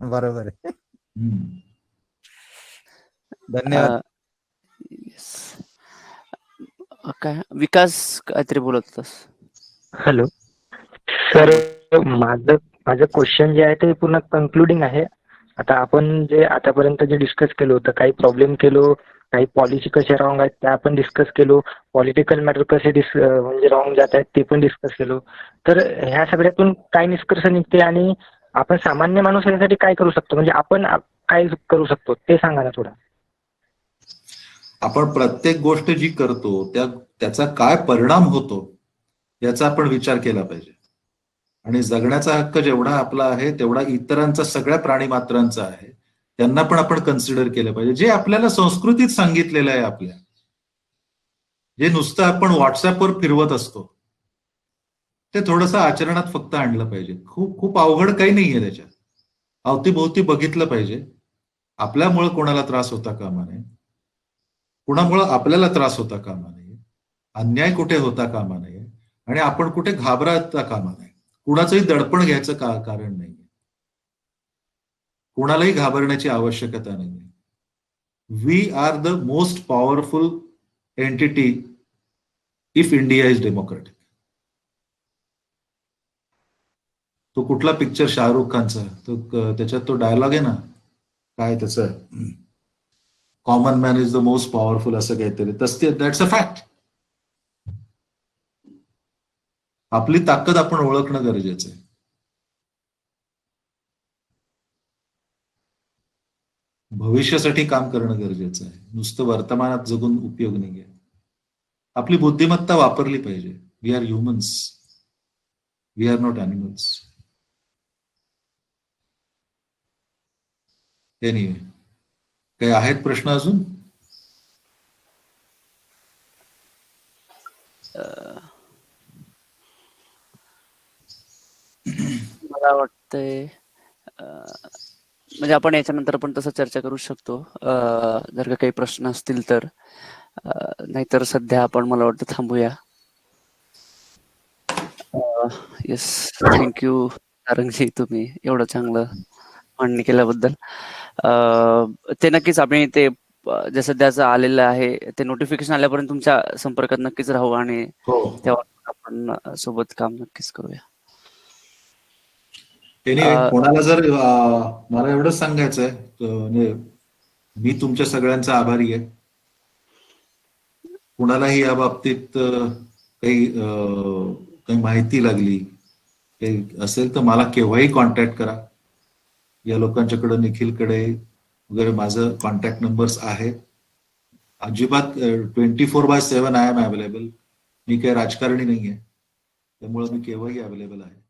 बरोबर आहे. धन्यवाद. काय विकास काहीतरी बोलत होतास? हॅलो सर, माझं क्वेश्चन जे आहे ते पूर्ण कन्क्लुडिंग आहे. आता आपण जे आतापर्यंत जे डिस्कस केलं होतं, काही प्रॉब्लेम केलो, काही पॉलिसी कसे रॉंग आहेत त्या आपण डिस्कस केलो, पॉलिटिकल मॅटर कसे म्हणजे रॉंग जात आहेत ते पण डिस्कस केलो. तर ह्या सगळ्यातून काय निष्कर्ष निघते आणि आपण सामान्य माणूस यासाठी काय करू शकतो, म्हणजे आपण काय करू शकतो ते सांगा ना थोडं. आपण प्रत्येक गोष्ट जी करतो त्याचा काय परिणाम होतो याचा आपण विचार केला पाहिजे. आणि जगण्याचा हक्क जेवढा आपला आहे तेवढा इतरांचा, सगळ्या प्राणी मात्रांचा आहे. त्यांना पण आपण कन्सिडर केलं पाहिजे. जे आपल्याला संस्कृतीत सांगितलेलं आहे, आपल्या जे नुसतं आपण व्हॉट्सअपवर फिरवत असतो ते थोडंसं आचरणात फक्त आणलं पाहिजे. खूप अवघड काही नाहीये त्याच्यात. अवतीभोवती बघितलं पाहिजे. आपल्यामुळे कोणाला त्रास होता कामा नये, कुणामुळे आपल्याला त्रास होता कामा नये, अन्याय कुठे होता कामा नये, आणि आपण कुठे घाबरता कामा नये. कुणाचंही दडपण घ्यायचं कारण नाही, कुणालाही घाबरण्याची आवश्यकता नाही. We are the most powerful entity if India is democratic. तो कुठला पिक्चर शाहरुख खानचा, तो त्याच्यात तो डायलॉग आहे ना, काय त्याचं, common man is the most powerful, असं काहीतरी. That's a fact. आपली ताकद आपण ओळखणं गरजेचं आहे. भविष्यासाठी काम करणं गरजेचं आहे. नुसतं वर्तमानात जगून उपयोग नाहीये. आपली बुद्धिमत्ता वापरली पाहिजे. We are humans, we are not animals. Anyway, काही आहेत प्रश्न अजून? मला वाटतंय म्हणजे आपण याच्यानंतर पण तसं चर्चा करू शकतो जर का काही प्रश्न असतील तर. नाहीतर सध्या आपण, मला वाटतं, थांबूया. येस, थँक्यू सारंगजी, तुम्ही एवढं चांगलं मांडणी केल्याबद्दल. ते नक्कीच आपण ते जे सध्याचं आलेलं आहे ते नोटिफिकेशन आल्यापर्यंत तुमच्या संपर्कात नक्कीच राहू आणि तेव्हा आपण सोबत काम नक्कीच करूया. कोणाला जर, मला एवढंच सांगायचं आहे, मी तुमच्या सगळ्यांचा आभारी आहे. कुणालाही या बाबतीत काही माहिती लागली काही असेल तर मला केव्हाही कॉन्टॅक्ट करा. या लोकांच्याकडे, निखिलकडे वगैरे माझं कॉन्टॅक्ट नंबर्स आहेत. अजिबात 24/7 आय एम अवेलेबल. मी काही राजकारणी नाहीये, त्यामुळे मी केव्हाही अवेलेबल आहे.